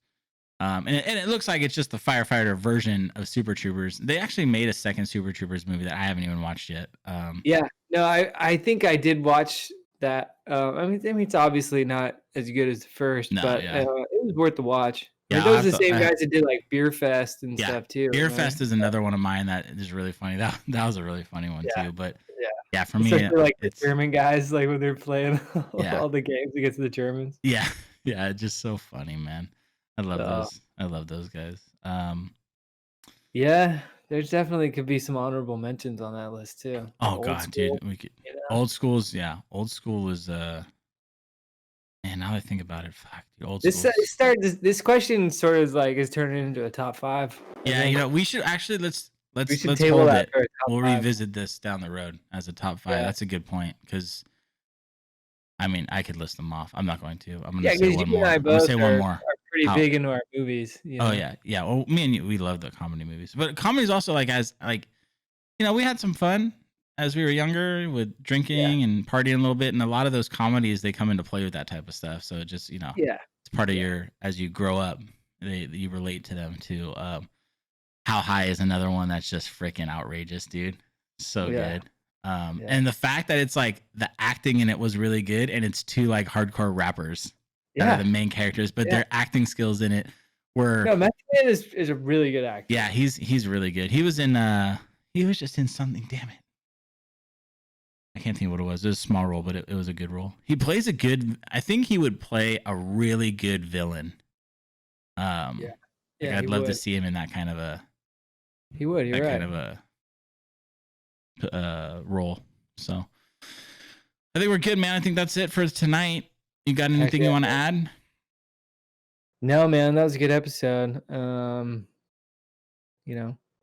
and it looks like it's just the firefighter version of Super Troopers. They actually made a second Super Troopers movie that I haven't even watched yet. I think I did watch that. I mean, it's obviously not as good as the first, but it was worth the watch. Yeah, those are the same guys that did like Beer Fest and stuff too. Beer Fest is another one of mine that is really funny. That was a really funny one too. But for me, it's the German guys, like when they're playing all the games against the Germans. Yeah, it's just so funny, man. I love those. I love those guys. Yeah, there's definitely could be some honorable mentions on that list too. Oh God, dude, we could. Old school is Man, now that I think about it, fuck, dude, old school. This question sort of is turning into a top 5. Yeah, we should actually let's hold it. We'll revisit this down the road as a top 5. Yeah. That's a good point because, I mean, I could list them off. I'm not going to. I'm going to say one more. I'm going to say one more. Are pretty big into our movies. Oh yeah. Well, me and you, we love the comedy movies, but comedy is also we had some fun. as we were younger with drinking and partying a little bit, and a lot of those comedies, they come into play with that type of stuff. So it just, Yeah. it's part of your, as you grow up, you relate to them too. How High is another one that's just freaking outrageous, dude. So good. And the fact that it's like the acting in it was really good, and it's two like hardcore rappers that are the main characters, but their acting skills in it were. No, Method Man is a really good actor. Yeah, he's really good. He was just in something. Damn it, I can't think of what it was. It was a small role, but it was a good role. He plays a good. I think he would play a really good villain. I'd love to see him in that kind of a. He would. You're right. Kind of a role. So I think we're good, man. I think that's it for tonight. You got anything you want to add? No, man, that was a good episode.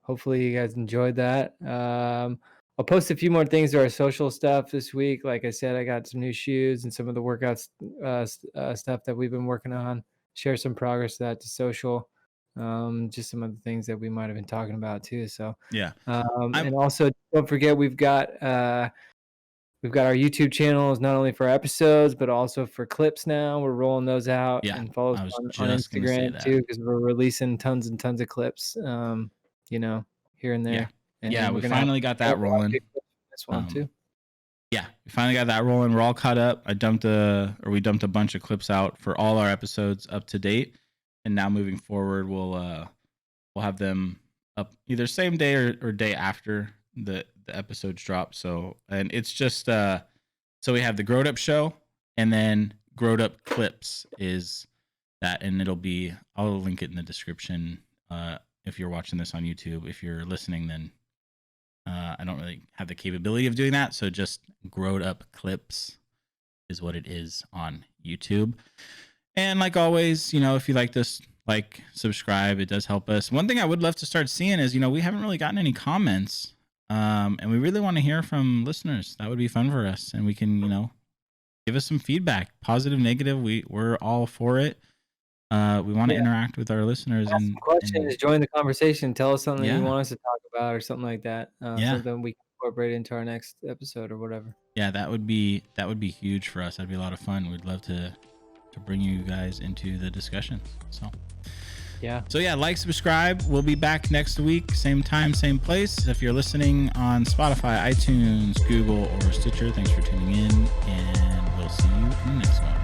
Hopefully you guys enjoyed that. I'll post a few more things to our social stuff this week. Like I said, I got some new shoes and some of the workouts stuff that we've been working on. Share some progress to that to social. Just some of the things that we might have been talking about too. So and also don't forget we've got our YouTube channels not only for episode but also for clips now. We're rolling those out and follow us on Instagram too, because we're releasing tons and tons of clips. Here and there. And we finally got that rolling. This one too. Yeah, we finally got that rolling. We're all caught up. We dumped a bunch of clips out for all our episodes up to date. And now moving forward, we'll have them up either same day or day after the episodes drop. So, and it's just so we have the Growed Up show, and then Growed Up clips is that, and I'll link it in the description if you're watching this on YouTube. If you're listening, then I don't really have the capability of doing that. So just Growed Up clips is what it is on YouTube. And like always, if you like this, subscribe. It does help us. One thing I would love to start seeing is, we haven't really gotten any comments. And we really want to hear from listeners. That would be fun for us. And we can, give us some feedback, positive, negative. We're all for it. We want to interact with our listeners. And questions, join the conversation. Tell us something you want us to talk about or something like that. Something we can incorporate into our next episode or whatever. Yeah, that would be huge for us. That'd be a lot of fun. We'd love to bring you guys into the discussions. So like, subscribe. We'll be back next week, same time, same place. If you're listening on Spotify, iTunes, Google, or Stitcher, thanks for tuning in, and we'll see you in the next one.